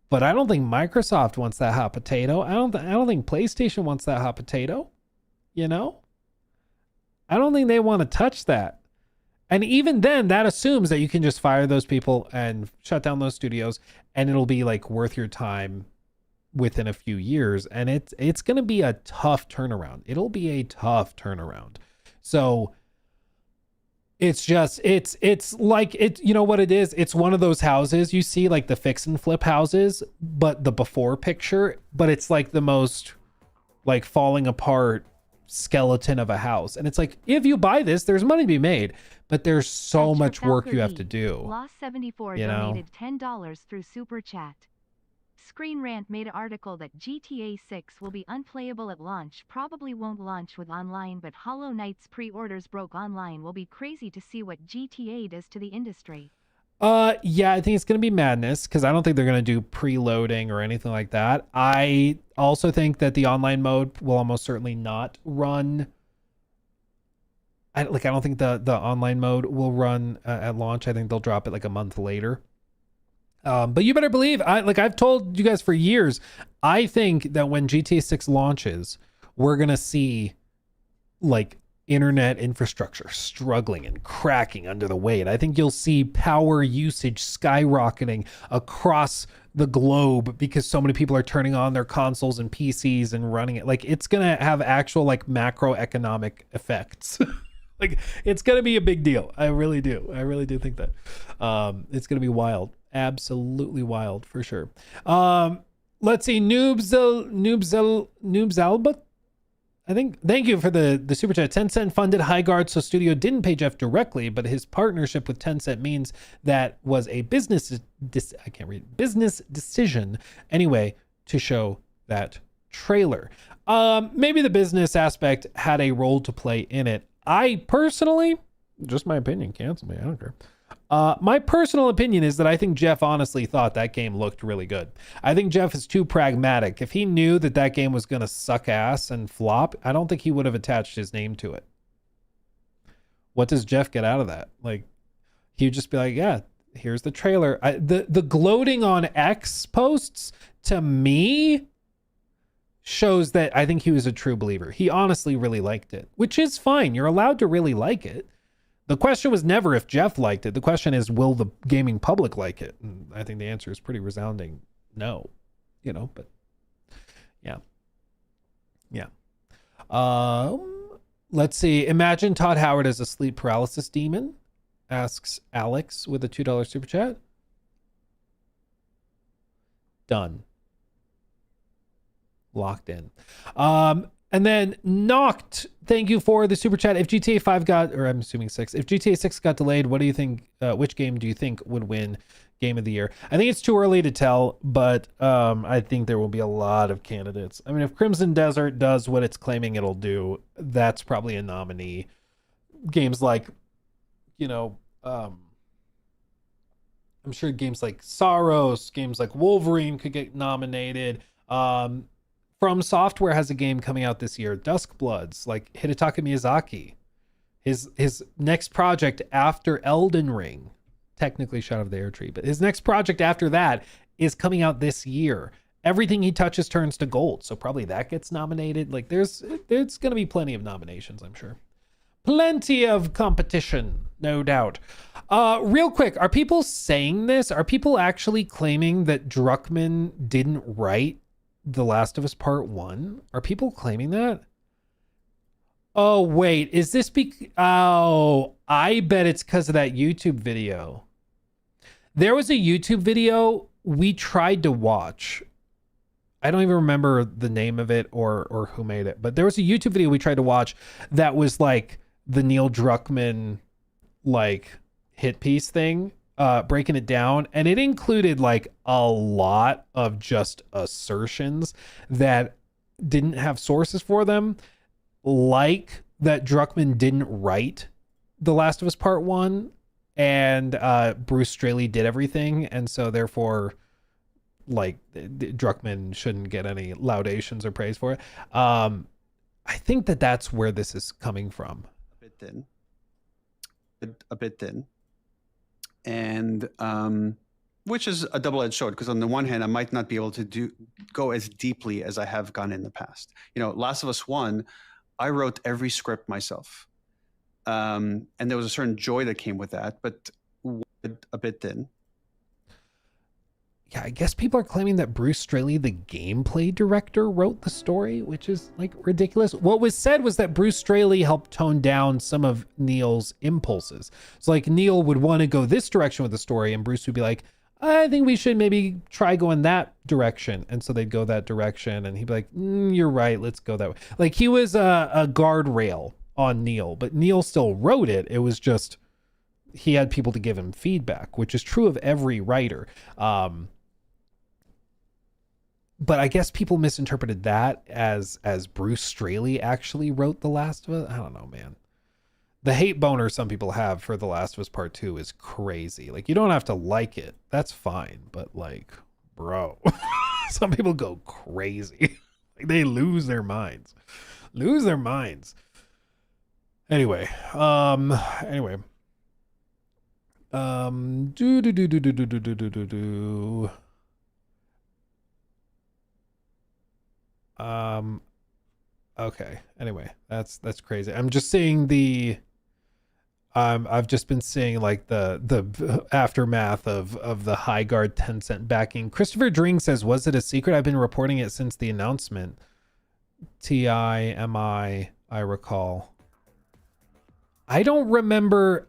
But I don't think Microsoft wants that hot potato. I don't think PlayStation wants that hot potato. I don't think they want to touch that. And even then, that assumes that you can just fire those people and shut down those studios, and it'll be like worth your time within a few years. And it's going to be a tough turnaround. It'll be a tough turnaround. So it's like it, you know what it is? It's one of those houses you see, like the fix and flip houses, but the before picture, but it's like the most like falling apart skeleton of a house. And it's like, if you buy this, there's money to be made, but there's so much work you have to do. Lost 74 donated $10 through Super Chat. Screen Rant made an article that GTA 6 will be unplayable at launch. Probably won't launch with online, but Hollow Knight's pre-orders broke online. Will be crazy to see what GTA does to the industry. Yeah, I think it's going to be madness because I don't think they're going to do preloading or anything like that. I also think that the online mode will almost certainly not run. I don't think the online mode will run at launch. I think they'll drop it like a month later. But you better believe, I've told you guys for years, I think that when GTA 6 launches, we're going to see like internet infrastructure struggling and cracking under the weight. I think you'll see power usage skyrocketing across the globe because so many people are turning on their consoles and PCs and running it. Like, it's going to have actual like macroeconomic effects. Like, it's going to be a big deal. I really do. I really do think that. It's going to be wild. Absolutely wild for sure. Let's see. Noobs Albert, I think. Thank you for the super chat. Tencent funded High Guard, so studio didn't pay Jeff directly, but his partnership with Tencent means that was a business decision anyway to show that trailer. Maybe the business aspect had a role to play in it. I personally, just my opinion, cancel me, I don't care. My personal opinion is that I think Jeff honestly thought that game looked really good. I think Jeff is too pragmatic. If he knew that that game was going to suck ass and flop, I don't think he would have attached his name to it. What does Jeff get out of that? Like, he'd just be like, yeah, Here's the trailer. The gloating on X posts to me shows that I think he was a true believer. He honestly really liked it, which is fine. You're allowed to really like it. The question was never if Jeff liked it. The question is, will the gaming public like it? And I think the answer is pretty resounding no, but yeah. Let's see. Imagine Todd Howard as a sleep paralysis demon, asks Alex with a $2 super chat. Done. Locked in. And then Knocked, thank you for the super chat. If GTA 5 got, or I'm assuming 6, if GTA 6 got delayed, what do you think, which game do you think would win game of the year? I think it's too early to tell, but I think there will be a lot of candidates. I mean, if Crimson Desert does what it's claiming it'll do, that's probably a nominee. Games like, I'm sure games like Saros, games like Wolverine could get nominated. From Software has a game coming out this year, Duskbloods, like Hidetaka Miyazaki. His next project after Elden Ring, technically Shadow of the Air Tree, but his next project after that is coming out this year. Everything he touches turns to gold, so probably that gets nominated. Like there's going to be plenty of nominations, I'm sure. Plenty of competition, no doubt. Real quick, are people saying this? Are people actually claiming that Druckmann didn't write The Last of Us Part 1? Are people claiming that? Oh, wait, is this oh, I bet it's because of that YouTube video. There was a YouTube video we tried to watch. I don't even remember the name of it or who made it, but there was a YouTube video we tried to watch that was like the Neil Druckmann like hit piece thing, breaking it down, and it included like a lot of just assertions that didn't have sources for them, like that Druckmann didn't write The Last of Us Part 1 and Bruce Straley did everything, and so therefore like Druckmann shouldn't get any laudations or praise for it. I think that's where this is coming from. A bit thin, and which is a double-edged sword, because on the one hand I might not be able to go as deeply as I have gone in the past. Last of Us 1, I wrote every script myself, and there was a certain joy that came with that, but a bit thin. Yeah, I guess people are claiming that Bruce Straley, the gameplay director, wrote the story, which is like ridiculous. What was said was that Bruce Straley helped tone down some of Neil's impulses. So like Neil would want to go this direction with the story, and Bruce would be like, I think we should maybe try going that direction. And so they'd go that direction, and he'd be like, you're right, let's go that way. Like he was a guardrail on Neil, but Neil still wrote it. It was just he had people to give him feedback, which is true of every writer. But I guess people misinterpreted that as Bruce Straley actually wrote The Last of Us. I don't know, man. The hate boner some people have for The Last of Us Part 2 is crazy. Like, you don't have to like it. That's fine. But like, bro, some people go crazy. Like, they lose their minds. Anyway. Okay. Anyway, that's crazy. I'm just seeing I've just been seeing like the aftermath of the Highguard Tencent backing. Christopher Dring says, was it a secret? I've been reporting it since the announcement. TIMI, I recall. I don't remember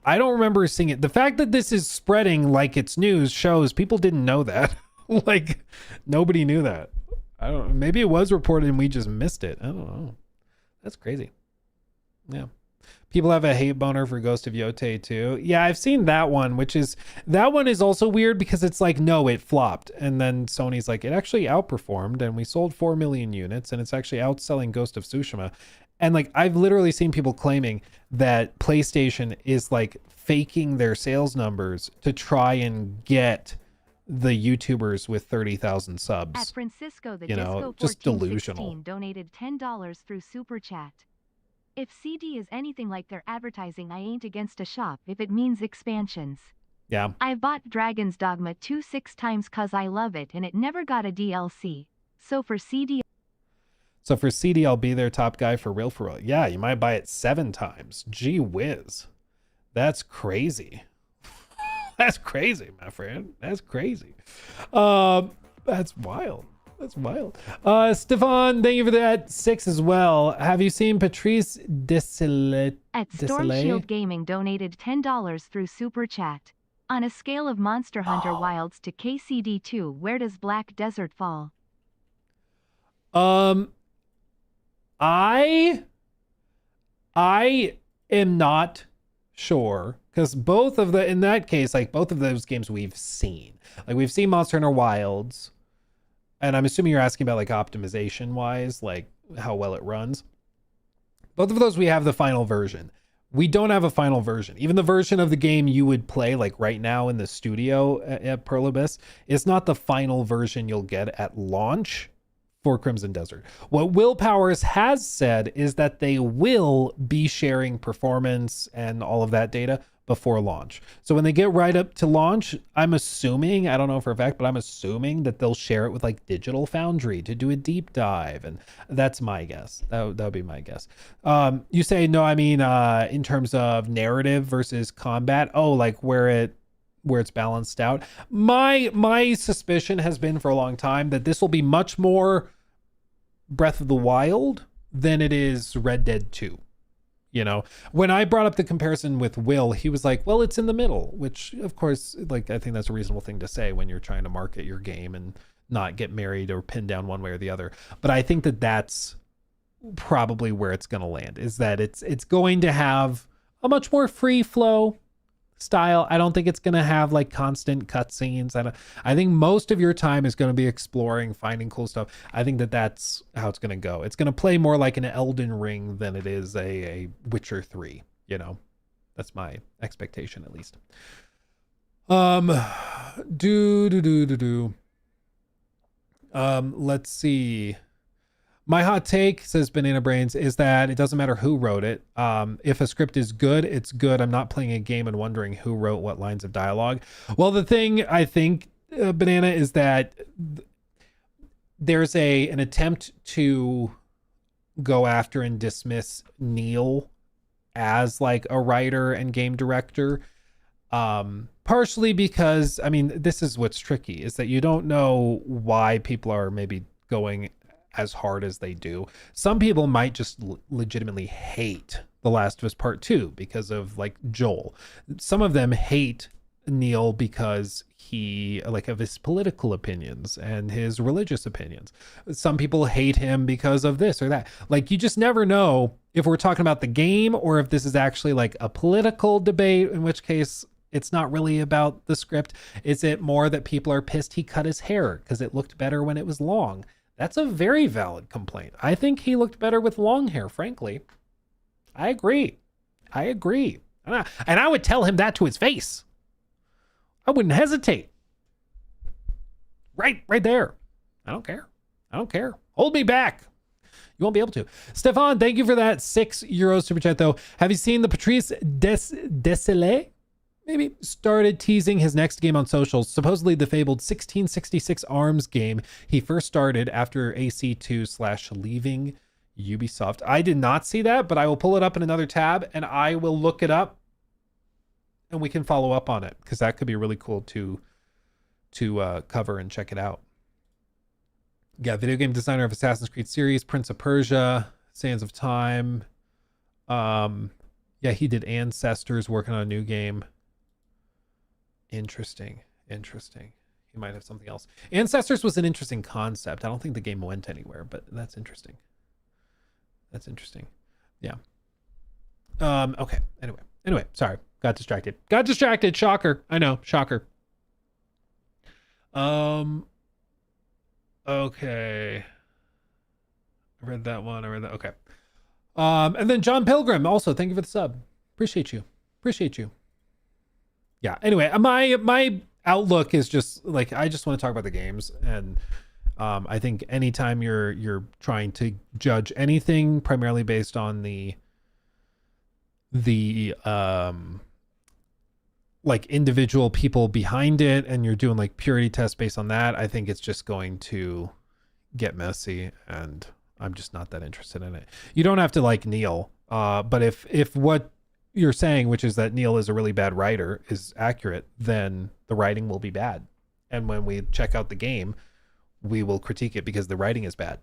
seeing it. The fact that this is spreading like it's news shows people didn't know that. Like nobody knew that. I don't know. Maybe it was reported and we just missed it. I don't know. That's crazy. Yeah. People have a hate boner for Ghost of Yotei too. Yeah, I've seen that one, that one is also weird because it's like, no, it flopped. And then Sony's like, it actually outperformed and we sold 4 million units and it's actually outselling Ghost of Tsushima. And like, I've literally seen people claiming that PlayStation is like faking their sales numbers to try and get the YouTubers with 30,000 subs. At Francisco, the Disco just delusional. Donated $10 through Super Chat. If CD is anything like their advertising, I ain't against a shop if it means expansions. Yeah. I've bought Dragon's Dogma 2 6 times cause I love it and it never got a DLC. So for CD, I'll be their top guy for real. Yeah, you might buy it 7 times. Gee whiz. That's crazy. That's crazy, my friend. That's crazy. That's wild. That's wild. Stefan, thank you for that 6 as well. Have you seen Patrice Desilets? at Storm Shield Gaming donated $10 through Super Chat. On a scale of Monster Hunter Wilds to KCD2, where does Black Desert fall? I am not sure, because both of in that case, like both of those games we've seen. Like we've seen Monster Hunter Wilds, and I'm assuming you're asking about like optimization wise, like how well it runs. Both of those we have the final version. We don't have a final version. Even the version of the game you would play like right now in the studio at Pearl Abyss is not the final version you'll get at launch for Crimson Desert. What Will Powers has said is that they will be sharing performance and all of that data before launch. So when they get right up to launch, I'm assuming, I don't know for a fact, but I'm assuming that they'll share it with like Digital Foundry to do a deep dive. And that's my guess. That would be my guess. You say, no, I mean, in terms of narrative versus combat, like where it's balanced out. My suspicion has been for a long time that this will be much more Breath of the Wild than it is Red Dead 2. You know, when I brought up the comparison with Will, he was like, well, it's in the middle, which of course, like, I think that's a reasonable thing to say when you're trying to market your game and not get married or pinned down one way or the other. But I think that that's probably where it's going to land, is that it's going to have a much more free flow style. I don't think it's going to have like constant cutscenes. I think most of your time is going to be exploring, finding cool stuff. I think that that's how it's going to go. It's going to play more like an Elden Ring than it is a Witcher 3, you know. That's my expectation at least. Let's see. My hot take, says Banana Brains, is that it doesn't matter who wrote it. If a script is good, it's good. I'm not playing a game and wondering who wrote what lines of dialogue. Well, the thing I think, Banana, is that there's an attempt to go after and dismiss Neil as like a writer and game director. Partially because, I mean, this is what's tricky, is that you don't know why people are maybe going as hard as they do. Some people might just legitimately hate The Last of Us Part 2 because of like Joel. Some of them hate Neil because he of his political opinions and his religious opinions. Some people hate him because of this or that. Like, you just never know if we're talking about the game or if this is actually like a political debate, in which case it's not really about the script. Is it more that people are pissed he cut his hair because it looked better when it was long? That's a very valid complaint. I think he looked better with long hair, frankly. I agree. And I would tell him that to his face. I wouldn't hesitate. Right there. I don't care. Hold me back. You won't be able to. Stefan, thank you for that €6 super chat, though. Have you seen the Patrice Desilets? Maybe started teasing his next game on socials, supposedly the fabled 1666 ARMS game he first started after AC2/leaving Ubisoft. I did not see that, but I will pull it up in another tab and I will look it up and we can follow up on it, because that could be really cool to cover and check it out. Yeah, video game designer of Assassin's Creed series, Prince of Persia, Sands of Time. Yeah, he did Ancestors, working on a new game. Interesting. He might have something else. Ancestors was an interesting concept. I don't think the game went anywhere, but that's interesting. Yeah. Okay. Anyway, sorry. Got distracted. Shocker. I know. Shocker. Okay. I read that one. Okay. And then John Pilgrim, also, thank you for the sub. Appreciate you. Yeah. Anyway, my outlook is just like, I just want to talk about the games, and I think anytime you're trying to judge anything primarily based on the like individual people behind it and you're doing like purity tests based on that, I think it's just going to get messy, and I'm just not that interested in it. You don't have to like Neil, but if what you're saying, which is that Neil is a really bad writer, is accurate, then the writing will be bad. And when we check out the game, we will critique it because the writing is bad.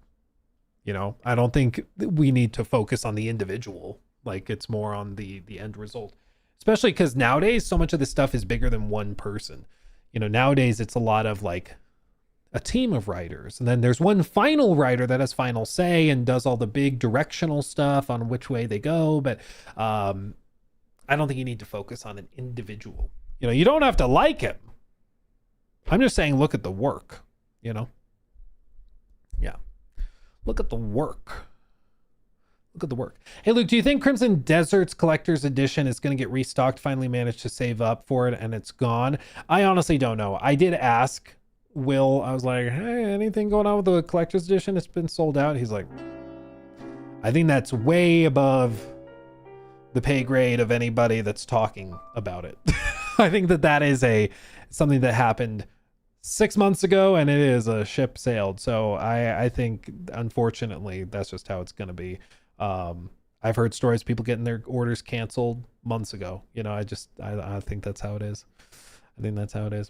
You know, I don't think we need to focus on the individual. Like, it's more on the end result, especially because nowadays so much of this stuff is bigger than one person. You know, nowadays it's a lot of like a team of writers, and then there's one final writer that has final say and does all the big directional stuff on which way they go. But I don't think you need to focus on an individual. You know, you don't have to like him. I'm just saying, look at the work, you know? Yeah. Look at the work. Look at the work. Hey, Luke, do you think Crimson Desert's Collector's Edition is going to get restocked? Finally managed to save up for it and it's gone. I honestly don't know. I did ask Will. I was like, hey, anything going on with the Collector's Edition? It's been sold out. He's like, I think that's way above the pay grade of anybody that's talking about it. I think that is something that happened 6 months ago, and it is a ship sailed. So I think, unfortunately, that's just how it's going to be. I've heard stories of people getting their orders canceled months ago. You know, I think that's how it is. I think that's how it is.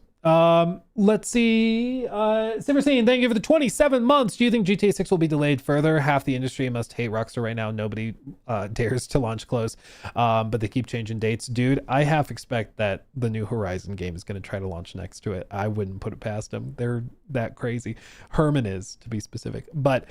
Let's see. Simmerseen, thank you for the 27 months. Do you think GTA 6 will be delayed further? Half the industry must hate Rockstar right now. Nobody dares to launch close. But they keep changing dates. Dude, I half expect that the new Horizon game is going to try to launch next to it. I wouldn't put it past them. They're that crazy. Herman is, to be specific. But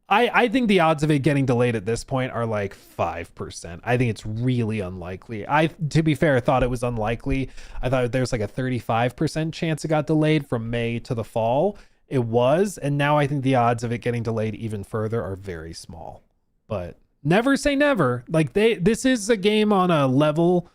I think the odds of it getting delayed at this point are like 5%. I think it's really unlikely. To be fair, thought it was unlikely. I thought there was like a 35% chance it got delayed from May to the fall. It was, and now I think the odds of it getting delayed even further are very small. But never say never. Like this is a game on a level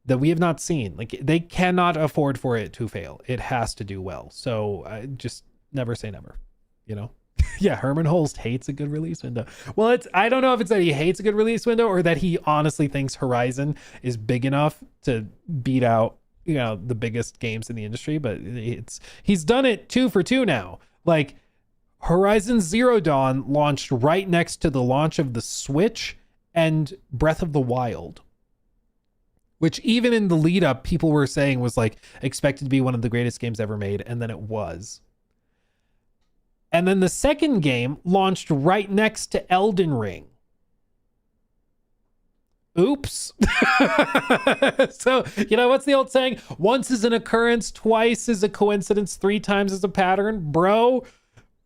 that we have not seen. Like they cannot afford for it to fail. It has to do well. So just never say never, you know? Yeah, Herman Holst hates a good release window. Well, I don't know if it's that he hates a good release window or that he honestly thinks Horizon is big enough to beat out, you know, the biggest games in the industry, but he's done it 2 for 2 now. Like Horizon Zero Dawn launched right next to the launch of the Switch and Breath of the Wild, which even in the lead up people were saying was like expected to be one of the greatest games ever made, and then it was. And then the second game launched right next to Elden Ring. Oops. So, you know, what's the old saying? Once is an occurrence, twice is a coincidence, 3 times is a pattern. Bro,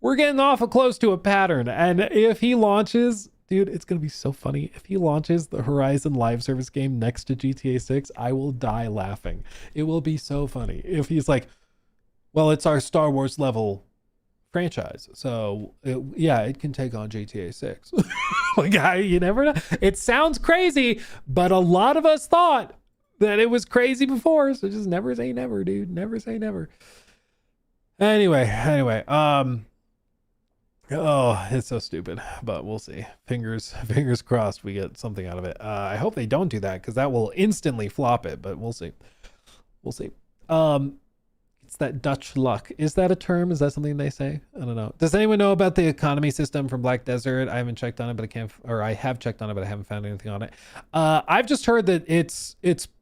we're getting awful close to a pattern. And if he launches, dude, it's going to be so funny. If he launches the Horizon live service game next to GTA 6, I will die laughing. It will be so funny. If he's like, well, it's our Star Wars level franchise, so it can take on GTA 6. Like, you never know. It sounds crazy, but a lot of us thought that it was crazy before, so just never say never, dude. Never say never. Anyway, oh, it's so stupid, but we'll see. Fingers crossed we get something out of it. I hope they don't do that, because that will instantly flop it, but we'll see. It's that Dutch luck. Is that a term? Is that something they say? I don't know. Does anyone know about the economy system from Black Desert? I haven't checked on it, but I have checked on it, but I haven't found anything on it. I've just heard that it's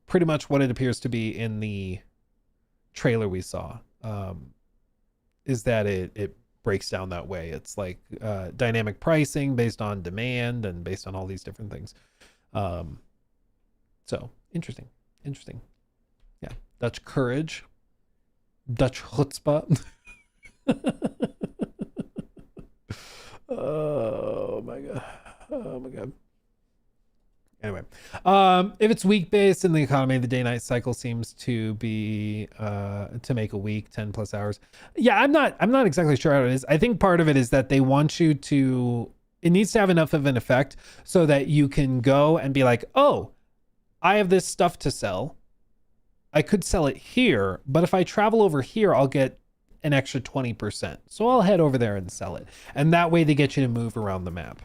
pretty much what it appears to be in the trailer we saw. Is that it breaks down that way. It's like dynamic pricing based on demand and based on all these different things. So interesting. Yeah. Dutch courage. Dutch chutzpah. Oh my god. Anyway, if it's week based in the economy, the day-night cycle seems to be to make a week 10 plus hours. Yeah, I'm not exactly sure how it is. I think part of it is that they want you to, it needs to have enough of an effect so that you can go and be like, oh, I have this stuff to sell. I could sell it here, but if I travel over here, I'll get an extra 20%. So I'll head over there and sell it. And that way they get you to move around the map.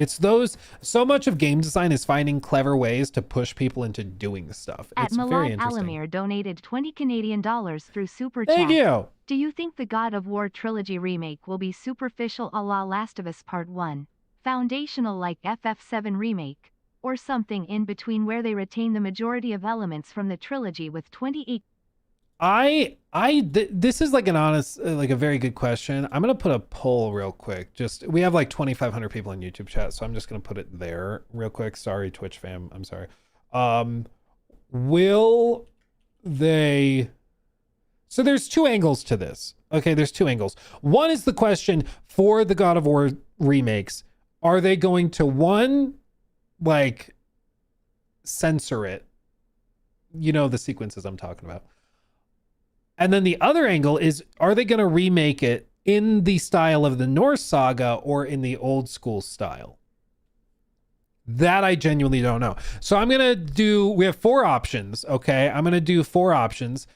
It's those, so much of game design is finding clever ways to push people into doing stuff. At It's very Malad interesting. Alamir donated 20 Canadian dollars through Super Chat. Thank you. Do you think the God of War trilogy remake will be superficial a la Last of Us Part 1, foundational like FF7 remake, or something in between where they retain the majority of elements from the trilogy with 28? This is like an honest, like a very good question. I'm going to put a poll real quick. We have like 2,500 people in YouTube chat, so I'm just going to put it there real quick. Sorry, Twitch fam. I'm sorry. Will they... So there's two angles to this. Okay, there's two angles. One is the question for the God of War remakes. Are they going to, one, like, censor it? You know the sequences I'm talking about. And then the other angle is, are they going to remake it in the style of the Norse saga or in the old school style? That I genuinely don't know. So I'm going to do, we have 4 options. Okay. I'm going to do 4 options.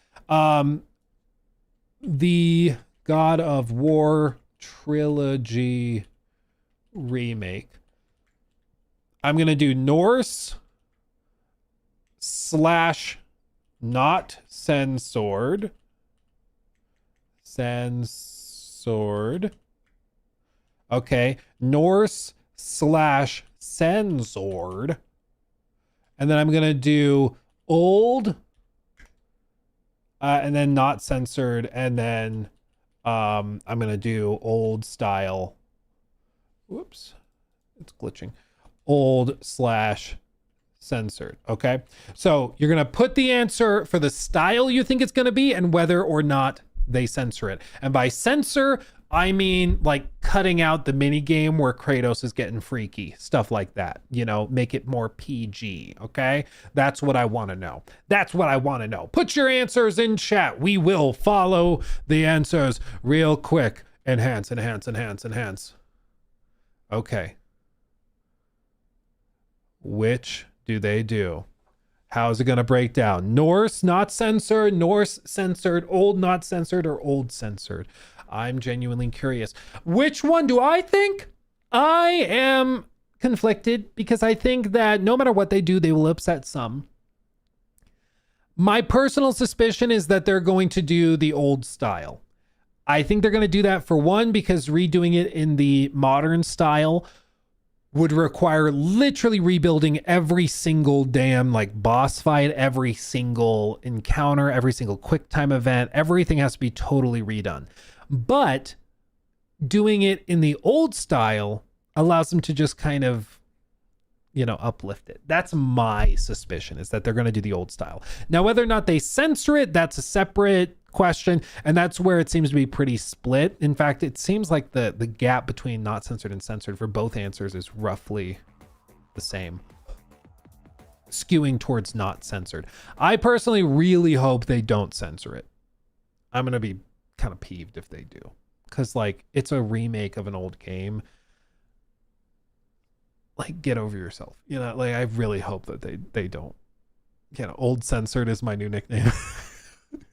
The God of War trilogy remake. I'm going to do Norse / not censored. Okay. Norse / censored. And then I'm going to do old and then not censored. And then I'm going to do old style. Whoops. It's glitching. Old / censored. Okay. So you're going to put the answer for the style you think it's going to be and whether or not they censor it. And by censor, I mean like cutting out the mini game where Kratos is getting freaky, stuff like that, you know, make it more PG. Okay. That's what I want to know. That's what I want to know. Put your answers in chat. We will follow the answers real quick. Enhance. Okay. Which do they do? How's it going to break down? Norse, not censored, Norse censored, old, not censored, or old censored? I'm genuinely curious. Which one do I think? I am conflicted because I think that no matter what they do, they will upset some. My personal suspicion is that they're going to do the old style. I think they're going to do that for one, because redoing it in the modern style would require literally rebuilding every single damn like boss fight, every single encounter, every single quick time event. Everything has to be totally redone. But doing it in the old style allows them to just kind of, you know, uplift it. That's my suspicion, is that they're going to do the old style. Now, whether or not they censor it, that's a separate question. And that's where it seems to be pretty split. In fact, it seems like the gap between not censored and censored for both answers is roughly the same, skewing towards not censored. I personally really hope they don't censor it. I'm going to be kind of peeved if they do, because like it's a remake of an old game. Like, get over yourself, you know. Like, I really hope that they don't. You know, old censored is my new nickname.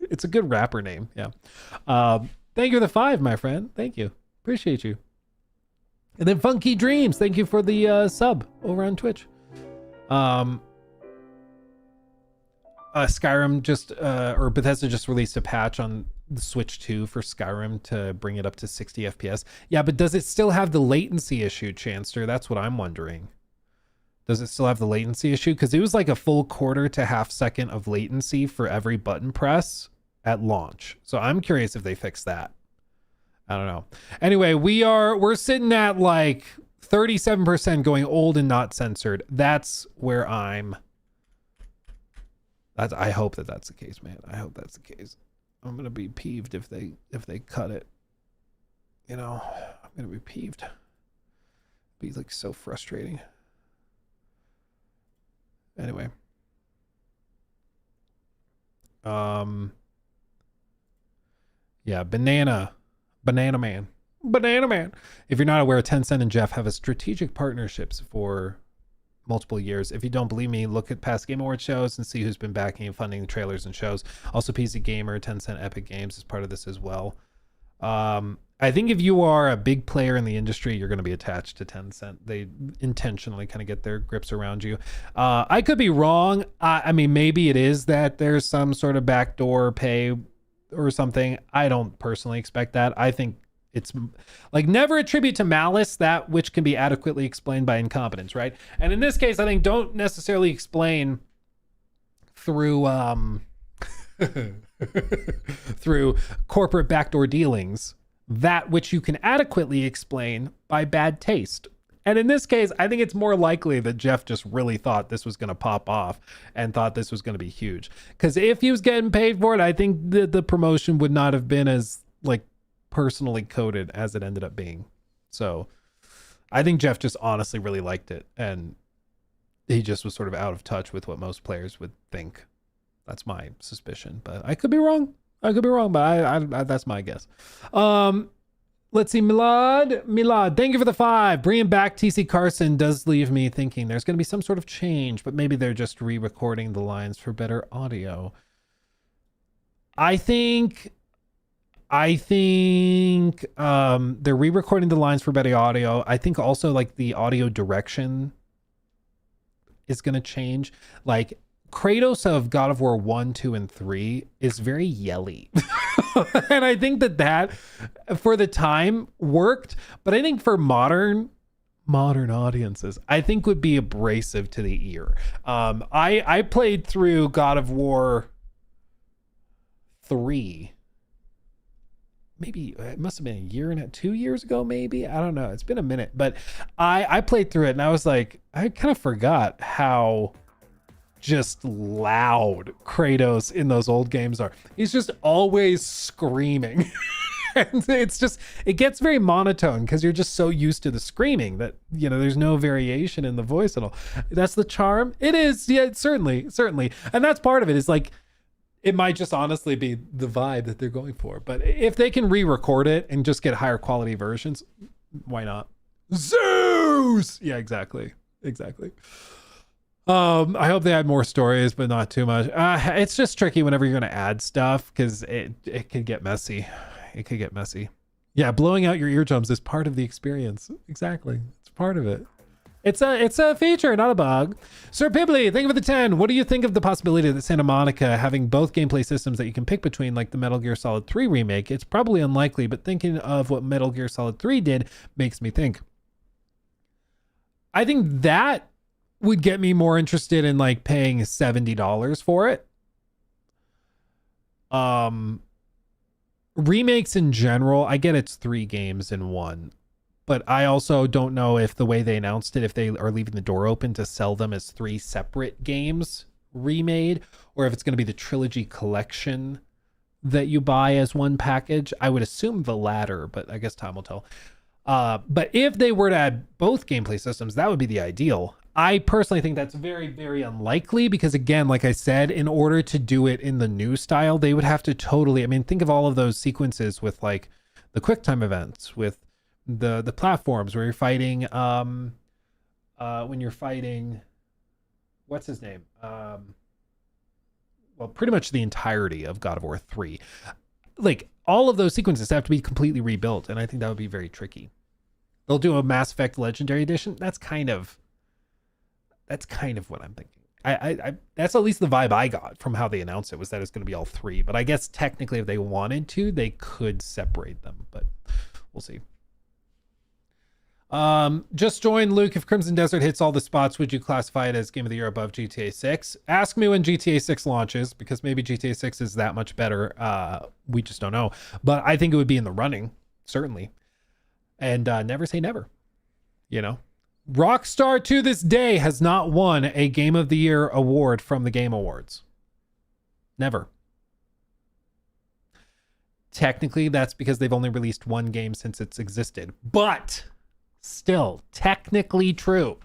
It's a good rapper name. Yeah. Thank you for the 5, my friend. Thank you. Appreciate you. And then Funky Dreams, thank you for the sub over on Twitch. Skyrim just or Bethesda just released a patch on the Switch 2 for Skyrim to bring it up to 60 FPS. Yeah, but does it still have the latency issue, Chanster? That's what I'm wondering. Does it still have the latency issue? Because it was like a full quarter to half second of latency for every button press at launch. So I'm curious if they fix that. I don't know. Anyway, we're sitting at like 37% going old and not censored. That's where I hope that that's the case, man. I hope that's the case. I'm gonna be peeved if they cut it. You know, I'm gonna be peeved. Be like so frustrating. Anyway. Yeah, Banana Man. If you're not aware, Tencent and Jeff have a strategic partnerships for multiple years. If you don't believe me, look at past Game Awards shows and see who's been backing and funding the trailers and shows. Also, PC Gamer, Tencent, Epic Games is part of this as well. I think if you are a big player in the industry, you're going to be attached to Tencent. They intentionally kind of get their grips around you. I could be wrong. I mean, maybe it is that there's some sort of backdoor pay or something. I don't personally expect that. I think it's like never attribute to malice that which can be adequately explained by incompetence, right? And in this case, I think don't necessarily explain through through corporate backdoor dealings that which you can adequately explain by bad taste. And in this case, I think it's more likely that Jeff just really thought this was going to pop off and thought this was going to be huge. Because if he was getting paid for it, I think the promotion would not have been as like personally coded as it ended up being. So I think Jeff just honestly really liked it, and he just was sort of out of touch with what most players would think. That's my suspicion, but I could be wrong. But I that's my guess. Let's see, Milad, thank you for the 5. Bringing back TC Carson does leave me thinking there's going to be some sort of change, but maybe they're just re-recording the lines for better audio. I think they're re-recording the lines for better audio. I think also like the audio direction is going to change. Like Kratos of God of War 1, 2, and 3 is very yelly. And I think that for the time worked, but I think for modern audiences, I think would be abrasive to the ear. I played through God of War 3. Maybe it must have been 2 years ago, maybe. I don't know. It's been a minute, but I played through it and I was like, I kind of forgot how just loud Kratos in those old games are. He's just always screaming. And it gets very monotone because you're just so used to the screaming that, you know, there's no variation in the voice at all. That's the charm. It is. Yeah, certainly. And that's part of it, is like, it might just honestly be the vibe that they're going for. But if they can re-record it and just get higher quality versions, why not? Zeus! Yeah, exactly. I hope they add more stories, but not too much. It's just tricky whenever you're going to add stuff because it could get messy. Yeah, blowing out your eardrums is part of the experience. Exactly. It's part of it. It's a feature, not a bug. Sir Pibley, thank you for the 10. What do you think of the possibility that Santa Monica having both gameplay systems that you can pick between, like the Metal Gear Solid 3 remake? It's probably unlikely, but thinking of what Metal Gear Solid 3 did makes me think. I think that would get me more interested in like paying $70 for it. Remakes in general, I get it's 3 games in one, but I also don't know if the way they announced it, if they are leaving the door open to sell them as 3 separate games remade, or if it's going to be the trilogy collection that you buy as one package. I would assume the latter, but I guess time will tell. But if they were to add both gameplay systems, that would be the ideal. I personally think that's very, very unlikely because, again, like I said, in order to do it in the new style, they would have to totally, I mean, think of all of those sequences with like the QuickTime events, with the platforms where you're fighting, when you're fighting, what's his name? Well, pretty much the entirety of God of War 3. Like, all of those sequences have to be completely rebuilt, and I think that would be very tricky. They'll do a Mass Effect Legendary Edition. That's kind of what I'm thinking. I that's at least the vibe I got from how they announced it, was that it's going to be all 3. But I guess technically if they wanted to, they could separate them, but we'll see. Just join Luke. If Crimson Desert hits all the spots, would you classify it as Game of the Year above GTA 6? Ask me when GTA 6 launches, because maybe GTA 6 is that much better. We just don't know. But I think it would be in the running, certainly. And never say never, you know? Rockstar to this day has not won a Game of the Year award from the Game Awards. Never. Technically, that's because they've only released one game since it's existed. But still, technically true.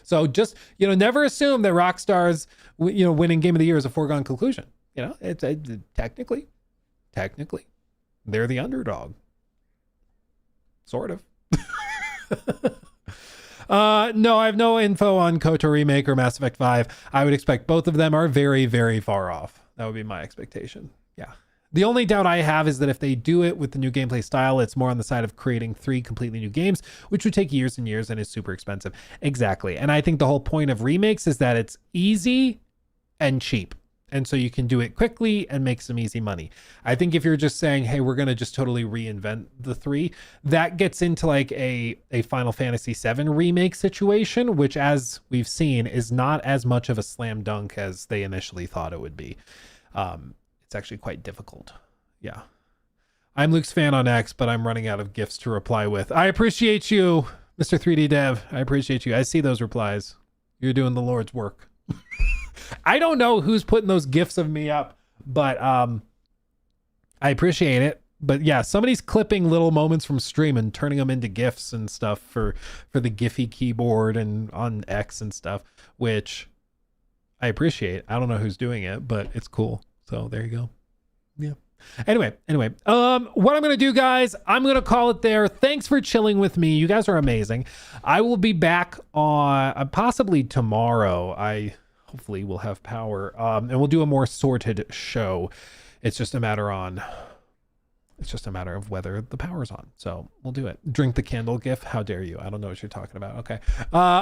So just, you know, never assume that Rockstar's, you know, winning Game of the Year is a foregone conclusion. You know, it's technically, they're the underdog. Sort of. No, I have no info on KOTOR Remake or Mass Effect 5. I would expect both of them are very, very far off. That would be my expectation. Yeah. The only doubt I have is that if they do it with the new gameplay style, it's more on the side of creating 3 completely new games, which would take years and years and is super expensive. Exactly. And I think the whole point of remakes is that it's easy and cheap. And so you can do it quickly and make some easy money. I think if you're just saying, hey, we're going to just totally reinvent the 3, that gets into like a Final Fantasy VII remake situation, which as we've seen is not as much of a slam dunk as they initially thought it would be. It's actually quite difficult. Yeah. I'm Luke's fan on X, but I'm running out of gifts to reply with. I appreciate you, Mr. 3D Dev. I appreciate you. I see those replies. You're doing the Lord's work. I don't know who's putting those gifs of me up, but I appreciate it. But yeah, somebody's clipping little moments from stream and turning them into gifs and stuff for the Giphy keyboard and on X and stuff, which I appreciate. I don't know who's doing it, but it's cool. So there you go. Yeah. Anyway, what I'm going to do, guys, I'm going to call it there. Thanks for chilling with me. You guys are amazing. I will be back on possibly tomorrow. Hopefully we'll have power, and we'll do a more sorted show. It's just a matter of whether the power's on. So we'll do it. Drink the candle gif. How dare you? I don't know what you're talking about. Okay.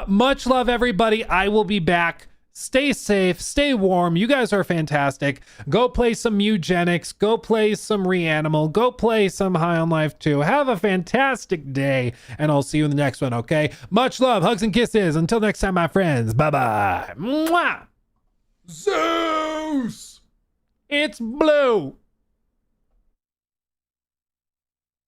Much love, everybody. I will be back. Stay safe, stay warm. You guys are fantastic. Go play some Eugenics. Go play some Reanimal. Go play some High on Life 2. Have a fantastic day, and I'll see you in the next one, okay? Much love, hugs and kisses. Until next time, my friends. Bye-bye. Mwah! Zeus! It's blue.